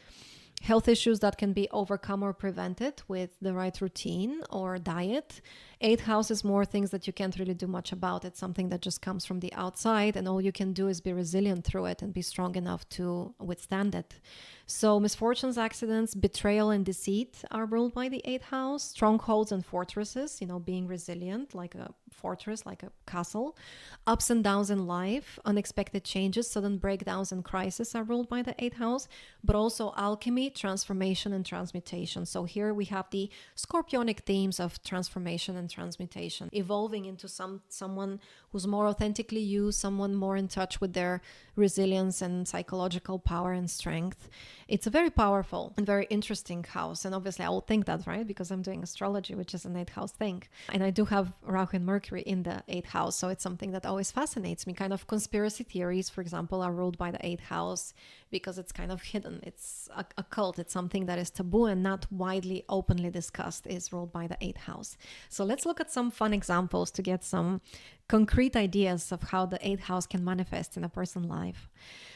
Speaker 1: health issues that can be overcome or prevented with the right routine or diet. Eighth house is more things that you can't really do much about. It's something that just comes from the outside, and all you can do is be resilient through it and be strong enough to withstand it. So misfortunes, accidents, betrayal, and deceit are ruled by the eighth house. Strongholds and fortresses, being resilient like a fortress, like a castle. Ups and downs in life, unexpected changes, sudden breakdowns and crises are ruled by the eighth house, but also alchemy, transformation, and transmutation. So here we have the scorpionic themes of transformation and transmutation, evolving into someone who's more authentically you, someone more in touch with their resilience and psychological power and strength. It's a very powerful and very interesting house. And obviously I will think that, right? Because I'm doing astrology, which is an eighth house thing. And I do have Rahu and Mercury in the eighth house. So it's something that always fascinates me. Kind of conspiracy theories, for example, are ruled by the eighth house because it's kind of hidden. It's a cult. It's something that is taboo and not widely, openly discussed, is ruled by the eighth house. So let's look at some fun examples to get some concrete ideas of how the eighth house can manifest in a person's life.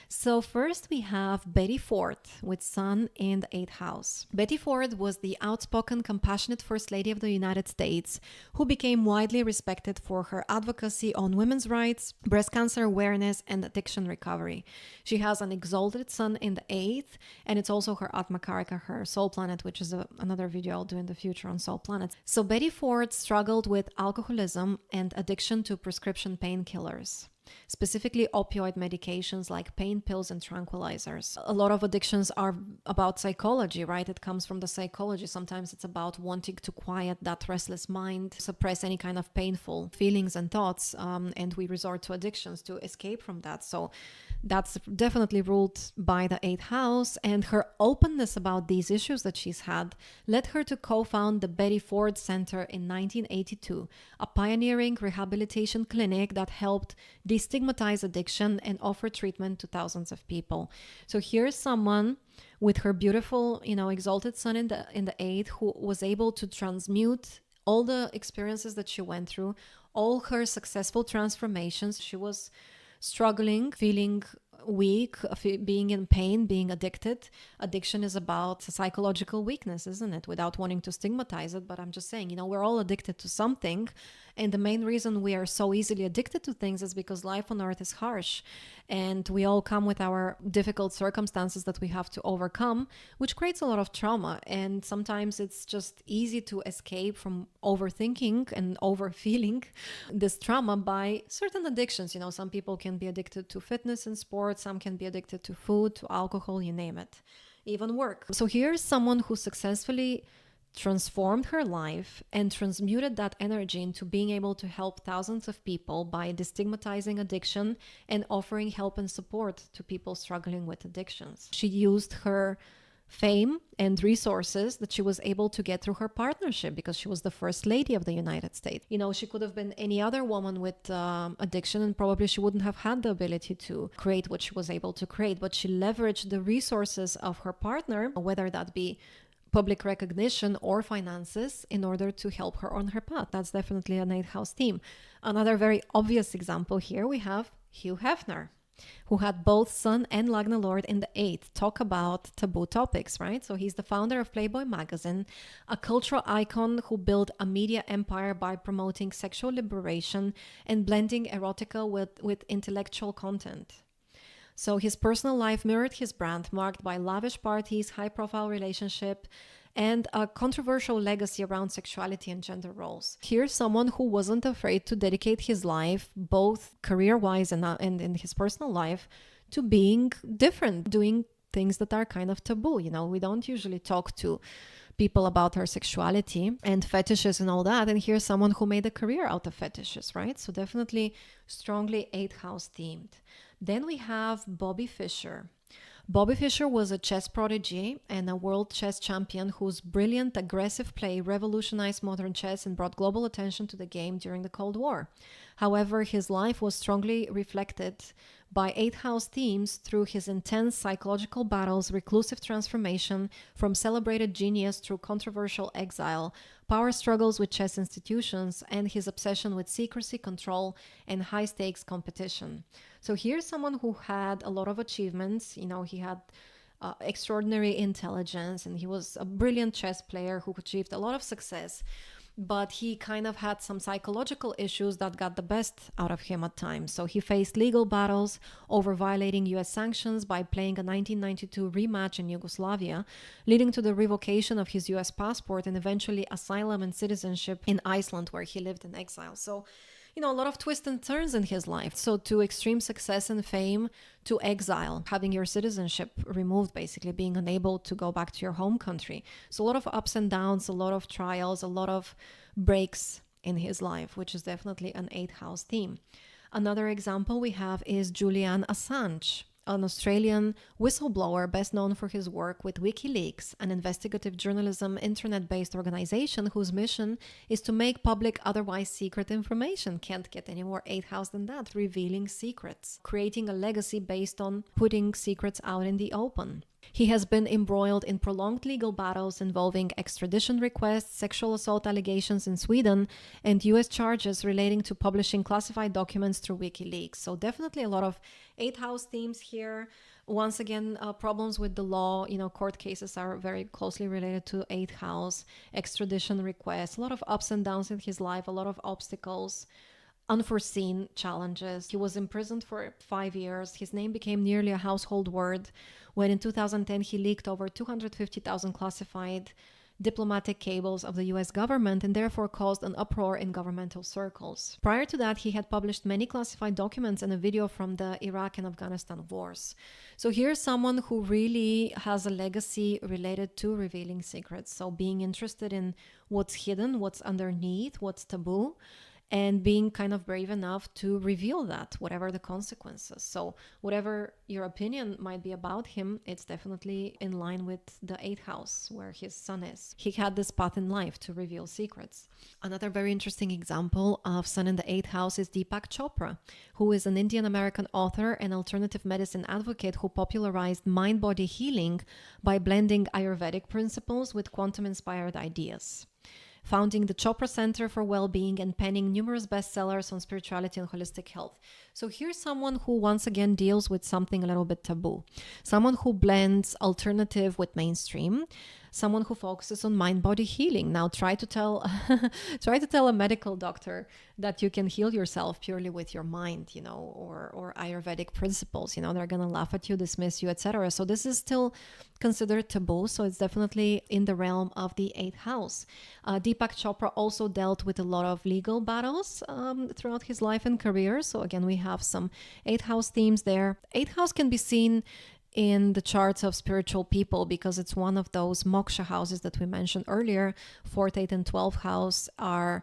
Speaker 1: So first we have Betty Ford with Sun in the eighth house. Betty Ford was the outspoken, compassionate First Lady of the United States who became widely respected for her advocacy on women's rights, breast cancer awareness, and addiction recovery. She has an exalted Sun in the eighth, and it's also her Atma Karaka, her soul planet, which is another video I'll do in the future on soul planets. So Betty Ford struggled with alcoholism and addiction to prescription painkillers, specifically opioid medications like pain pills and tranquilizers. A lot of addictions are about psychology, right? It comes from the psychology. Sometimes it's about wanting to quiet that restless mind, suppress any kind of painful feelings and thoughts, and we resort to addictions to escape from that. So that's definitely ruled by the eighth house, and her openness about these issues that she's had led her to co-found the Betty Ford Center in 1982, a pioneering rehabilitation clinic that helped destigmatize addiction and offer treatment to thousands of people. So here's someone with her beautiful, exalted Sun in the eighth, who was able to transmute all the experiences that she went through, all her successful transformations. She was struggling, feeling weak, being in pain, being addicted. Addiction is about psychological weakness, isn't it? Without wanting to stigmatize it, but I'm just saying, we're all addicted to something. And the main reason we are so easily addicted to things is because life on earth is harsh, and we all come with our difficult circumstances that we have to overcome, which creates a lot of trauma. And sometimes it's just easy to escape from overthinking and overfeeling this trauma by certain addictions. Some people can be addicted to fitness and sports, some can be addicted to food, to alcohol, you name it, even work. So here's someone who successfully transformed her life and transmuted that energy into being able to help thousands of people by destigmatizing addiction and offering help and support to people struggling with addictions. She used her fame and resources that she was able to get through her partnership because she was the First Lady of the United States. She could have been any other woman with addiction, and probably she wouldn't have had the ability to create what she was able to create, but she leveraged the resources of her partner, whether that be public recognition or finances, in order to help her on her path. That's definitely an eighth house theme. Another very obvious example here, we have Hugh Hefner. who had both Sun and Lagna Lord in the 8th. Talk about taboo topics, right? So he's the founder of Playboy magazine, a cultural icon who built a media empire by promoting sexual liberation and blending erotica with intellectual content. So his personal life mirrored his brand, marked by lavish parties, high-profile relationship, and a controversial legacy around sexuality and gender roles. Here's someone who wasn't afraid to dedicate his life, both career-wise and in his personal life, to being different, doing things that are kind of taboo. You know, we don't usually talk to people about our sexuality and fetishes and all that. And here's someone who made a career out of fetishes, right? So definitely strongly 8th house themed. Then we have Bobby Fischer. Bobby Fischer was a chess prodigy and a world chess champion whose brilliant, aggressive play revolutionized modern chess and brought global attention to the game during the Cold War. However, his life was strongly reflected by 8th house themes through his intense psychological battles, reclusive transformation from celebrated genius through controversial exile, power struggles with chess institutions, and his obsession with secrecy, control, and high-stakes competition. So here's someone who had a lot of achievements. You know, he had extraordinary intelligence, and he was a brilliant chess player who achieved a lot of success. But he kind of had some psychological issues that got the best out of him at times. So he faced legal battles over violating US sanctions by playing a 1992 rematch in Yugoslavia, leading to the revocation of his US passport and eventually asylum and citizenship in Iceland, where he lived in exile. So, you know, a lot of twists and turns in his life. So to extreme success and fame, to exile, having your citizenship removed, basically being unable to go back to your home country. So a lot of ups and downs, a lot of trials, a lot of breaks in his life, which is definitely an 8th house theme. Another example we have is Julian Assange, an Australian whistleblower best known for his work with WikiLeaks, an investigative journalism internet-based organization whose mission is to make public otherwise secret information. Can't get any more 8th house than that, revealing secrets, creating a legacy based on putting secrets out in the open. He has been embroiled in prolonged legal battles involving extradition requests, sexual assault allegations in Sweden, and US charges relating to publishing classified documents through WikiLeaks. So definitely a lot of 8th house themes here. Once again, problems with the law. You know, court cases are very closely related to 8th house, extradition requests, a lot of ups and downs in his life, a lot of obstacles, unforeseen challenges. He was imprisoned for 5 years. His name became nearly a household word when in 2010 he leaked over 250,000 classified diplomatic cables of the US government and therefore caused an uproar in governmental circles. Prior to that, he had published many classified documents and a video from the Iraq and Afghanistan wars. So here's someone who really has a legacy related to revealing secrets. So being interested in what's hidden, what's underneath, what's taboo, and being kind of brave enough to reveal that, whatever the consequences. So whatever your opinion might be about him, it's definitely in line with the 8th house where his sun is. He had this path in life to reveal secrets. Another very interesting example of sun in the 8th house is Deepak Chopra, who is an Indian American author and alternative medicine advocate who popularized mind-body healing by blending Ayurvedic principles with quantum-inspired ideas, founding the Chopra Center for Wellbeing and penning numerous bestsellers on spirituality and holistic health. So here's someone who once again deals with something a little bit taboo, someone who blends alternative with mainstream, someone who focuses on mind-body healing. Now try to tell try to tell a medical doctor that you can heal yourself purely with your mind, you know, or Ayurvedic principles. You know, they're gonna laugh at you, dismiss you, etc. So this is still considered taboo. So it's definitely in the realm of the 8th house. Deepak Chopra also dealt with a lot of legal battles throughout his life and career. So again, we have some 8th house themes there. 8th house can be seen in the charts of spiritual people because it's one of those moksha houses that we mentioned earlier. 4th, 8th, and 12th house are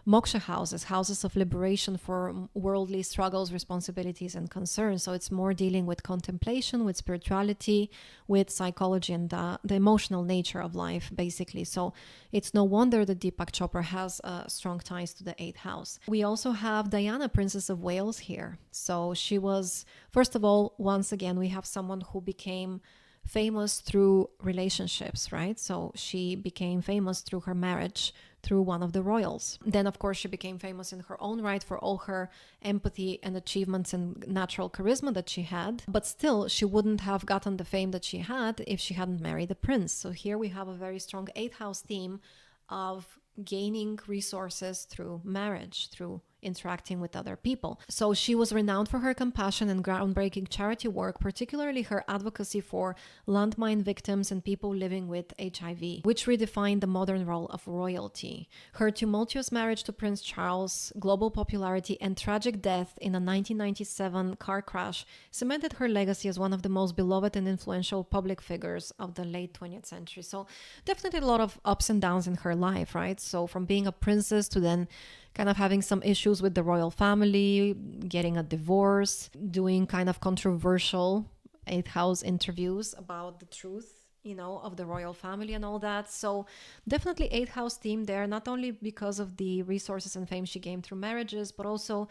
Speaker 1: moksha houses, houses of liberation for worldly struggles, responsibilities, and concerns. So it's more dealing with contemplation, with spirituality, with psychology, and the emotional nature of life, basically. So it's no wonder that Deepak Chopra has strong ties to the 8th house. We also have Diana, Princess of Wales here. So she was, first of all, once again, we have someone who became famous through relationships, right? So she became famous through her marriage through one of the royals. Then, of course, she became famous in her own right for all her empathy and achievements and natural charisma that she had. But still, she wouldn't have gotten the fame that she had if she hadn't married a prince. So here we have a very strong 8th house theme of gaining resources through marriage, through interacting with other people. So she was renowned for her compassion and groundbreaking charity work, particularly her advocacy for landmine victims and people living with HIV, which redefined the modern role of royalty. Her tumultuous marriage to Prince Charles, global popularity, and tragic death in a 1997 car crash cemented her legacy as one of the most beloved and influential public figures of the late 20th century. So definitely a lot of ups and downs in her life, right? So from being a princess to then kind of having some issues with the royal family, getting a divorce, doing kind of controversial 8th house interviews about the truth, of the royal family and all that. So definitely 8th house theme there, not only because of the resources and fame she gained through marriages, but also,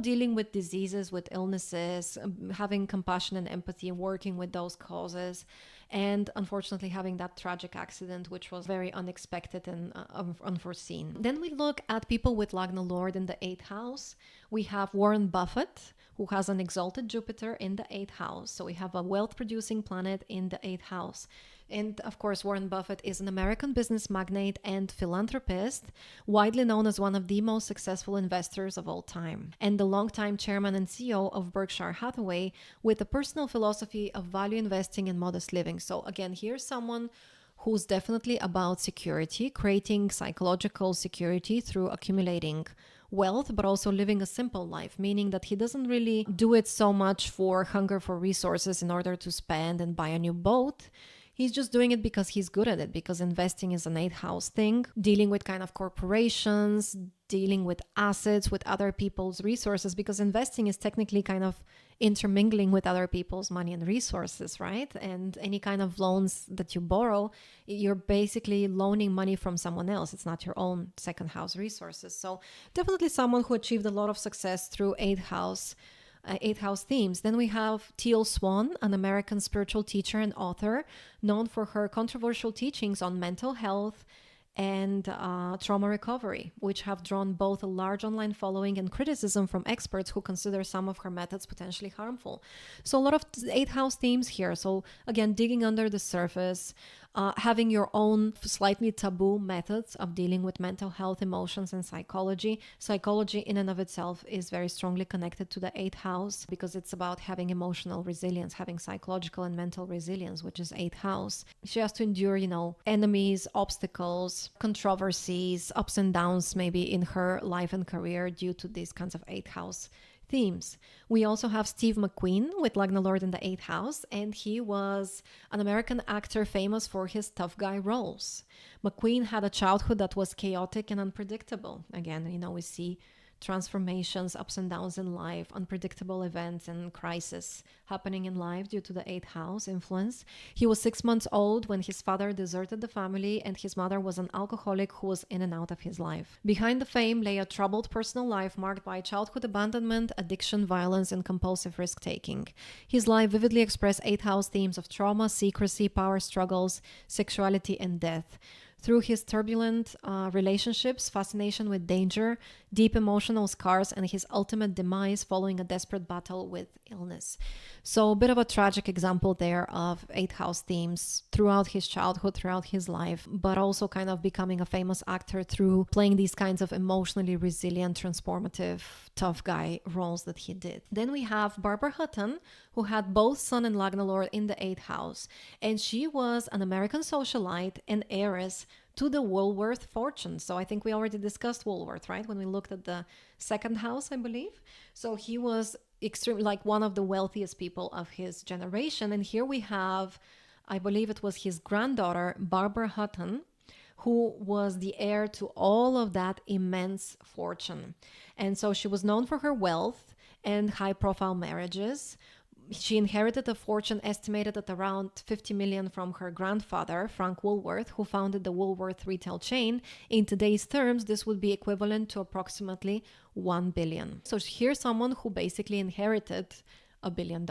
Speaker 1: dealing with diseases, with illnesses, having compassion and empathy, working with those causes. And unfortunately having that tragic accident, which was very unexpected and unforeseen. Then we look at people with Lagna Lord in the 8th house. We have Warren Buffett, who has an exalted Jupiter in the 8th house. So we have a wealth producing planet in the 8th house. And of course, Warren Buffett is an American business magnate and philanthropist, widely known as one of the most successful investors of all time, and the longtime chairman and CEO of Berkshire Hathaway, with a personal philosophy of value investing and modest living. So again, here's someone who's definitely about security, creating psychological security through accumulating wealth, but also living a simple life, meaning that he doesn't really do it so much for hunger for resources in order to spend and buy a new boat. He's just doing it because he's good at it, because investing is an 8th house thing, dealing with kind of corporations, dealing with assets, with other people's resources, because investing is technically kind of intermingling with other people's money and resources, right? And any kind of loans that you borrow, you're basically loaning money from someone else. It's not your own 2nd house resources. So definitely someone who achieved a lot of success through 8th house themes. Then we have Teal Swan, an American spiritual teacher and author, known for her controversial teachings on mental health and trauma recovery, which have drawn both a large online following and criticism from experts who consider some of her methods potentially harmful. So a lot of 8th house themes here. So again, digging under the surface, having your own slightly taboo methods of dealing with mental health, emotions, and psychology. Psychology in and of itself is very strongly connected to the 8th house because it's about having emotional resilience, having psychological and mental resilience, which is 8th house. She has to endure, enemies, obstacles, controversies, ups and downs maybe in her life and career due to these kinds of 8th house themes. We also have Steve McQueen with Lagna Lord in the 8th house, and he was an American actor famous for his tough guy roles. McQueen had a childhood that was chaotic and unpredictable. Again, we see transformations, ups and downs in life, unpredictable events and crises happening in life due to the 8th house influence. He was 6 months old when his father deserted the family, and his mother was an alcoholic who was in and out of his life. Behind the fame lay a troubled personal life marked by childhood abandonment, addiction, violence, and compulsive risk-taking. His life vividly expressed 8th house themes of trauma, secrecy, power struggles, sexuality, and death. Through his turbulent relationships, fascination with danger, deep emotional scars, and his ultimate demise following a desperate battle with illness. So a bit of a tragic example there of 8th house themes throughout his childhood, throughout his life, but also kind of becoming a famous actor through playing these kinds of emotionally resilient, transformative, tough guy roles that he did. Then we have Barbara Hutton, who had both Sun and Lagna Lord in the 8th house, and she was an American socialite and heiress to the Woolworth fortune. So I think we already discussed Woolworth, right? When we looked at the 2nd house, I believe. So he was extremely like one of the wealthiest people of his generation. And here we have, I believe it was his granddaughter, Barbara Hutton, who was the heir to all of that immense fortune. And so she was known for her wealth and high-profile marriages. She inherited a fortune estimated at around $50 million from her grandfather, Frank Woolworth, who founded the Woolworth retail chain. In today's terms, this would be equivalent to approximately $1 billion. So here's someone who basically inherited $1 billion.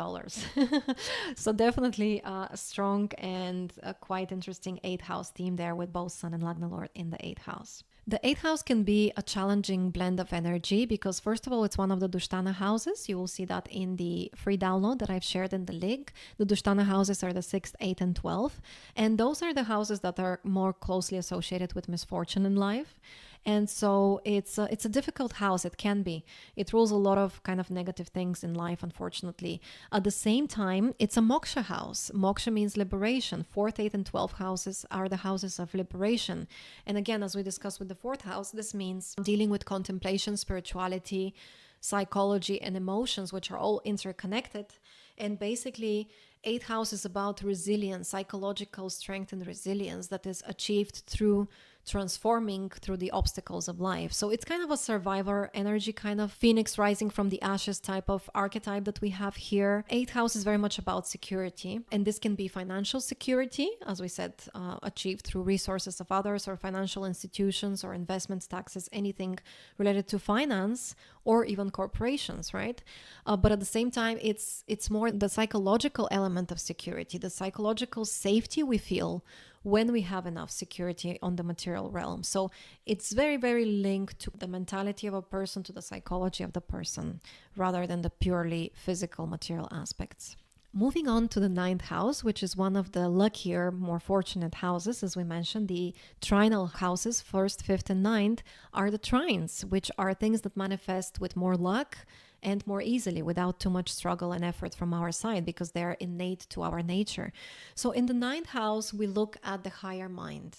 Speaker 1: So definitely a strong and a quite interesting eighth house theme there with both Sun and Lagna Lord in the eighth house. The eighth house can be a challenging blend of energy because, first of all, it's one of the Dushtana houses. You will see that in the free download that I've shared in the link. The Dushtana houses are the 6th, 8th, and 12th. And those are the houses that are more closely associated with misfortune in life. And so it's a difficult house. It can be. It rules a lot of kind of negative things in life, unfortunately. At the same time, it's a moksha house. Moksha means liberation. 4th, 8th, and 12th houses are the houses of liberation. And again, as we discussed with the 4th house, this means dealing with contemplation, spirituality, psychology, and emotions, which are all interconnected. And basically, 8th house is about resilience, psychological strength and resilience that is achieved through transforming through the obstacles of life. So it's kind of a survivor energy, kind of phoenix rising from the ashes type of archetype that we have here. 8th house is very much about security, and this can be financial security, as we said, achieved through resources of others or financial institutions or investments, taxes, anything related to finance or even corporations, right? But at the same time, it's more the psychological element of security, the psychological safety we feel when we have enough security on the material realm. So it's very, very linked to the mentality of a person, to the psychology of the person, rather than the purely physical material aspects. Moving on to the 9th house, which is one of the luckier, more fortunate houses. As we mentioned, the trinal houses, 1st, 5th, and 9th, are the trines, which are things that manifest with more luck and more easily without too much struggle and effort from our side, because they're innate to our nature. So in the 9th house, we look at the higher mind,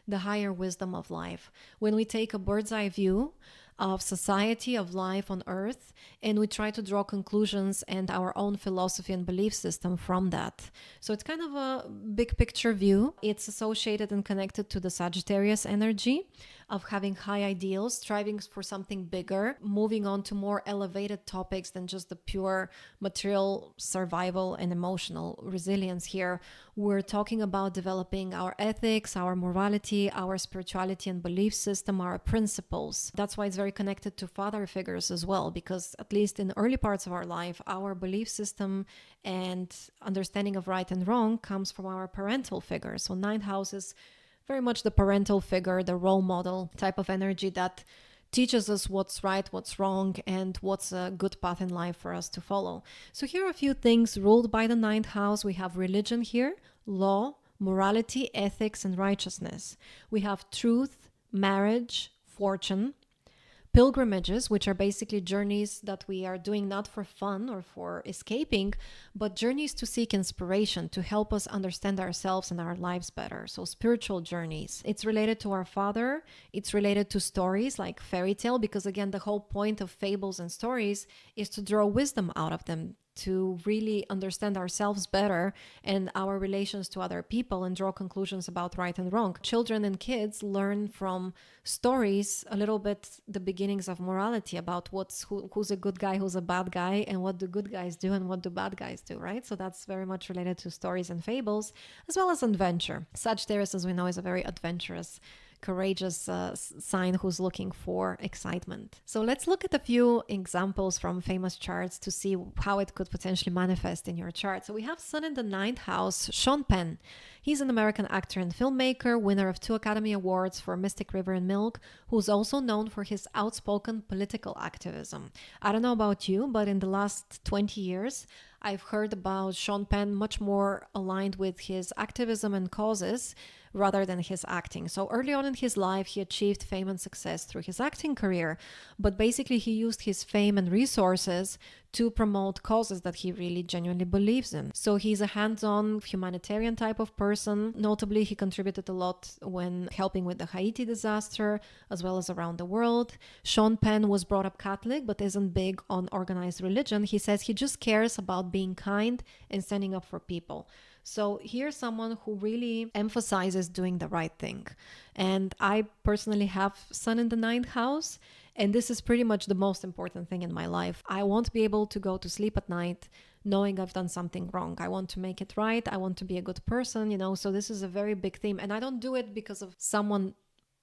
Speaker 1: the higher wisdom of life. When we take a bird's eye view of society, of life on earth, and we try to draw conclusions and our own philosophy and belief system from that. So it's kind of a big picture view. It's associated and connected to the Sagittarius energy of having high ideals, striving for something bigger, moving on to more elevated topics than just the pure material survival and emotional resilience. Here we're talking about developing our ethics, our morality, our spirituality and belief system, our principles. That's why it's very connected to father figures as well, because at least in the early parts of our life, our belief system and understanding of right and wrong comes from our parental figures. So 9th house is very much the parental figure, the role model type of energy that teaches us what's right, what's wrong, and what's a good path in life for us to follow. So here are a few things ruled by the 9th house. We have religion here, law, morality, ethics, and righteousness. We have truth, marriage, fortune, pilgrimages, which are basically journeys that we are doing not for fun or for escaping, but journeys to seek inspiration, to help us understand ourselves and our lives better. So spiritual journeys. It's related to our father. It's related to stories like fairy tale, because again, the whole point of fables and stories is to draw wisdom out of them, to really understand ourselves better and our relations to other people and draw conclusions about right and wrong. Children and kids learn from stories a little bit the beginnings of morality about who's a good guy, who's a bad guy, and what do good guys do and what do bad guys do, right? So that's very much related to stories and fables, as well as adventure. Sagittarius, as we know, is a very adventurous, courageous sign who's looking for excitement. So let's look at a few examples from famous charts to see how it could potentially manifest in your chart. So we have Sun in the 9th house, Sean Penn. He's an American actor and filmmaker, winner of 2 Academy Awards for Mystic River and Milk, who's also known for his outspoken political activism. I don't know about you, but in the last 20 years, I've heard about Sean Penn much more aligned with his activism and causes rather than his acting. So early on in his life, he achieved fame and success through his acting career, but basically he used his fame and resources to promote causes that he really genuinely believes in. So he's a hands-on humanitarian type of person. Notably, he contributed a lot when helping with the Haiti disaster, as well as around the world. Sean Penn was brought up Catholic, but isn't big on organized religion. He says he just cares about being kind and standing up for people. So here's someone who really emphasizes doing the right thing. And I personally have Sun in the 9th house, and this is pretty much the most important thing in my life. I won't be able to go to sleep at night knowing I've done something wrong. I want to make it right. I want to be a good person, so this is a very big theme. And I don't do it because of someone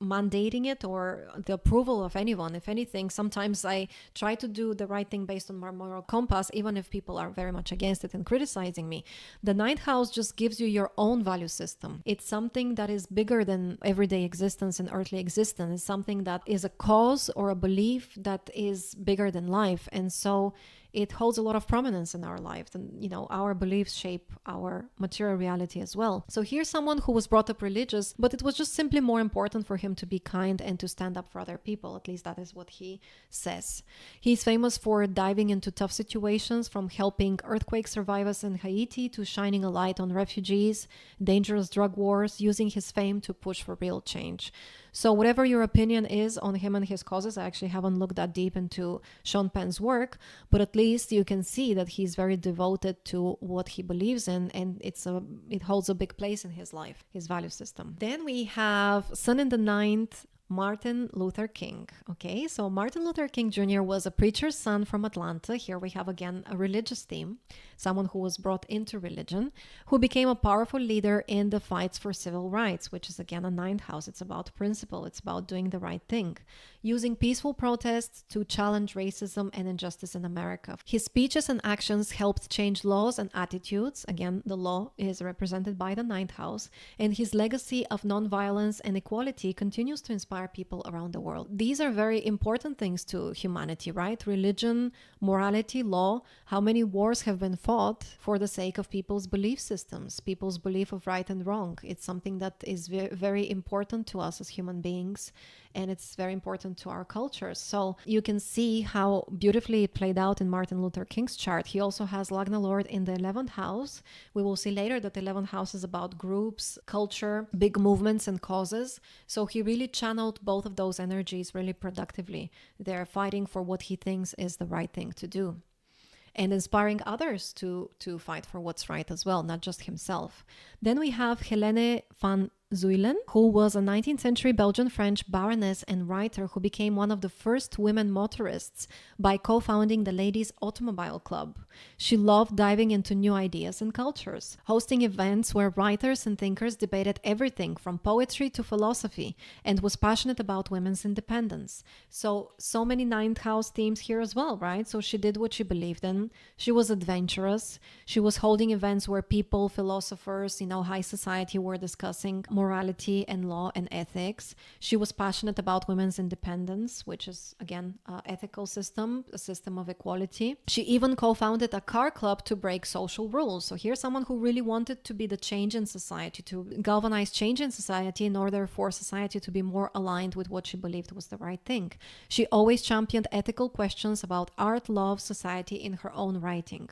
Speaker 1: mandating it or the approval of anyone. If anything, sometimes I try to do the right thing based on my moral compass, even if people are very much against it and criticizing me. The ninth house just gives you your own value system. It's something that is bigger than everyday existence and earthly existence. It's something that is a cause or a belief that is bigger than life. And so it holds a lot of prominence in our lives, and our beliefs shape our material reality as well. So here's someone who was brought up religious, but it was just simply more important for him to be kind and to stand up for other people. At least that is what he says. He's famous for diving into tough situations, from helping earthquake survivors in Haiti to shining a light on refugees, dangerous drug wars, using his fame to push for real change. So whatever your opinion is on him and his causes, I actually haven't looked that deep into Sean Penn's work, but at least you can see that he's very devoted to what he believes in, and it holds a big place in his life, his value system. Then we have Sun in the ninth, Martin Luther King. Okay, so Martin Luther King Jr. was a preacher's son from Atlanta. Here we have again a religious theme, someone who was brought into religion, who became a powerful leader in the fights for civil rights, which is again a ninth house. It's about principle. It's about doing the right thing, using peaceful protests to challenge racism and injustice in America. His speeches and actions helped change laws and attitudes. Again, the law is represented by the ninth house, and his legacy of nonviolence and equality continues to inspire people around the world. These are very important things to humanity, right? Religion, morality, law. How many wars have been fought for the sake of people's belief systems, people's belief of right and wrong? It's something that is very important to us as human beings, and it's very important to our culture. So you can see how beautifully it played out in Martin Luther King's chart. He also has Lagna Lord in the 11th house. We will see later that the 11th house is about groups, culture, big movements and causes. So he really channeled both of those energies really productively. They're fighting for what he thinks is the right thing to do, and inspiring others to fight for what's right as well, not just himself. Then we have Helene van Zuylen, who was a 19th century Belgian-French baroness and writer who became one of the first women motorists by co-founding the Ladies' Automobile Club. She loved diving into new ideas and cultures, hosting events where writers and thinkers debated everything from poetry to philosophy, and was passionate about women's independence. So many ninth house themes here as well, right? So she did what she believed in. She was adventurous. She was holding events where people, philosophers, high society were discussing morality and law and ethics. She was passionate about women's independence, which is, again, an ethical system, a system of equality. She even co-founded a car club to break social rules. So here's someone who really wanted to be the change in society, to galvanize change in society in order for society to be more aligned with what she believed was the right thing. She always championed ethical questions about art, love, society in her own writing.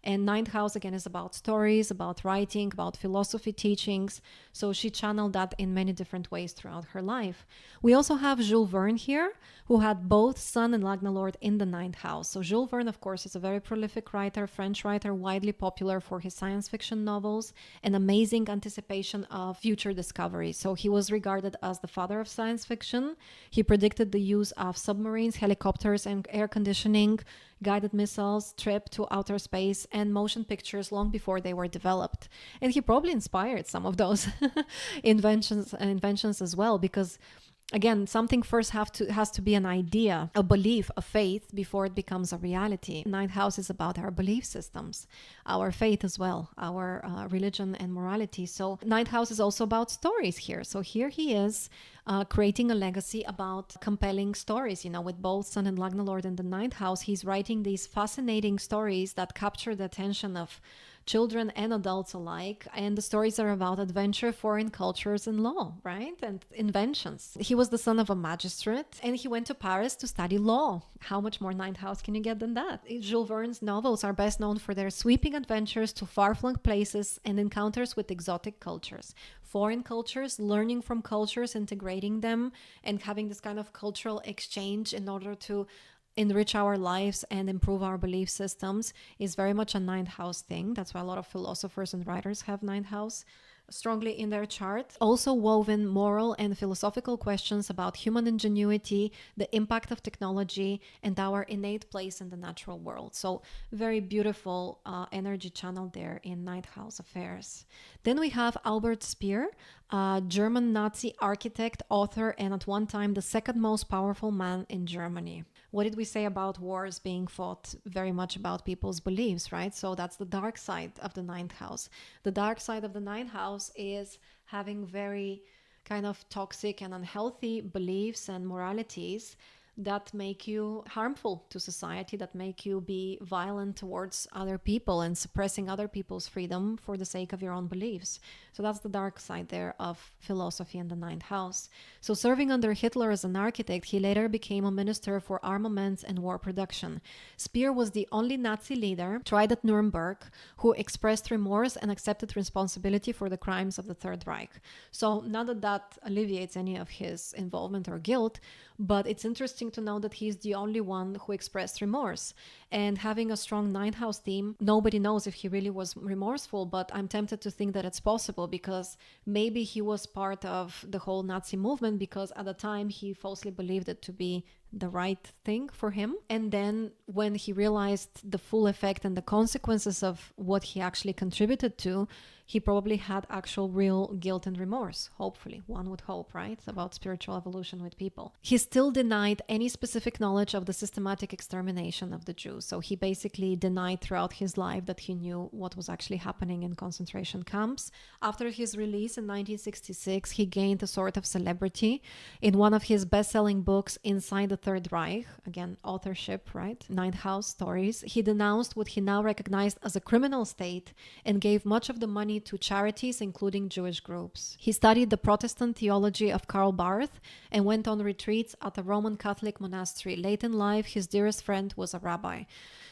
Speaker 1: And ninth house, again, is about stories, about writing, about philosophy teachings. So she channeled that in many different ways throughout her life. We also have Jules Verne here, who had both Sun and Lagna Lord in the ninth house. So Jules Verne, of course, is a very prolific writer, French writer, widely popular for his science fiction novels and amazing anticipation of future discovery. So he was regarded as the father of science fiction. He predicted the use of submarines, helicopters, and air conditioning, guided missiles, trip to outer space, and motion pictures long before they were developed. And he probably inspired some of those inventions as well, because again, something first has to be an idea, a belief, a faith, before it becomes a reality. Ninth house is about our belief systems, our faith as well, our religion and morality. So ninth house is also about stories here. So here he is creating a legacy about compelling stories. With both Sun and Lagna Lord in the ninth house, he's writing these fascinating stories that capture the attention of children and adults alike. And the stories are about adventure, foreign cultures, and law, right? And inventions. He was the son of a magistrate, and he went to Paris to study law. How much more ninth house can you get than that? Jules Verne's novels are best known for their sweeping adventures to far-flung places and encounters with exotic cultures. Foreign cultures, learning from cultures, integrating them, and having this kind of cultural exchange in order to enrich our lives and improve our belief systems is very much a ninth house thing. That's why a lot of philosophers and writers have ninth house strongly in their chart. Also woven moral and philosophical questions about human ingenuity, the impact of technology, and our innate place in the natural world. So very beautiful energy channel there in ninth house affairs. Then we have Albert Speer. a German Nazi architect, author, and at one time the second most powerful man in Germany. What did we say about wars being fought? Very much about people's beliefs, right? So that's the dark side of the ninth house. The dark side of the ninth house is having very kind of toxic and unhealthy beliefs and moralities that make you harmful to society, that make you be violent towards other people and suppressing other people's freedom for the sake of your own beliefs. So that's the dark side there of philosophy in the ninth house. So serving under Hitler as an architect, he later became a minister for armaments and war production. Speer was the only Nazi leader tried at Nuremberg who expressed remorse and accepted responsibility for the crimes of the Third Reich. So not that that alleviates any of his involvement or guilt, but it's interesting to know that he's the only one who expressed remorse. And having a strong ninth house theme, nobody knows if he really was remorseful, but I'm tempted to think that it's possible because maybe he was part of the whole Nazi movement because at the time he falsely believed it to be the right thing for him. And then when he realized the full effect and the consequences of what he actually contributed to, he probably had actual real guilt and remorse. Hopefully, one would hope, right? About spiritual evolution with people. He still denied any specific knowledge of the systematic extermination of the Jews. So he basically denied throughout his life that he knew what was actually happening in concentration camps. After his release in 1966, he gained a sort of celebrity. In one of his best-selling books, Inside the Third Reich, again, authorship, right? Ninth House stories, he denounced what he now recognized as a criminal state and gave much of the money to charities, including Jewish groups. He studied the Protestant theology of Karl Barth and went on retreats at a Roman Catholic monastery. Late in life, his dearest friend was a rabbi.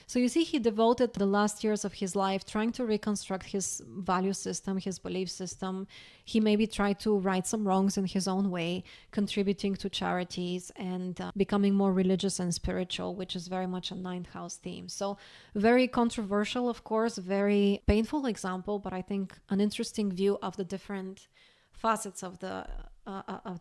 Speaker 1: So you see, he devoted the last years of his life trying to reconstruct his value system, his belief system. He maybe tried to right some wrongs in his own way, contributing to charities and becoming more religious and spiritual, which is very much a ninth house theme. So very controversial, of course, very painful example, but I think an interesting view of the different facets of the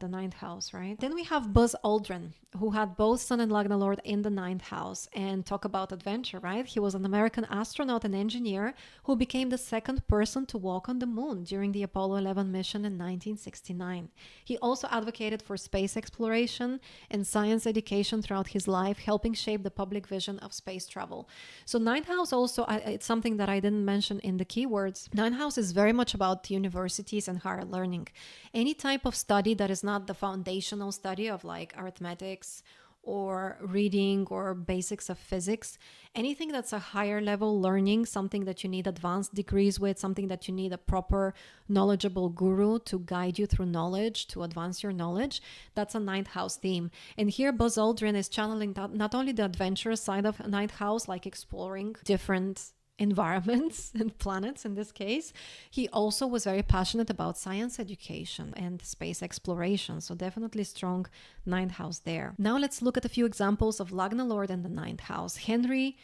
Speaker 1: ninth house, right? Then we have Buzz Aldrin, who had both Sun and Lagna Lord in the ninth house, and talk about adventure, right? He was an American astronaut and engineer who became the second person to walk on the moon during the Apollo 11 mission in 1969. He also advocated for space exploration and science education throughout his life, helping shape the public vision of space travel. So ninth house also, it's something that I didn't mention in the keywords. Ninth house is very much about universities and higher learning. Any type of study that is not the foundational study of like arithmetics or reading or basics of physics, anything that's a higher level learning, something that you need advanced degrees with, something that you need a proper knowledgeable guru to guide you through knowledge, to advance your knowledge, that's a ninth house theme. And here Buzz Aldrin is channeling that, not only the adventurous side of ninth house, like exploring different environments and planets in this case, he also was very passionate about science education and space exploration. So definitely strong ninth house there. Now let's look at a few examples of Lagna Lord in the ninth house. Henry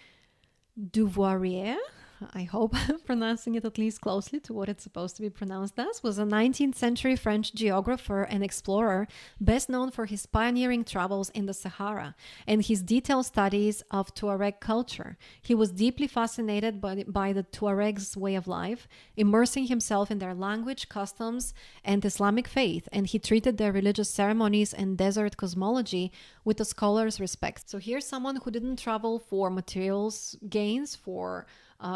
Speaker 1: Duvoirier, I hope I'm pronouncing it at least closely to what it's supposed to be pronounced as, was a 19th century French geographer and explorer, best known for his pioneering travels in the Sahara and his detailed studies of Tuareg culture. He was deeply fascinated by the Tuaregs' way of life, immersing himself in their language, customs, and Islamic faith, and he treated their religious ceremonies and desert cosmology with a scholar's respect. So here's someone who didn't travel for materials gains, for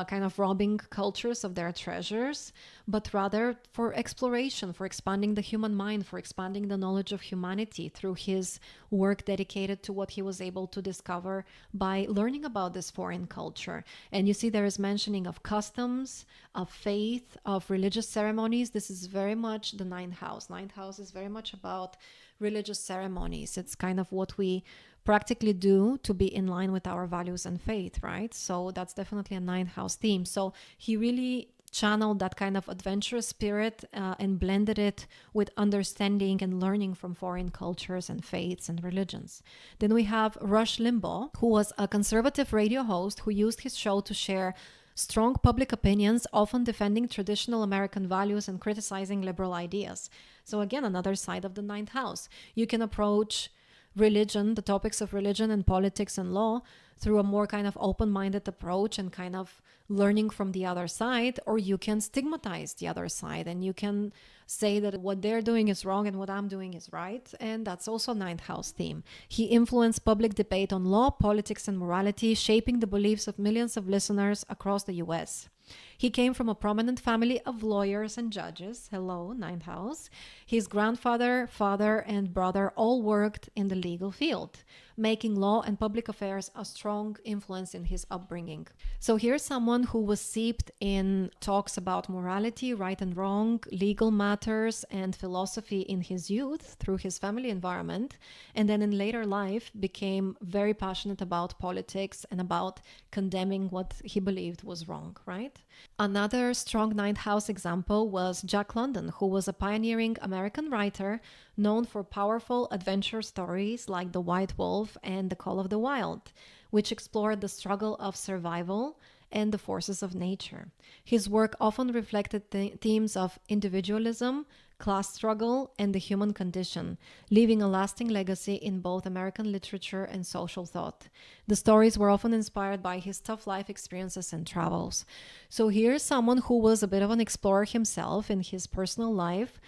Speaker 1: kind of robbing cultures of their treasures, but rather for exploration, for expanding the human mind, for expanding the knowledge of humanity through his work dedicated to what he was able to discover by learning about this foreign culture. And you see there is mentioning of customs, of faith, of religious ceremonies. This is very much the ninth house. Ninth house is very much about religious ceremonies. It's kind of what we practically do to be in line with our values and faith, right? So that's definitely a ninth house theme. So he really channeled that kind of adventurous spirit and blended it with understanding and learning from foreign cultures and faiths and religions. Then we have Rush Limbaugh, who was a conservative radio host who used his show to share strong public opinions, often defending traditional American values and criticizing liberal ideas. So again, another side of the ninth house. You can approach religion, the topics of religion and politics and law, through a more kind of open-minded approach and kind of learning from the other side, or you can stigmatize the other side and you can say that what they're doing is wrong and what I'm doing is right. And that's also ninth house theme. He influenced public debate on law, politics, and morality, shaping the beliefs of millions of listeners across the US. He came from a prominent family of lawyers and judges. Hello, ninth house. His grandfather, father, and brother all worked in the legal field, making law and public affairs a strong influence in his upbringing. So here's someone who was steeped in talks about morality, right and wrong, legal matters, and philosophy in his youth through his family environment, and then in later life became very passionate about politics and about condemning what he believed was wrong, right? Another strong ninth house example was Jack London, who was a pioneering American writer known for powerful adventure stories like The White Wolf and The Call of the Wild, which explored the struggle of survival and the forces of nature. His work often reflected themes of individualism, class struggle, and the human condition, leaving a lasting legacy in both American literature and social thought. The stories were often inspired by his tough life experiences and travels. So here's someone who was a bit of an explorer himself in his personal life,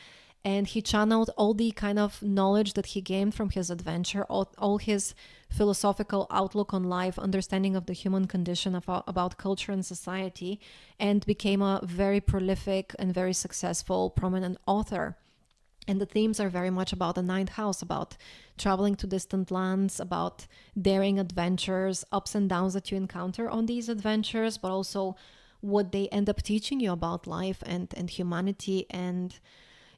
Speaker 1: and he channeled all the kind of knowledge that he gained from his adventure, all his philosophical outlook on life, understanding of the human condition, about culture and society, and became a very prolific and very successful, prominent author. And the themes are very much about the ninth house, about traveling to distant lands, about daring adventures, ups and downs that you encounter on these adventures, but also what they end up teaching you about life and humanity and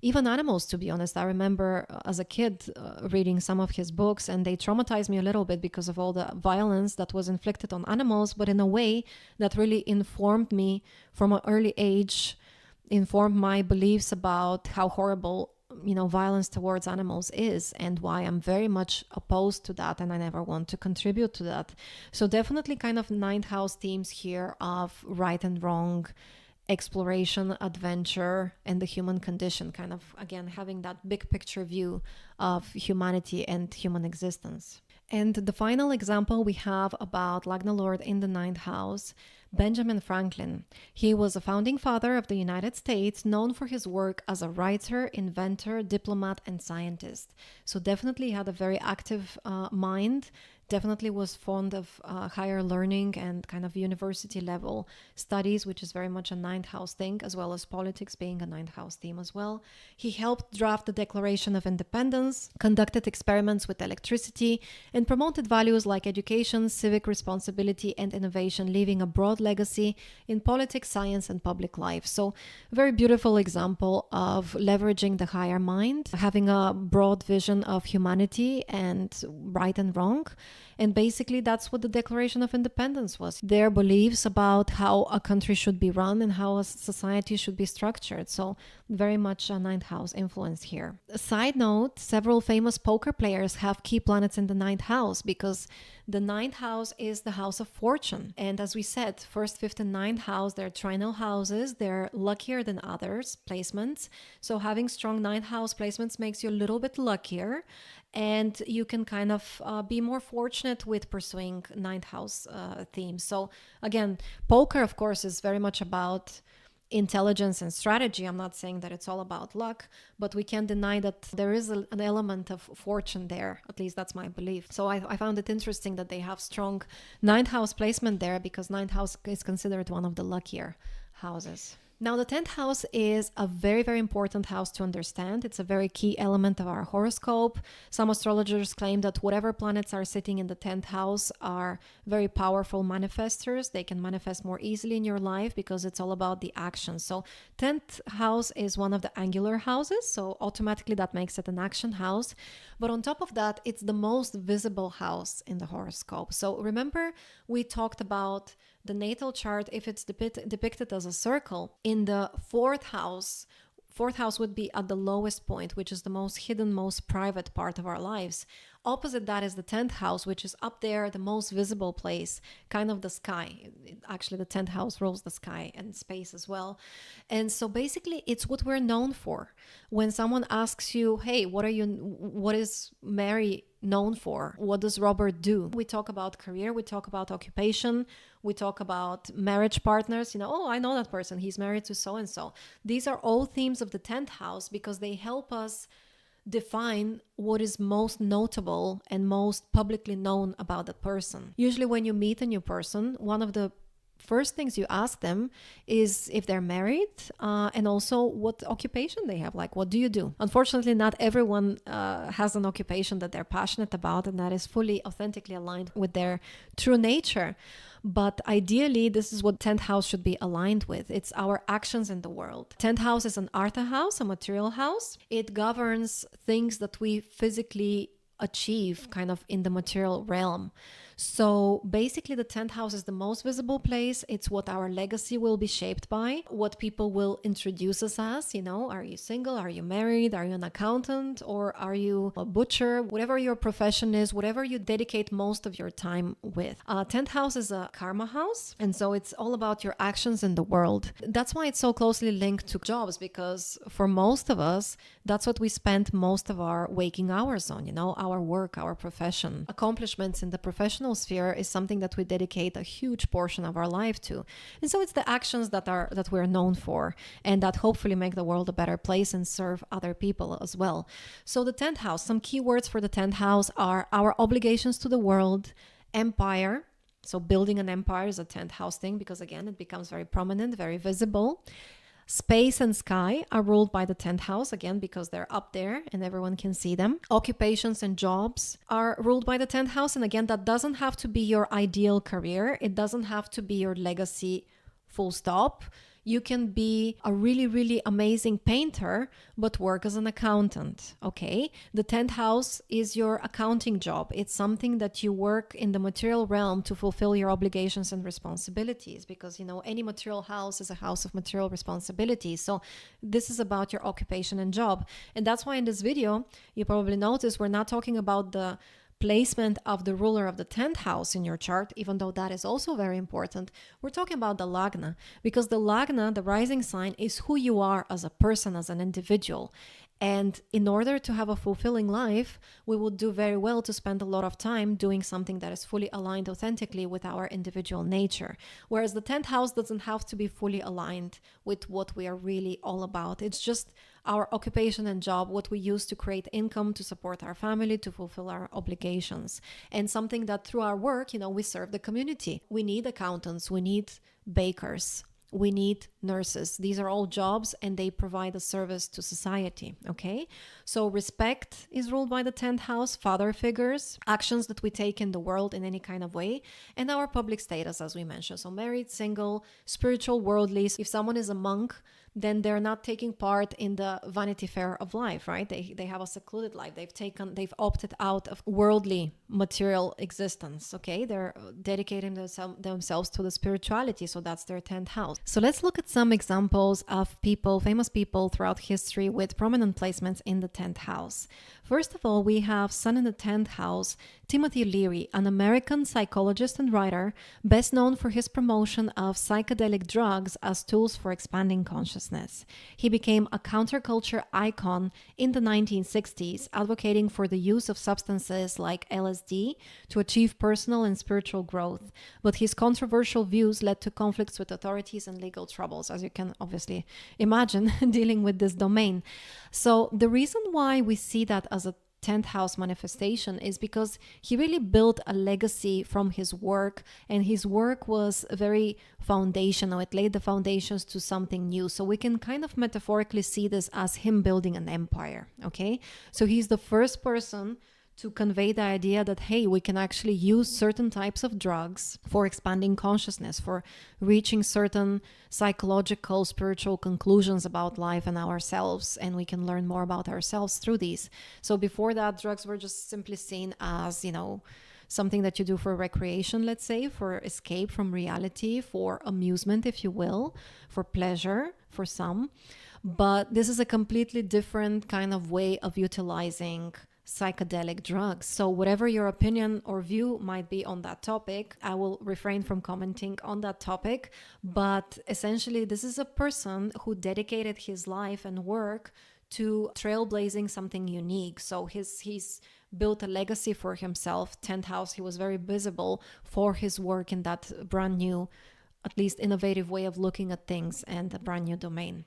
Speaker 1: even animals, to be honest. I remember as a kid reading some of his books, and they traumatized me a little bit because of all the violence that was inflicted on animals, but in a way that really informed me from an early age, informed my beliefs about how horrible, violence towards animals is, and why I'm very much opposed to that, and I never want to contribute to that. So definitely kind of ninth house themes here of right and wrong, exploration, adventure, and the human condition, kind of, again, having that big picture view of humanity and human existence. And the final example we have about Lagna Lord in the ninth house, Benjamin Franklin. He was a founding father of the United States, known for his work as a writer, inventor, diplomat, and scientist. So definitely had a very active mind, definitely was fond of higher learning and kind of university level studies, which is very much a ninth house thing, as well as politics being a ninth house theme as well. He helped draft the Declaration of Independence, conducted experiments with electricity, and promoted values like education, civic responsibility, and innovation, leaving a broad legacy in politics, science, and public life. So a very beautiful example of leveraging the higher mind, having a broad vision of humanity and right and wrong. And basically that's what the Declaration of Independence was. Their beliefs about how a country should be run and how a society should be structured. So very much a ninth house influence here. A side note, several famous poker players have key planets in the ninth house because the ninth house is the house of fortune. And as we said, first, fifth, and ninth house, they're trinal houses. They're luckier than others placements. So having strong ninth house placements makes you a little bit luckier. And you can kind of be more fortunate with pursuing ninth house themes. So again, poker, of course, is very much about intelligence and strategy. I'm not saying that it's all about luck, but we can't deny that there is an element of fortune there. At least that's my belief. So I found it interesting that they have strong ninth house placement there, because ninth house is considered one of the luckier houses. Now, the 10th house is a very, very important house to understand. It's a very key element of our horoscope. Some astrologers claim that whatever planets are sitting in the 10th house are very powerful manifestors. They can manifest more easily in your life because it's all about the action. So 10th house is one of the angular houses, so automatically that makes it an action house. But on top of that, it's the most visible house in the horoscope. So remember, we talked about the natal chart, if it's depicted as a circle, in the fourth house would be at the lowest point, which is the most hidden, most private part of our lives. Opposite that is the 10th house, which is up there, the most visible place, kind of the sky. Actually, the 10th house rules the sky and space as well. And so basically, it's what we're known for. When someone asks you, hey, what is Mary known for? What does Robert do? We talk about career, we talk about occupation, we talk about marriage partners. Oh, I know that person, he's married to so and so. These are all themes of the 10th house because they help us define what is most notable and most publicly known about the person. Usually when you meet a new person, one of the first things you ask them is if they're married, and also what occupation they have. Like, what do you do? Unfortunately, not everyone has an occupation that they're passionate about and that is fully authentically aligned with their true nature. But ideally, this is what 10th house should be aligned with. It's our actions in the world. 10th house is an artha house, a material house. It governs things that we physically achieve kind of in the material realm. So basically the 10th house is the most visible place. It's what our legacy will be shaped by, what people will introduce us as. Are you single? Are you married? Are you an accountant? Or are you a butcher? Whatever your profession is, whatever you dedicate most of your time with. 10th house is a karma house. And so it's all about your actions in the world. That's why it's so closely linked to jobs, because for most of us, that's what we spend most of our waking hours on, our work, our profession. Accomplishments in the professional sphere is something that we dedicate a huge portion of our life to. And so it's the actions that we're known for and that hopefully make the world a better place and serve other people as well. So the 10th house, some key words for the 10th house are our obligations to the world, empire. So building an empire is a 10th house thing because again, it becomes very prominent, very visible. Space and sky are ruled by the 10th house, again, because they're up there and everyone can see them. Occupations and jobs are ruled by the 10th house. And again, that doesn't have to be your ideal career. It doesn't have to be your legacy, full stop. You can be a really, really amazing painter, but work as an accountant, okay? The 10th house is your accounting job. It's something that you work in the material realm to fulfill your obligations and responsibilities because, any material house is a house of material responsibilities. So this is about your occupation and job. And that's why in this video, you probably notice we're not talking about the placement of the ruler of the 10th house in your chart, even though that is also very important. We're talking about the Lagna because the Lagna, the rising sign, is who you are as a person, as an individual. And in order to have a fulfilling life, we would do very well to spend a lot of time doing something that is fully aligned authentically with our individual nature. Whereas the 10th house doesn't have to be fully aligned with what we are really all about. It's just our occupation and job, what we use to create income, to support our family, to fulfill our obligations. And something that through our work, we serve the community. We need accountants, we need bakers, we need nurses. These are all jobs and they provide a service to society, okay? So respect is ruled by the 10th house, father figures, actions that we take in the world in any kind of way, and our public status, as we mentioned. So married, single, spiritual, worldly. If someone is a monk, then they're not taking part in the Vanity Fair of life, right? They have a secluded life. They've opted out of worldly material existence, okay? They're dedicating themselves to the spirituality. So that's their 10th house. So let's look at some examples of people, famous people throughout history with prominent placements in the 10th house. First of all, we have Sun in the 10th house, Timothy Leary, an American psychologist and writer, best known for his promotion of psychedelic drugs as tools for expanding consciousness. He became a counterculture icon in the 1960s, advocating for the use of substances like LSD to achieve personal and spiritual growth. But his controversial views led to conflicts with authorities and legal troubles, as you can obviously imagine, dealing with this domain. So the reason why we see that as a 10th house manifestation is because he really built a legacy from his work, and his work was very foundational. It laid the foundations to something new. So we can kind of metaphorically see this as him building an empire, okay? So he's the first person to convey the idea that, hey, we can actually use certain types of drugs for expanding consciousness, for reaching certain psychological, spiritual conclusions about life and ourselves, and we can learn more about ourselves through these. So before that, drugs were just simply seen as, something that you do for recreation, let's say, for escape from reality, for amusement, if you will, for pleasure for some. But this is a completely different kind of way of utilizing psychedelic drugs. So whatever your opinion or view might be on that topic, I will refrain from commenting on that topic. But essentially, this is a person who dedicated his life and work to trailblazing something unique. So he's built a legacy for himself. 10th house, he was very visible for his work in that brand new, at least innovative way of looking at things and a brand new domain.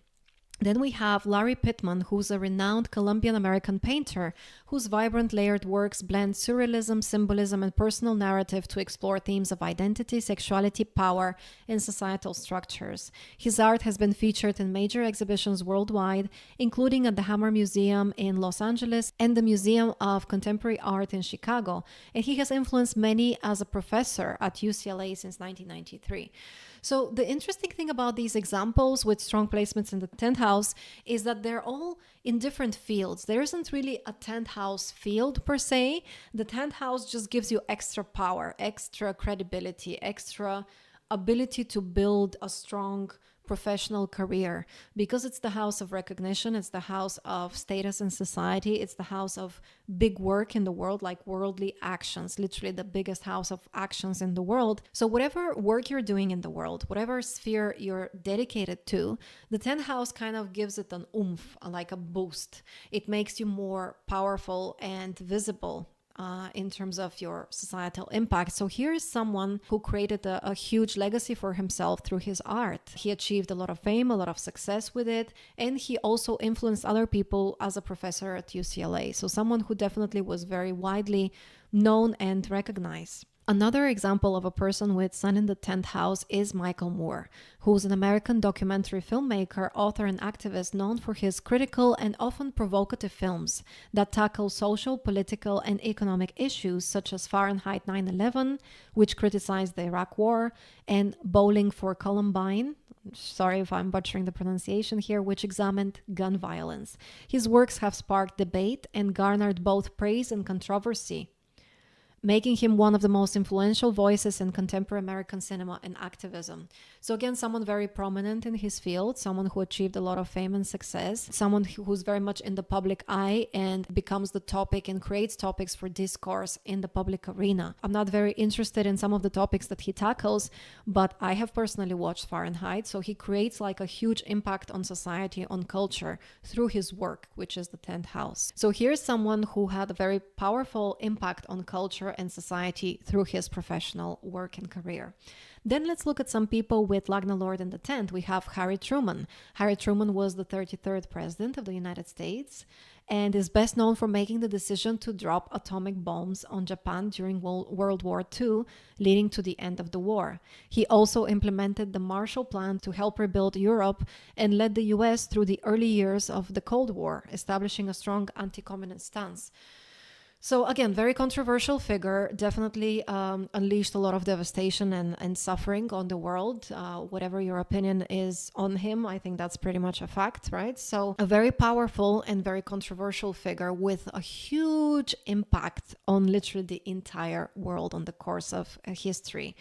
Speaker 1: Then we have Larry Pittman, who's a renowned Colombian-American painter whose vibrant layered works blend surrealism, symbolism, and personal narrative to explore themes of identity, sexuality, power, and societal structures. His art has been featured in major exhibitions worldwide, including at the Hammer Museum in Los Angeles and the Museum of Contemporary Art in Chicago, and he has influenced many as a professor at UCLA since 1993. So the interesting thing about these examples with strong placements in the 10th house is that they're all in different fields. There isn't really a 10th house field per se. The 10th house just gives you extra power, extra credibility, extra ability to build a strong professional career, because it's the house of recognition, it's the house of status in society, it's the house of big work in the world, like worldly actions, literally the biggest house of actions in the world. So whatever work you're doing in the world, whatever sphere you're dedicated to, the 10th house kind of gives it an oomph, like a boost. It makes you more powerful and visible in terms of your societal impact. So here is someone who created a huge legacy for himself through his art. He achieved a lot of fame, a lot of success with it, and he also influenced other people as a professor at UCLA. So someone who definitely was very widely known and recognized. Another example of a person with Sun in the 10th house is Michael Moore, who's an American documentary filmmaker, author, and activist known for his critical and often provocative films that tackle social, political, and economic issues such as Fahrenheit 9/11, which criticized the Iraq War, and Bowling for Columbine, sorry if I'm butchering the pronunciation here, which examined gun violence. His works have sparked debate and garnered both praise and controversy, making him one of the most influential voices in contemporary American cinema and activism. So again, someone very prominent in his field, someone who achieved a lot of fame and success, someone who's very much in the public eye and becomes the topic and creates topics for discourse in the public arena. I'm not very interested in some of the topics that he tackles, but I have personally watched Fahrenheit, so he creates like a huge impact on society, on culture through his work, which is the 10th house. So here's someone who had a very powerful impact on culture and society through his professional work and career. Then let's look at some people with Lagna Lord in the 10th. We have Harry Truman. Harry Truman was the 33rd president of the United States and is best known for making the decision to drop atomic bombs on Japan during World War II, leading to the end of the war. He also implemented the Marshall Plan to help rebuild Europe and led the US through the early years of the Cold War, establishing a strong anti-communist stance. So again, very controversial figure, definitely unleashed a lot of devastation and suffering on the world. Whatever your opinion is on him, I think that's pretty much a fact, right? So a very powerful and very controversial figure with a huge impact on literally the entire world on the course of history,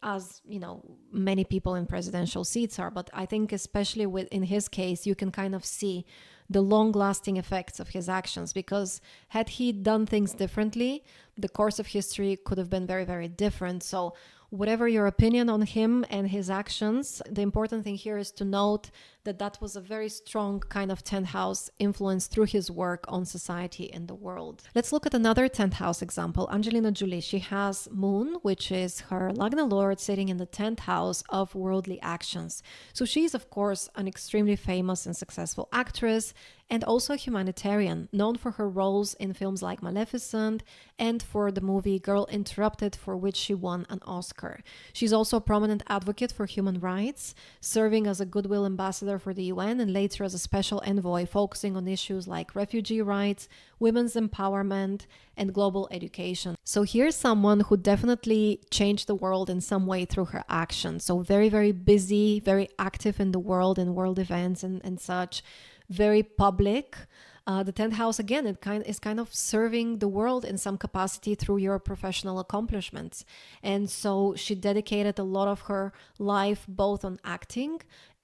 Speaker 1: as you know, many people in presidential seats are. But I think especially in his case, you can kind of see the long-lasting effects of his actions, because had he done things differently, the course of history could have been very, very different. So whatever your opinion on him and his actions, the important thing here is to note that that was a very strong kind of 10th house influence through his work on society and the world. Let's look at another 10th house example, Angelina Jolie. She has Moon, which is her Lagna Lord, sitting in the 10th house of worldly actions. So she's, of course, an extremely famous and successful actress and also a humanitarian, known for her roles in films like Maleficent and for the movie Girl Interrupted, for which she won an Oscar. She's also a prominent advocate for human rights, serving as a goodwill ambassador for the UN and later as a special envoy focusing on issues like refugee rights, women's empowerment, and global education. So here's someone who definitely changed the world in some way through her actions. So very, very busy, very active in the world and world events and such. Very public. The 10th house, again, is kind of serving the world in some capacity through your professional accomplishments. And so she dedicated a lot of her life both on acting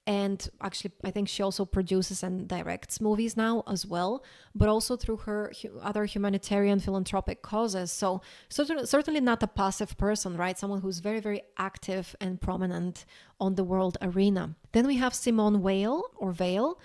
Speaker 1: And actually, I think she also produces and directs movies now as well, but also through her other humanitarian philanthropic causes. So certainly not a passive person, right? Someone who's very, very active and prominent on the world arena. Then we have Simone Weil,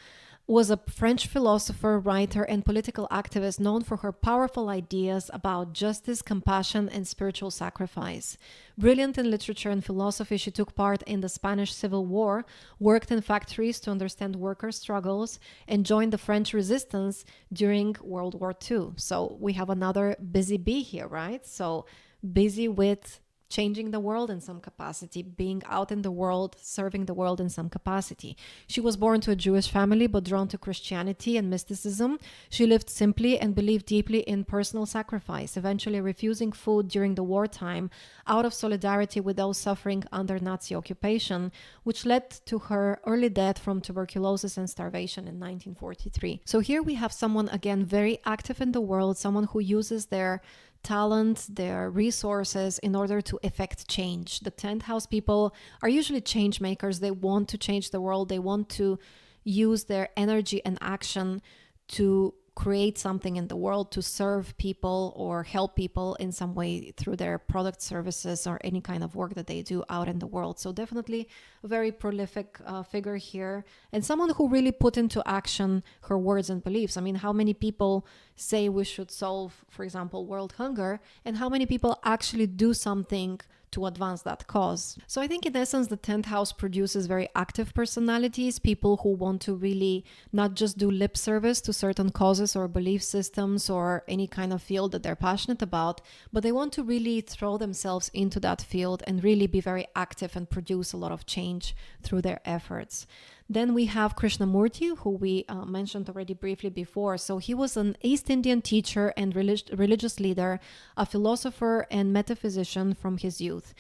Speaker 1: was a French philosopher, writer, and political activist known for her powerful ideas about justice, compassion, and spiritual sacrifice. Brilliant in literature and philosophy, she took part in the Spanish Civil War, worked in factories to understand worker struggles, and joined the French resistance during World War II. So we have another busy bee here, right? So busy with changing the world in some capacity, being out in the world, serving the world in some capacity. She was born to a Jewish family, but drawn to Christianity and mysticism. She lived simply and believed deeply in personal sacrifice, eventually refusing food during the wartime out of solidarity with those suffering under Nazi occupation, which led to her early death from tuberculosis and starvation in 1943. So here we have someone, again, very active in the world, someone who uses their talent, their resources in order to effect change. The 10th house people are usually change makers. They want to change the world. They want to use their energy and action to create something in the world, to serve people or help people in some way through their product, services, or any kind of work that they do out in the world. So definitely a very prolific figure here, and someone who really put into action her words and beliefs. I mean, how many people say we should solve, for example, world hunger, and how many people actually do something to advance that cause? So I think in essence, the 10th house produces very active personalities, people who want to really not just do lip service to certain causes or belief systems or any kind of field that they're passionate about, but they want to really throw themselves into that field and really be very active and produce a lot of change through their efforts. Then we have Krishnamurti, who we mentioned already briefly before. So he was an East Indian teacher and religious leader, a philosopher and metaphysician from his youth.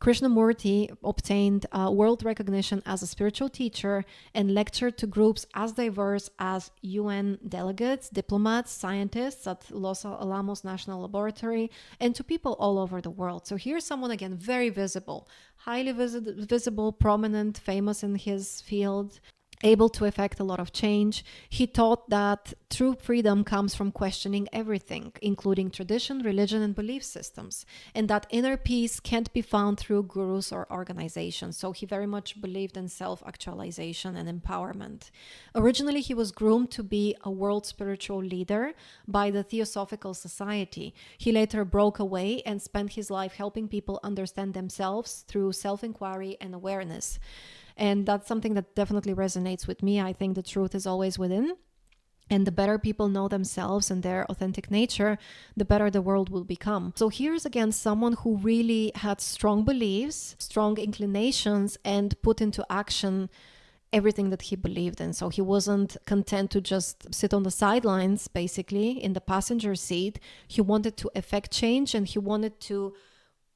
Speaker 1: Krishnamurti obtained world recognition as a spiritual teacher and lectured to groups as diverse as UN delegates, diplomats, scientists at Los Alamos National Laboratory, and to people all over the world. So here's someone, again, very visible, highly visible, prominent, famous in his field, able to effect a lot of change. He taught that true freedom comes from questioning everything, including tradition, religion, and belief systems, and that inner peace can't be found through gurus or organizations. So he very much believed in self-actualization and empowerment. Originally, he was groomed to be a world spiritual leader by the Theosophical Society. He later broke away and spent his life helping people understand themselves through self-inquiry and awareness. And that's something that definitely resonates with me. I think the truth is always within. And the better people know themselves and their authentic nature, the better the world will become. So here's again someone who really had strong beliefs, strong inclinations, and put into action everything that he believed in. So he wasn't content to just sit on the sidelines, basically, in the passenger seat. He wanted to effect change, and he wanted to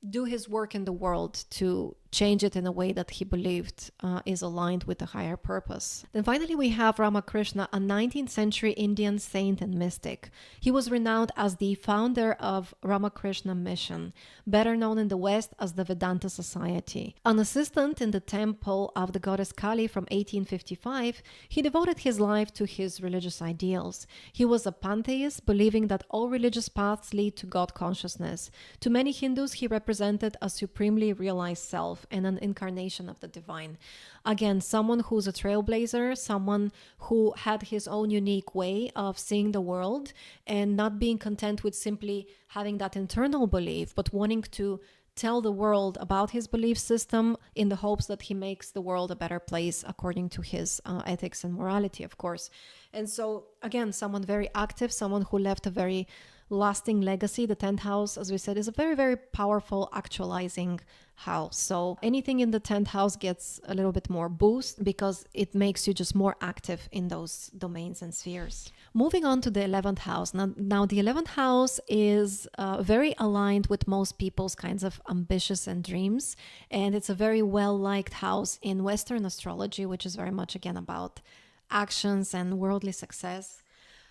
Speaker 1: do his work in the world to change it in a way that he believed is aligned with the higher purpose. Then finally we have Ramakrishna, a 19th century Indian saint and mystic. He was renowned as the founder of Ramakrishna Mission, better known in the West as the Vedanta Society. An assistant in the temple of the goddess Kali from 1855, he devoted his life to his religious ideals. He was a pantheist, believing that all religious paths lead to God consciousness. To many Hindus, he represented a supremely realized self and an incarnation of the divine. Again, someone who's a trailblazer, someone who had his own unique way of seeing the world and not being content with simply having that internal belief, but wanting to tell the world about his belief system in the hopes that he makes the world a better place according to his ethics and morality, of course. And so, again, someone very active, someone who left a very lasting legacy. The 10th house, as we said, is a very, very powerful actualizing house. So anything in the 10th house gets a little bit more boost because it makes you just more active in those domains and spheres. Moving on to the 11th house. Now the 11th house is very aligned with most people's kinds of ambitions and dreams. And it's a very well-liked house in Western astrology, which is very much, again, about actions and worldly success.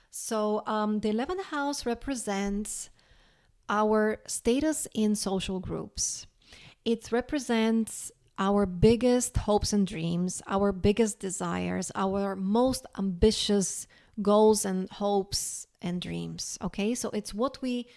Speaker 1: So the 11th house represents our status in social groups. It represents our biggest hopes and dreams, our biggest desires, our most ambitious goals and hopes and dreams. Okay, so it's what we,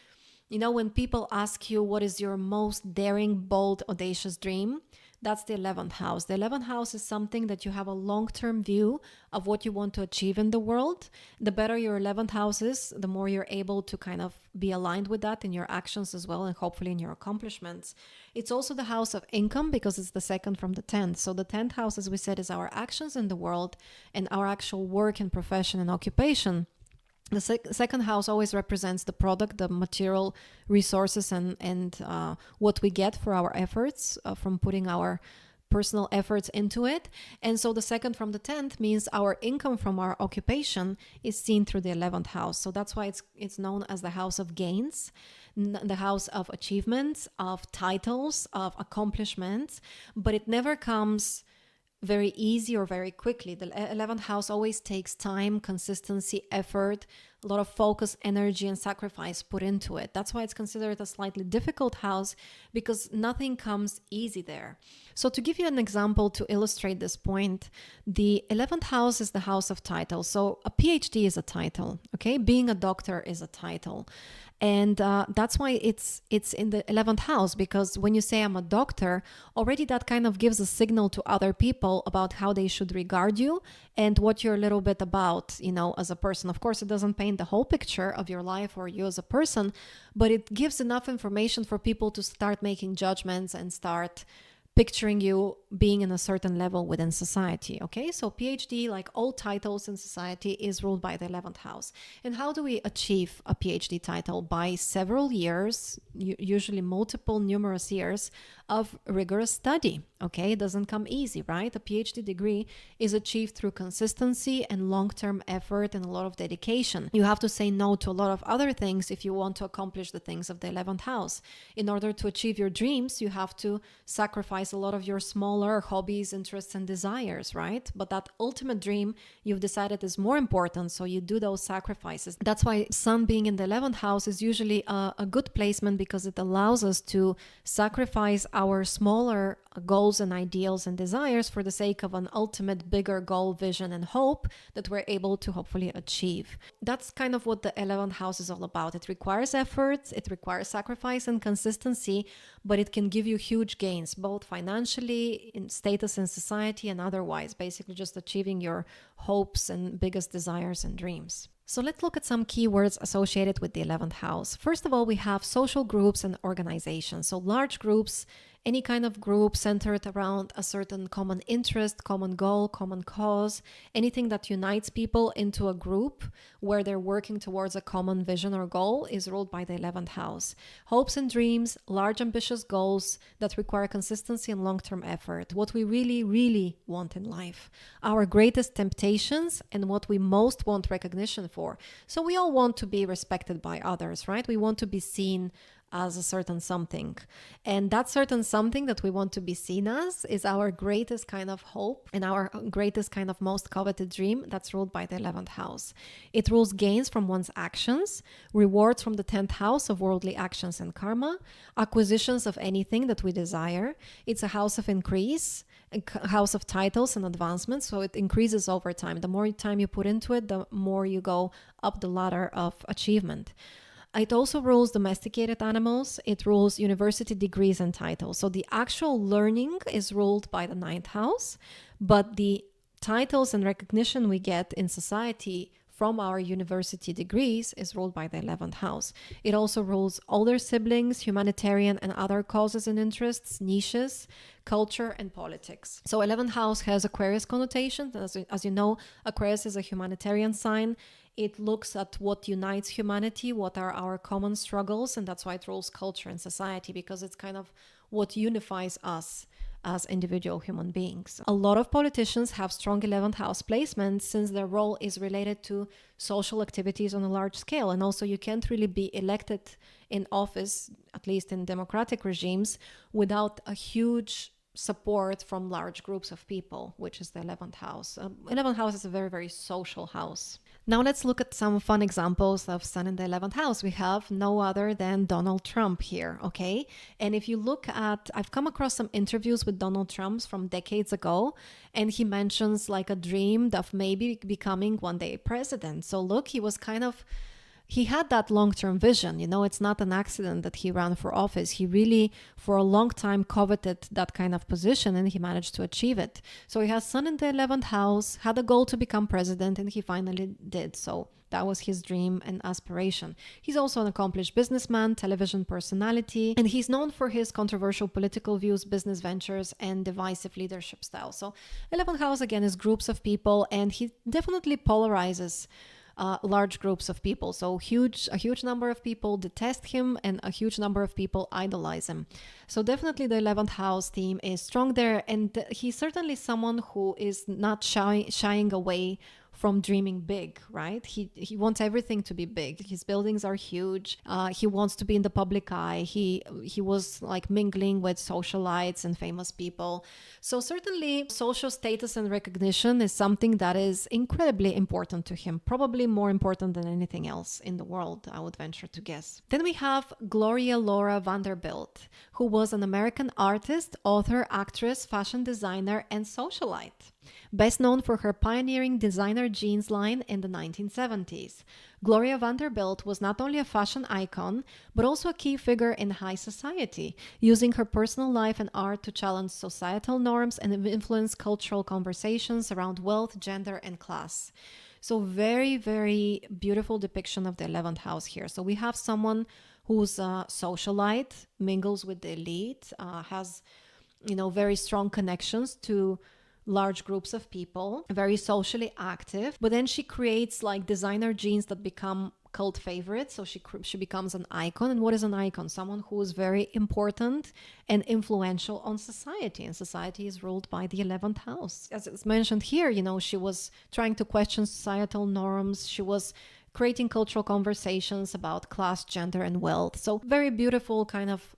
Speaker 1: when people ask you what is your most daring, bold, audacious dream, that's the 11th house. The 11th house is something that you have a long-term view of what you want to achieve in the world. The better your 11th house is, the more you're able to kind of be aligned with that in your actions as well, and hopefully in your accomplishments. It's also the house of income because it's the second from the 10th. So the 10th house, as we said, is our actions in the world and our actual work and profession and occupation. The second house always represents the product, the material resources, and what we get for our efforts from putting our personal efforts into it. And so the second from the 10th means our income from our occupation is seen through the 11th house. So that's why it's known as the house of gains, the house of achievements, of titles, of accomplishments, but it never comes very easy or very quickly. The 11th house always takes time, consistency, effort, a lot of focus, energy, and sacrifice put into it. That's why it's considered a slightly difficult house, because nothing comes easy there. So to give you an example to illustrate this point, the 11th house is the house of title. So a PhD is a title, okay? Being a doctor is a title. And that's why it's in the 11th house, because when you say I'm a doctor, already that kind of gives a signal to other people about how they should regard you and what you're a little bit about, as a person. Of course, it doesn't paint the whole picture of your life or you as a person, but it gives enough information for people to start making judgments and start picturing you being in a certain level within society. Okay, so PhD, like all titles in society, is ruled by the 11th house. And how do we achieve a PhD title? By several years, usually numerous years of rigorous study. Okay, it doesn't come easy, right? A PhD degree is achieved through consistency and long-term effort and a lot of dedication. You have to say no to a lot of other things if you want to accomplish the things of the 11th house. In order to achieve your dreams, you have to sacrifice a lot of your smaller hobbies, interests, and desires, right? But that ultimate dream you've decided is more important, so you do those sacrifices. That's why Sun being in the 11th house is usually a good placement, because it allows us to sacrifice our smaller goals and ideals and desires for the sake of an ultimate bigger goal, vision, and hope that we're able to hopefully achieve. That's kind of what the 11th house is all about. It requires effort, it requires sacrifice and consistency, but it can give you huge gains, both financially, in status in society, and otherwise, basically just achieving your hopes and biggest desires and dreams. So let's look at some keywords associated with the 11th house. First of all, we have social groups and organizations. So large groups, any kind of group centered around a certain common interest, common goal, common cause, anything that unites people into a group where they're working towards a common vision or goal is ruled by the 11th house. Hopes and dreams, large ambitious goals that require consistency and long-term effort. What we really, really want in life. Our greatest temptations and what we most want recognition for. So we all want to be respected by others, right? We want to be seen as a certain something. And that certain something that we want to be seen as is our greatest kind of hope and our greatest kind of most coveted dream. That's ruled by the 11th house. It rules gains from one's actions, rewards from the 10th house of worldly actions and karma, acquisitions of anything that we desire. It's a house of increase, a house of titles and advancements. So it increases over time. The more time you put into it, the more you go up the ladder of achievement. It also rules domesticated animals. It rules university degrees and titles. So the actual learning is ruled by the 9th house, but the titles and recognition we get in society from our university degrees is ruled by the 11th house. It also rules older siblings, humanitarian and other causes and interests, niches, culture, and politics. So 11th house has Aquarius connotation. As you know, Aquarius is a humanitarian sign. It looks at what unites humanity, what are our common struggles, and that's why it rules culture and society, because it's kind of what unifies us as individual human beings. A lot of politicians have strong 11th house placements since their role is related to social activities on a large scale. And also you can't really be elected in office, at least in democratic regimes, without a huge support from large groups of people, which is the 11th house. 11th house is a very, very social house. Now let's look at some fun examples of Sun in the 11th house. We have no other than Donald Trump here, okay? And if you look at, I've come across some interviews with Donald Trump from decades ago, and he mentions like a dream of maybe becoming one day president. So look, he had that long-term vision. It's not an accident that he ran for office. He really, for a long time, coveted that kind of position, and he managed to achieve it. So he has Sun in the 11th house, had a goal to become president, and he finally did. So that was his dream and aspiration. He's also an accomplished businessman, television personality, and he's known for his controversial political views, business ventures, and divisive leadership style. So 11th house, again, is groups of people, and he definitely polarizes large groups of people. So a huge number of people detest him, and a huge number of people idolize him. So definitely the 11th house theme is strong there, and he's certainly someone who is not shying away from dreaming big, right? He wants everything to be big. His buildings are huge. He wants to be in the public eye. He was like mingling with socialites and famous people. So certainly social status and recognition is something that is incredibly important to him, probably more important than anything else in the world, I would venture to guess. Then we have Gloria Laura Vanderbilt, who was an American artist, author, actress, fashion designer, and socialite. Best known for her pioneering designer jeans line in the 1970s. Gloria Vanderbilt was not only a fashion icon, but also a key figure in high society, using her personal life and art to challenge societal norms and influence cultural conversations around wealth, gender, and class. So very, very beautiful depiction of the 11th house here. So we have someone who's a socialite, mingles with the elite, has, very strong connections to large groups of people, very socially active, but then she creates like designer jeans that become cult favorites. So she becomes an icon. And what is an icon? Someone who is very important and influential on society, and society is ruled by the 11th house. As it's mentioned here, she was trying to question societal norms. She was creating cultural conversations about class, gender, and wealth. So very beautiful kind of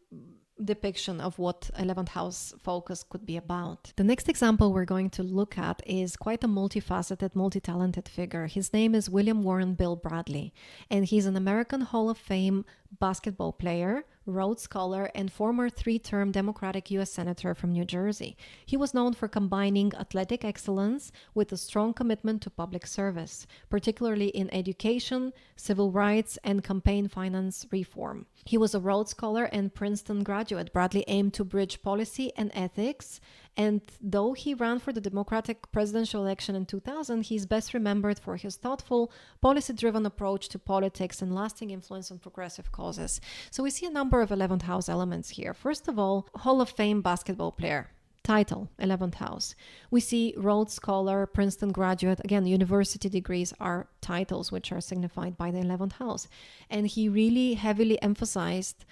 Speaker 1: depiction of what 11th house focus could be about. The next example we're going to look at is quite a multifaceted, multi-talented figure. His name is William Warren Bill Bradley, and he's an American Hall of Fame basketball player, Rhodes Scholar, and former three-term Democratic U.S. Senator from New Jersey. He was known for combining athletic excellence with a strong commitment to public service, particularly in education, civil rights, and campaign finance reform. He was a Rhodes Scholar and Princeton graduate. Bradley aimed to bridge policy and ethics, and though he ran for the Democratic presidential election in 2000, he's best remembered for his thoughtful, policy-driven approach to politics and lasting influence on progressive causes. So we see a number of 11th house elements here. First of all, Hall of Fame basketball player. Title, 11th house. We see Rhodes Scholar, Princeton graduate. Again, university degrees are titles which are signified by the 11th house. And he really heavily emphasized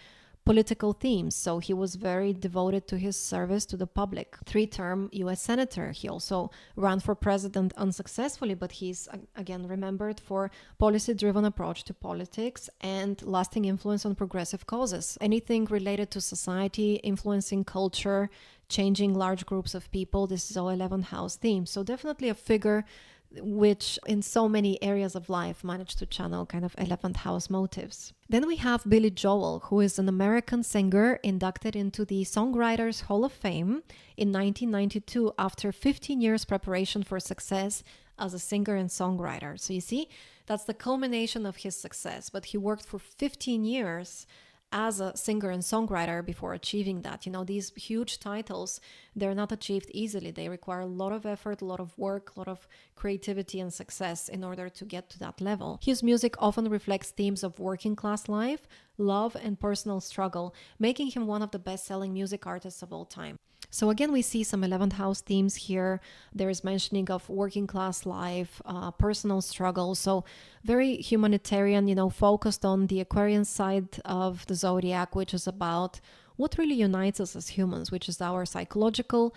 Speaker 1: political themes. So he was very devoted to his service to the public. Three-term U.S. Senator. He also ran for president unsuccessfully, but he's again remembered for policy-driven approach to politics and lasting influence on progressive causes. Anything related to society, influencing culture, changing large groups of people, this is all 11th house theme. So definitely a figure which in so many areas of life managed to channel kind of 11th house motives. Then we have Billy Joel, who is an American singer inducted into the Songwriters Hall of Fame in 1992 after 15 years preparation for success as a singer and songwriter. So you see, that's the culmination of his success, but he worked for 15 years as a singer and songwriter before achieving that. These huge titles, they're not achieved easily. They require a lot of effort, a lot of work, a lot of creativity and success in order to get to that level. His music often reflects themes of working class life, love, and personal struggle, making him one of the best-selling music artists of all time. So again, we see some 11th house themes here. There is mentioning of working class life, personal struggle. So very humanitarian, focused on the Aquarian side of the zodiac, which is about what really unites us as humans, which is our psychological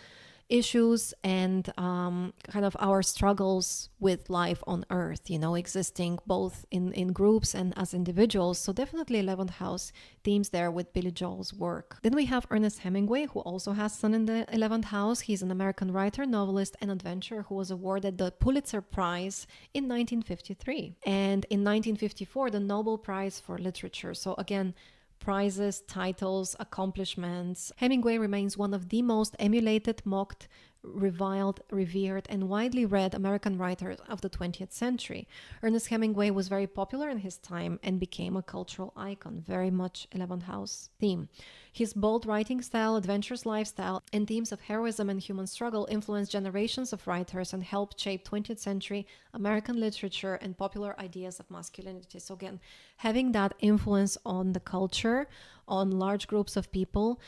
Speaker 1: issues and kind of our struggles with life on earth, existing both in groups and as individuals. So definitely 11th house themes there with Billy Joel's work. Then we have Ernest Hemingway, who also has Sun in the 11th house. He's an American writer, novelist, and adventurer who was awarded the Pulitzer Prize in 1953. And in 1954, the Nobel Prize for Literature. So again, prizes, titles, accomplishments. Hemingway remains one of the most emulated, mocked, reviled, revered, and widely read American writers of the 20th century. Ernest Hemingway was very popular in his time and became a cultural icon, very much 11th house theme. His bold writing style, adventurous lifestyle, and themes of heroism and human struggle influenced generations of writers and helped shape 20th century American literature and popular ideas of masculinity. So again, having that influence on the culture, on large groups of people,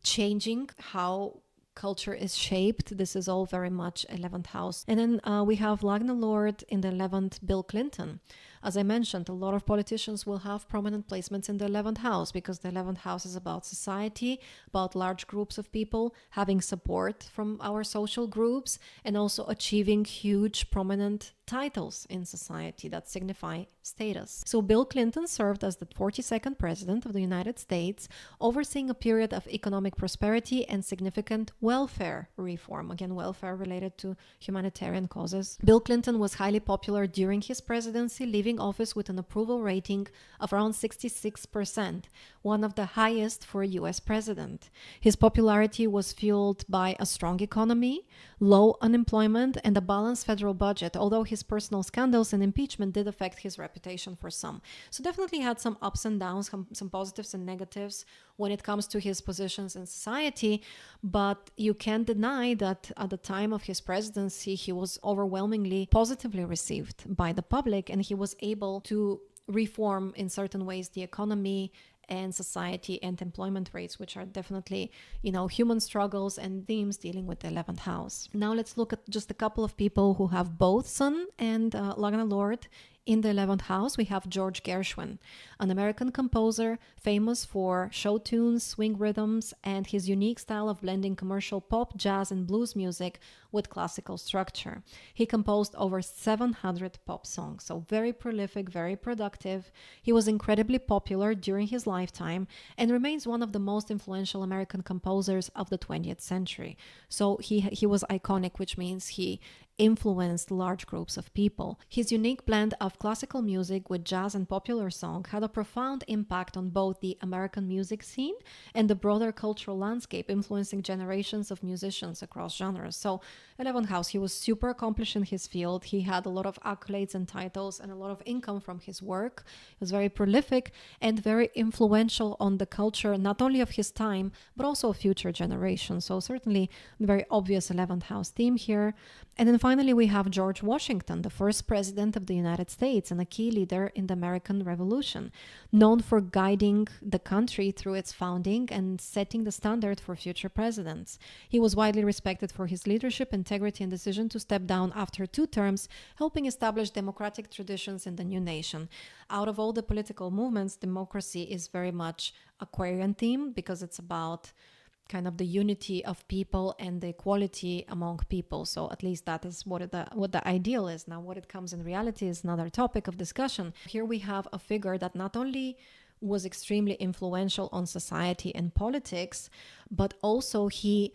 Speaker 1: changing how culture is shaped. This is all very much 11th house. And then we have Lagna Lord in the 11th, Bill Clinton. As I mentioned, a lot of politicians will have prominent placements in the 11th house because the 11th house is about society, about large groups of people, having support from our social groups, and also achieving huge prominent titles in society that signify status. So Bill Clinton served as the 42nd president of the United States, overseeing a period of economic prosperity and significant welfare reform. Again, welfare related to humanitarian causes. Bill Clinton was highly popular during his presidency, leaving office with an approval rating of around 66%, one of the highest for a US president. His popularity was fueled by a strong economy, low unemployment, and a balanced federal budget, although his personal scandals and impeachment did affect his reputation for some. So definitely had some ups and downs, some positives and negatives when it comes to his positions in society, but you can't deny that at the time of his presidency, he was overwhelmingly positively received by the public, and he was able to reform in certain ways the economy and society and employment rates, which are definitely, human struggles and themes dealing with the 11th house. Now let's look at just a couple of people who have both Sun and Lagna Lord in the 11th house. We have George Gershwin, an American composer famous for show tunes, swing rhythms, and his unique style of blending commercial pop, jazz, and blues music with classical structure. He composed over 700 pop songs, so very prolific, very productive. He was incredibly popular during his lifetime and remains one of the most influential American composers of the 20th century. So he was iconic, which means he influenced large groups of people. His unique blend of classical music with jazz and popular song had a profound impact on both the American music scene and the broader cultural landscape, influencing generations of musicians across genres. So 11th house, he was super accomplished in his field. He had a lot of accolades and titles and a lot of income from his work. He was very prolific and very influential on the culture, not only of his time, but also of future generations. So certainly very obvious 11th house theme here. And then finally, we have George Washington, the first president of the United States and a key leader in the American Revolution, known for guiding the country through its founding and setting the standard for future presidents. He was widely respected for his leadership, integrity, and decision to step down after 2 terms, helping establish democratic traditions in the new nation. Out of all the political movements, democracy is very much Aquarian theme because it's about kind of the unity of people and the equality among people. So at least that is what the ideal is. Now, what it comes in reality is another topic of discussion. Here we have a figure that not only was extremely influential on society and politics, but also he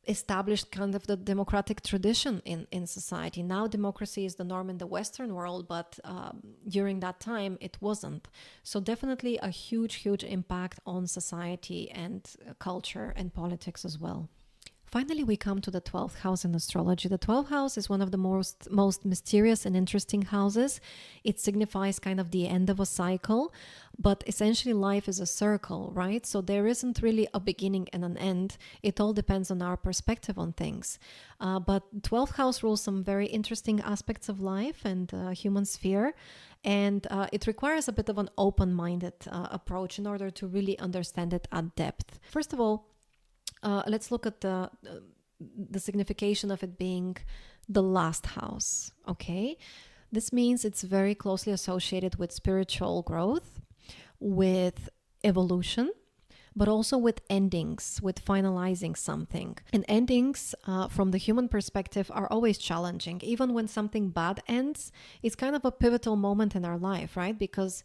Speaker 1: established kind of the democratic tradition in society. Now democracy is the norm in the Western world, but during that time it wasn't. So definitely a huge impact on society and culture and politics as well. Finally, we come to the 12th house in astrology. The 12th house is one of the most mysterious and interesting houses. It signifies kind of the end of a cycle, but essentially life is a circle, right? So there isn't really a beginning and an end. It all depends on our perspective on things. But 12th house rules some very interesting aspects of life and human sphere. And it requires a bit of an open-minded approach in order to really understand it at depth. First of all, let's look at the signification of it being the last house, okay? This means it's very closely associated with spiritual growth, with evolution, but also with endings, with finalizing something. And endings, from the human perspective, are always challenging. Even when something bad ends, it's kind of a pivotal moment in our life, right? Because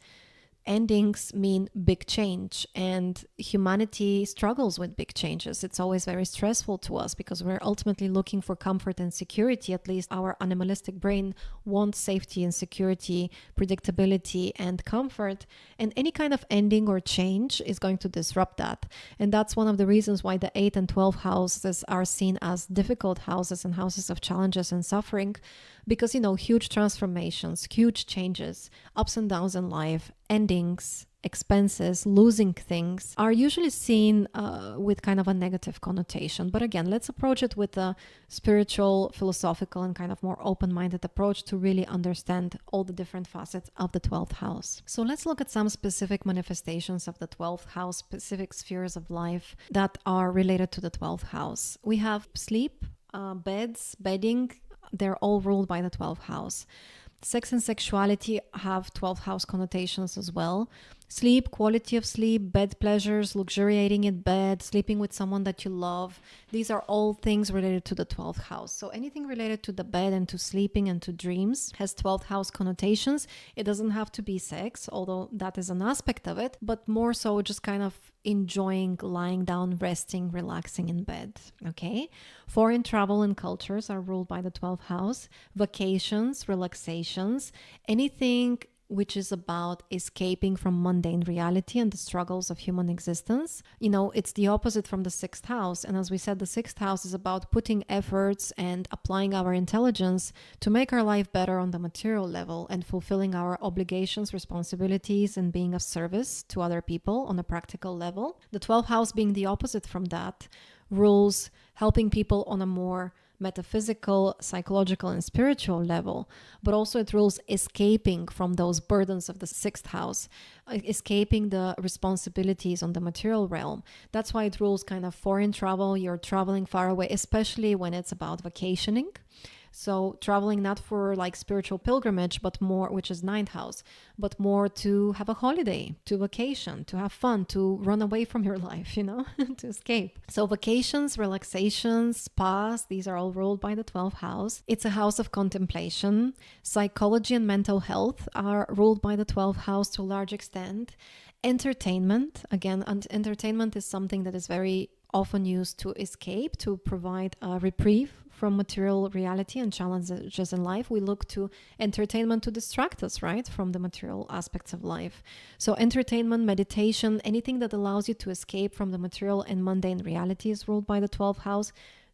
Speaker 1: endings mean big change, and humanity struggles with big changes. It's always very stressful to us because we're ultimately looking for comfort and security. At least our animalistic brain wants safety and security, predictability and comfort, and any kind of ending or change is going to disrupt that. And that's one of the reasons why the 8th and 12th houses are seen as difficult houses and houses of challenges and suffering, because, huge transformations, huge changes, ups and downs in life, endings, expenses, losing things are usually seen with kind of a negative connotation. But again, let's approach it with a spiritual, philosophical, and kind of more open-minded approach to really understand all the different facets of the 12th house. So let's look at some specific manifestations of the 12th house, specific spheres of life that are related to the 12th house. We have sleep, beds, bedding. They're all ruled by the 12th house. Sex and sexuality have 12th house connotations as well. Sleep, quality of sleep, bed pleasures, luxuriating in bed, sleeping with someone that you love. These are all things related to the 12th house. So anything related to the bed and to sleeping and to dreams has 12th house connotations. It doesn't have to be sex, although that is an aspect of it, but more so just kind of enjoying lying down, resting, relaxing in bed. Okay. Foreign travel and cultures are ruled by the 12th house. Vacations, relaxations, anything which is about escaping from mundane reality and the struggles of human existence. It's the opposite from the 6th house. And as we said, the 6th house is about putting efforts and applying our intelligence to make our life better on the material level and fulfilling our obligations, responsibilities, and being of service to other people on a practical level. The 12th house, being the opposite from that, rules helping people on a more metaphysical, psychological, and spiritual level, but also it rules escaping from those burdens of the 6th house, escaping the responsibilities on the material realm. That's why it rules kind of foreign travel. You're traveling far away, especially when it's about vacationing. So traveling not for like spiritual pilgrimage, but more, which is 9th house, but more to have a holiday, to vacation, to have fun, to run away from your life, to escape. So vacations, relaxations, spas, these are all ruled by the 12th house. It's a house of contemplation. Psychology and mental health are ruled by the 12th house to a large extent. Entertainment, again, entertainment is something that is very often used to escape, to provide a reprieve from material reality and challenges in life. We look to entertainment to distract us, right, from the material aspects of life. So entertainment, meditation, anything that allows you to escape from the material and mundane reality is ruled by the 12th house.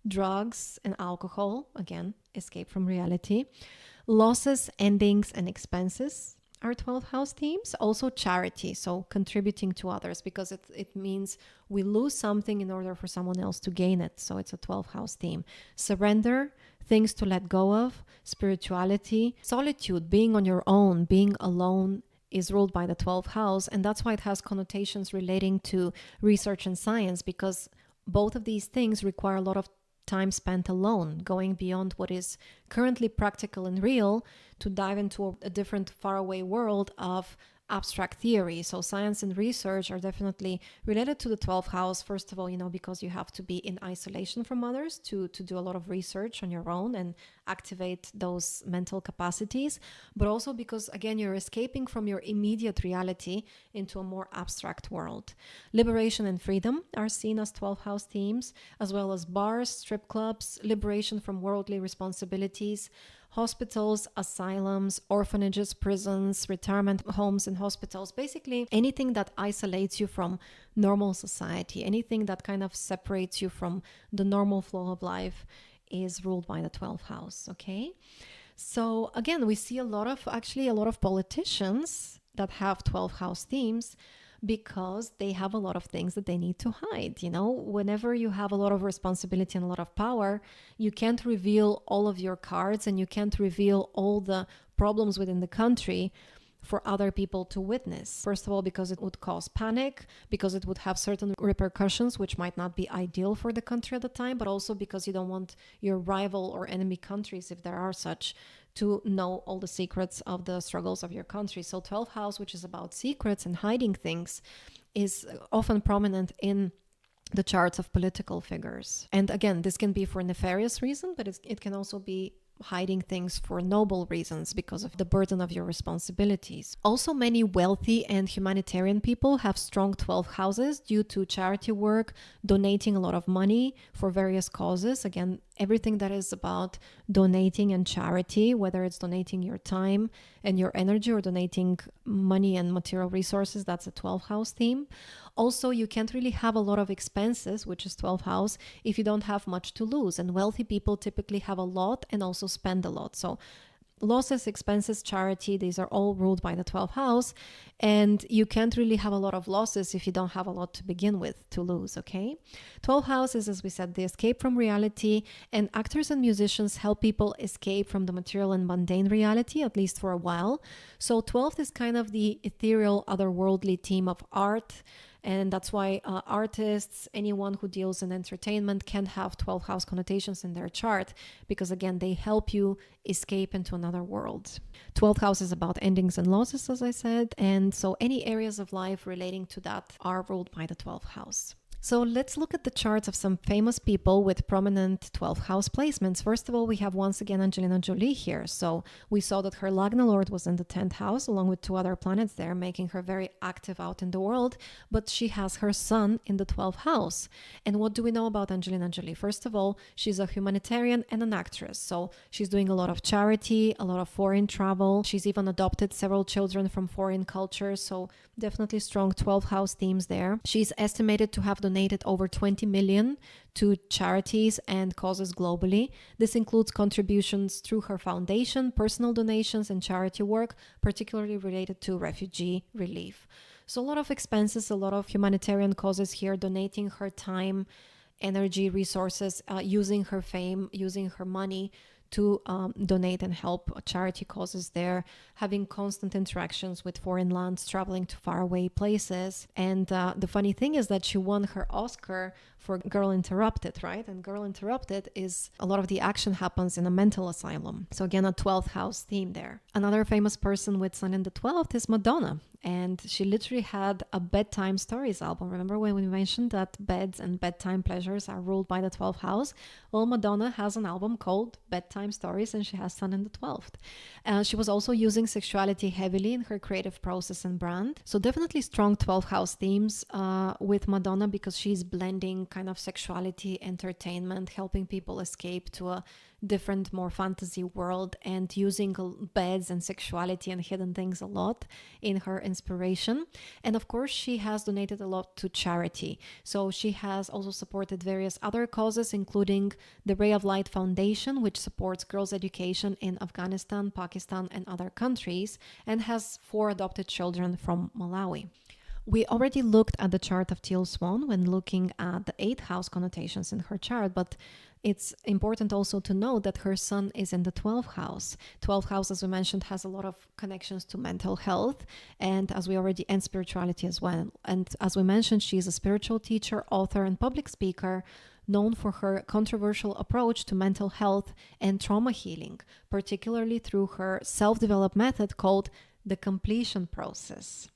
Speaker 1: Drugs and alcohol, again, escape from reality. Losses, endings, and expenses are 12th house themes. Also charity, so contributing to others, because it means we lose something in order for someone else to gain it. So it's a 12th house theme. Surrender, things to let go of, spirituality, solitude, being on your own, being alone is ruled by the 12th house. And that's why it has connotations relating to research and science, because both of these things require a lot of time spent alone, going beyond what is currently practical and real to dive into a different faraway world of abstract theory. So science and research are definitely related to the 12th house. First of all, because you have to be in isolation from others to do a lot of research on your own and activate those mental capacities, but also because, again, you're escaping from your immediate reality into a more abstract world. Liberation and freedom are seen as 12th house themes, as well as bars, strip clubs, liberation from worldly responsibilities, hospitals, asylums, orphanages, prisons, retirement homes and hospitals. Basically, anything that isolates you from normal society, anything that kind of separates you from the normal flow of life is ruled by the 12th house, okay? So again, we see a lot of politicians that have 12th house themes, because they have a lot of things that they need to hide. Whenever you have a lot of responsibility and a lot of power, you can't reveal all of your cards and you can't reveal all the problems within the country for other people to witness. First of all, because it would cause panic, because it would have certain repercussions which might not be ideal for the country at the time, but also because you don't want your rival or enemy countries, if there are such, to know all the secrets of the struggles of your country. So 12th house, which is about secrets and hiding things, is often prominent in the charts of political figures. And again, this can be for nefarious reason, but it can also be hiding things for noble reasons because of the burden of your responsibilities. Also, many wealthy and humanitarian people have strong 12 houses due to charity work, donating a lot of money for various causes. Again, everything that is about donating and charity, whether it's donating your time and your energy or donating money and material resources, that's a 12 house theme. Also, you can't really have a lot of expenses, which is 12 house, if you don't have much to lose. And wealthy people typically have a lot and also spend a lot. So losses, expenses, charity, these are all ruled by the 12th house. And you can't really have a lot of losses if you don't have a lot to begin with to lose, okay? 12th house is, as we said, the escape from reality. And actors and musicians help people escape from the material and mundane reality, at least for a while. So 12th is kind of the ethereal, otherworldly theme of art. And that's why artists, anyone who deals in entertainment can have 12 house connotations in their chart, because again, they help you escape into another world. 12th house is about endings and losses, as I said. And so any areas of life relating to that are ruled by the 12th house. So let's look at the charts of some famous people with prominent 12th house placements. First of all, we have once again Angelina Jolie here. So we saw that her Lagna Lord was in the 10th house along with 2 other planets there, making her very active out in the world. But she has her sun in the 12th house. And what do we know about Angelina Jolie? First of all, she's a humanitarian and an actress. So she's doing a lot of charity, a lot of foreign travel. She's even adopted several children from foreign cultures. So definitely strong 12th house themes there. She's estimated to have donated over 20 million to charities and causes globally. This includes contributions through her foundation, personal donations, and charity work, particularly related to refugee relief. So a lot of expenses, a lot of humanitarian causes here, donating her time, energy, resources, using her fame, using her money to donate and help charity causes there, having constant interactions with foreign lands, traveling to faraway places. And the funny thing is that she won her Oscar for Girl Interrupted, right? And Girl Interrupted is a lot of the action happens in a mental asylum. So again, a 12th house theme there. Another famous person with sun in the 12th is Madonna. And she literally had a bedtime stories album. Remember when we mentioned that beds and bedtime pleasures are ruled by the 12th house? Well, Madonna has an album called Bedtime Stories, and she has sun in the 12th. She was also using sexuality heavily in her creative process and brand. So definitely strong 12th house themes with Madonna, because she's blending kind of sexuality, entertainment, helping people escape to a different, more fantasy world, and using beds and sexuality and hidden things a lot in her inspiration. And of course, she has donated a lot to charity. So she has also supported various other causes, including the Ray of Light Foundation, which supports girls' education in Afghanistan, Pakistan, and other countries, and has 4 adopted children from Malawi. We already looked at the chart of Teal Swan when looking at the 8th house connotations in her chart, but it's important also to note that her sun is in the 12th house. 12th house, as we mentioned, has a lot of connections to mental health and spirituality as well. And as we mentioned, she's a spiritual teacher, author, and public speaker, known for her controversial approach to mental health and trauma healing, particularly through her self-developed method called the completion process.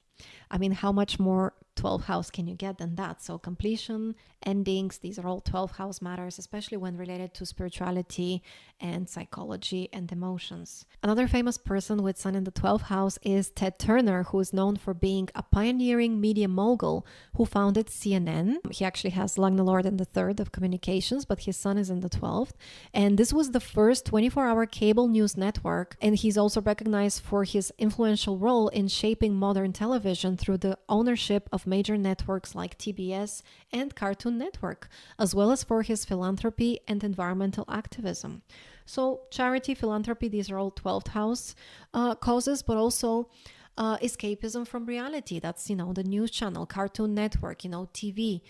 Speaker 1: I mean, how much more 12th house can you get than that? So completion, endings, these are all 12th house matters, especially when related to spirituality and psychology and emotions. Another famous person with sun in the 12th house is Ted Turner, who is known for being a pioneering media mogul who founded CNN. He actually has Lagna Lord in the 3rd of communications, but his sun is in the 12th. And this was the first 24-hour cable news network. And he's also recognized for his influential role in shaping modern television through the ownership of major networks like TBS and Cartoon Network, as well as for his philanthropy and environmental activism. So charity, philanthropy, these are all 12th house causes, but also escapism from reality. That's, the news channel, Cartoon Network, TV.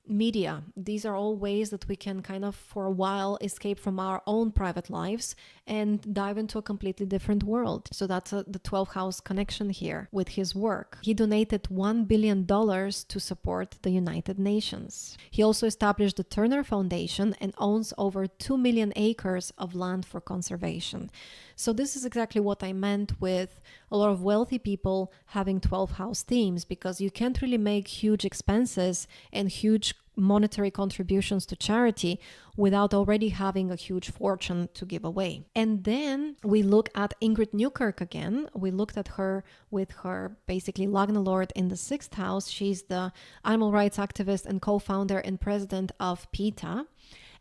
Speaker 1: media. These are all ways that we can kind of for a while escape from our own private lives and dive into a completely different world. So that's the 12th house connection here with his work. He donated $1 billion to support the United Nations. He also established the Turner Foundation and owns over 2 million acres of land for conservation. So this is exactly what I meant with a lot of wealthy people having 12 house themes, because you can't really make huge expenses and huge monetary contributions to charity without already having a huge fortune to give away. And then we look at Ingrid Newkirk again. We looked at her with her basically Lagna Lord in the 6th house. She's the animal rights activist and co-founder and president of PETA.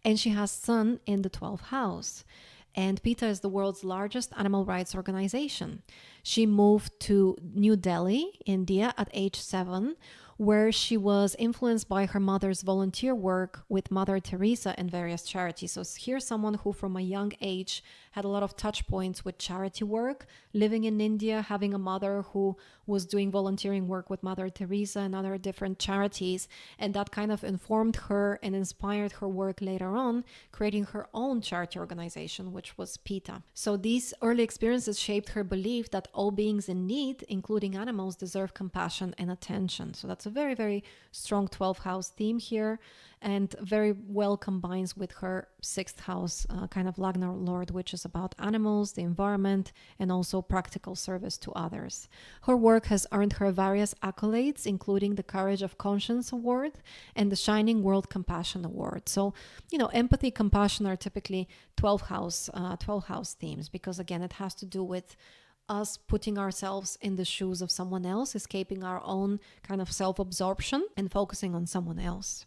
Speaker 1: And she has Sun in the 12th house. And PETA is the world's largest animal rights organization. She moved to New Delhi, India at age 7, where she was influenced by her mother's volunteer work with Mother Teresa and various charities. So here's someone who from a young age had a lot of touch points with charity work, living in India, having a mother who was doing volunteering work with Mother Teresa and other different charities. And that kind of informed her and inspired her work later on, creating her own charity organization, which was PETA. So these early experiences shaped her belief that all beings in need, including animals, deserve compassion and attention. So that's a very, very strong 12th house theme here, and very well combines with her 6th house kind of Lagna Lord, which is about animals, the environment, and also practical service to others. Her work has earned her various accolades, including the Courage of Conscience Award and the Shining World Compassion Award. So, empathy, compassion are typically 12 house themes, because again, it has to do with us putting ourselves in the shoes of someone else, escaping our own kind of self-absorption and focusing on someone else.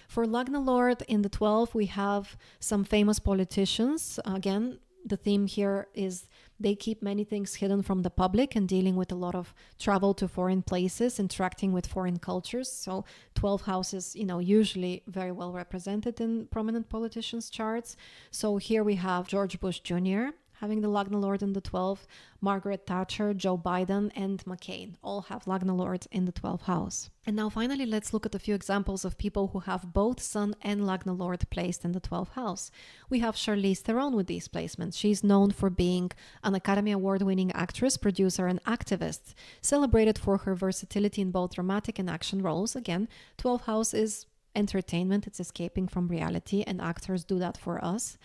Speaker 1: For Lagna Lord in the 12th, we have some famous politicians. Again, the theme here is they keep many things hidden from the public and dealing with a lot of travel to foreign places, interacting with foreign cultures. So 12 houses, usually very well represented in prominent politicians' charts. So here we have George Bush Jr., having the Lagna Lord in the 12th, Margaret Thatcher, Joe Biden, and McCain all have Lagna Lords in the 12th house. And now finally, let's look at a few examples of people who have both Sun and Lagna Lord placed in the 12th house. We have Charlize Theron with these placements. She's known for being an Academy Award-winning actress, producer, and activist, celebrated for her versatility in both dramatic and action roles. Again, 12th house is entertainment, it's escaping from reality, and actors do that for us,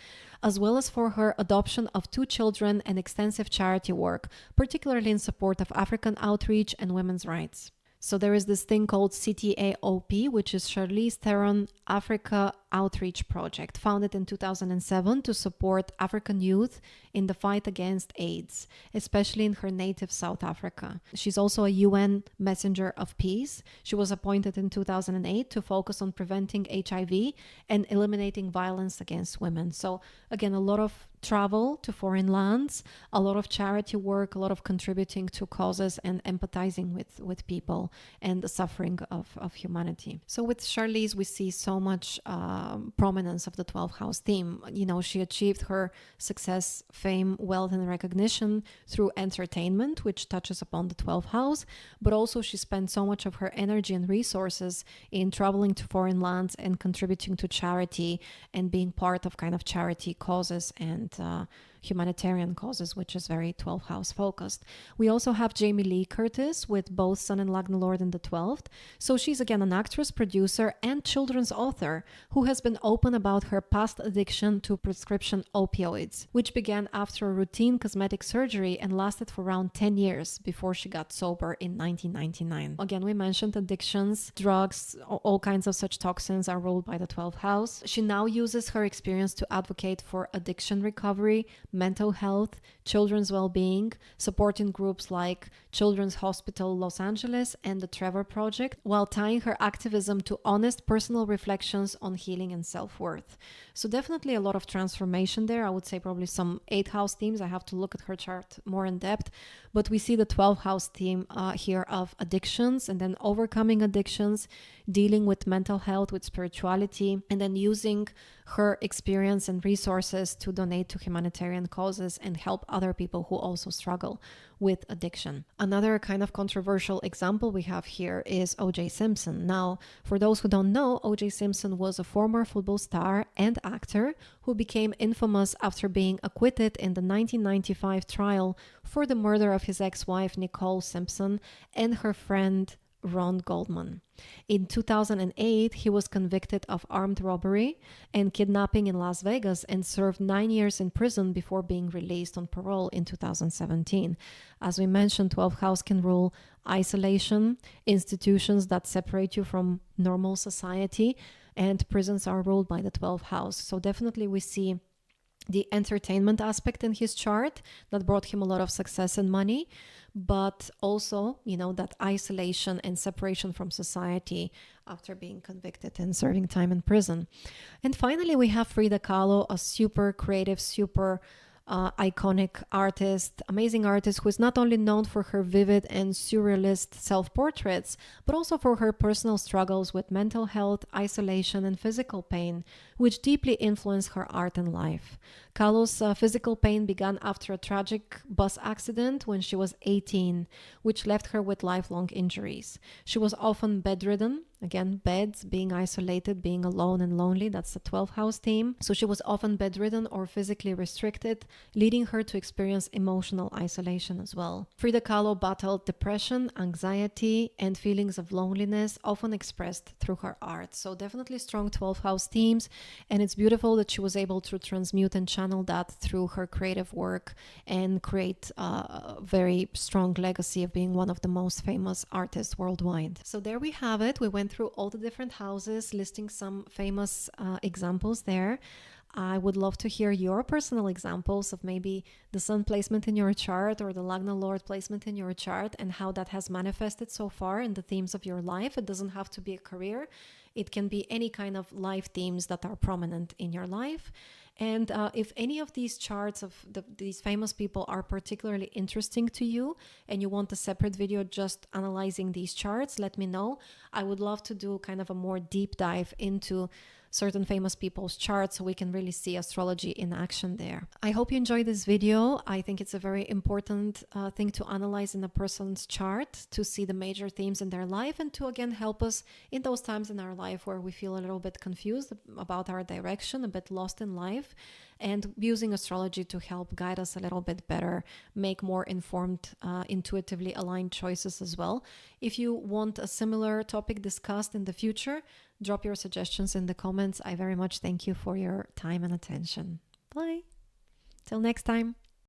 Speaker 1: as well as for her adoption of 2 children and extensive charity work, particularly in support of African outreach and women's rights. So there is this thing called CTAOP, which is Charlize Theron Africa Outreach Project, founded in 2007 to support African youth in the fight against AIDS, especially in her native South Africa. She's also a UN Messenger of Peace. She was appointed in 2008 to focus on preventing HIV and eliminating violence against women. So again, a lot of travel to foreign lands, a lot of charity work, a lot of contributing to causes and empathizing with people and the suffering of humanity. So with Charlize, we see so much prominence of the 12th house theme. She achieved her success, fame, wealth, and recognition through entertainment, which touches upon the 12th house, but also she spent so much of her energy and resources in traveling to foreign lands and contributing to charity and being part of kind of charity causes and humanitarian causes, which is very 12th house focused. We also have Jamie Lee Curtis with both Sun and Lagna Lord in the 12th. So she's again an actress, producer, and children's author who has been open about her past addiction to prescription opioids, which began after a routine cosmetic surgery and lasted for around 10 years before she got sober in 1999. Again, we mentioned addictions, drugs, all kinds of such toxins are ruled by the 12th house. She now uses her experience to advocate for addiction recovery, mental health, children's well-being, supporting groups like Children's Hospital Los Angeles and the Trevor Project, while tying her activism to honest personal reflections on healing and self-worth. So definitely a lot of transformation there. I would say probably some 8th house themes. I have to look at her chart more in depth, but we see the 12th house theme here of addictions and then overcoming addictions, dealing with mental health, with spirituality, and then using her experience and resources to donate to humanitarian prevent causes and help other people who also struggle with addiction. Another kind of controversial example we have here is O.J. Simpson. Now, for those who don't know, O.J. Simpson was a former football star and actor who became infamous after being acquitted in the 1995 trial for the murder of his ex-wife Nicole Simpson and her friend Ron Goldman. In 2008, he was convicted of armed robbery and kidnapping in Las Vegas and served 9 years in prison before being released on parole in 2017. As we mentioned, 12th house can rule isolation, institutions that separate you from normal society, and prisons are ruled by the 12th house. So definitely we see the entertainment aspect in his chart that brought him a lot of success and money, but also, that isolation and separation from society after being convicted and serving time in prison. And finally, we have Frida Kahlo, a super creative, super iconic artist, amazing artist who is not only known for her vivid and surrealist self-portraits, but also for her personal struggles with mental health, isolation, and physical pain, which deeply influenced her art and life. Kahlo's physical pain began after a tragic bus accident when she was 18, which left her with lifelong injuries. She was often bedridden. Again, beds, being isolated, being alone and lonely, that's the 12th house theme. So she was often bedridden or physically restricted, leading her to experience emotional isolation as well. Frida Kahlo battled depression, anxiety, and feelings of loneliness, often expressed through her art. So definitely strong 12th house themes, and it's beautiful that she was able to transmute and channel that through her creative work and create a very strong legacy of being one of the most famous artists worldwide. So there we have it. We went through all the different houses, listing some famous examples there. I would love to hear your personal examples of maybe the sun placement in your chart or the Lagna Lord placement in your chart and how that has manifested so far in the themes of your life. It doesn't have to be a career. It can be any kind of life themes that are prominent in your life. And if any of these charts of these famous people are particularly interesting to you and you want a separate video just analyzing these charts, let me know. I would love to do kind of a more deep dive into certain famous people's charts so we can really see astrology in action there. I hope you enjoyed this video. I think it's a very important thing to analyze in a person's chart to see the major themes in their life and to again help us in those times in our life where we feel a little bit confused about our direction, a bit lost in life, and using astrology to help guide us a little bit better, make more informed, intuitively aligned choices as well. If you want a similar topic discussed in the future, drop your suggestions in the comments. I very much thank you for your time and attention. Bye. Till next time.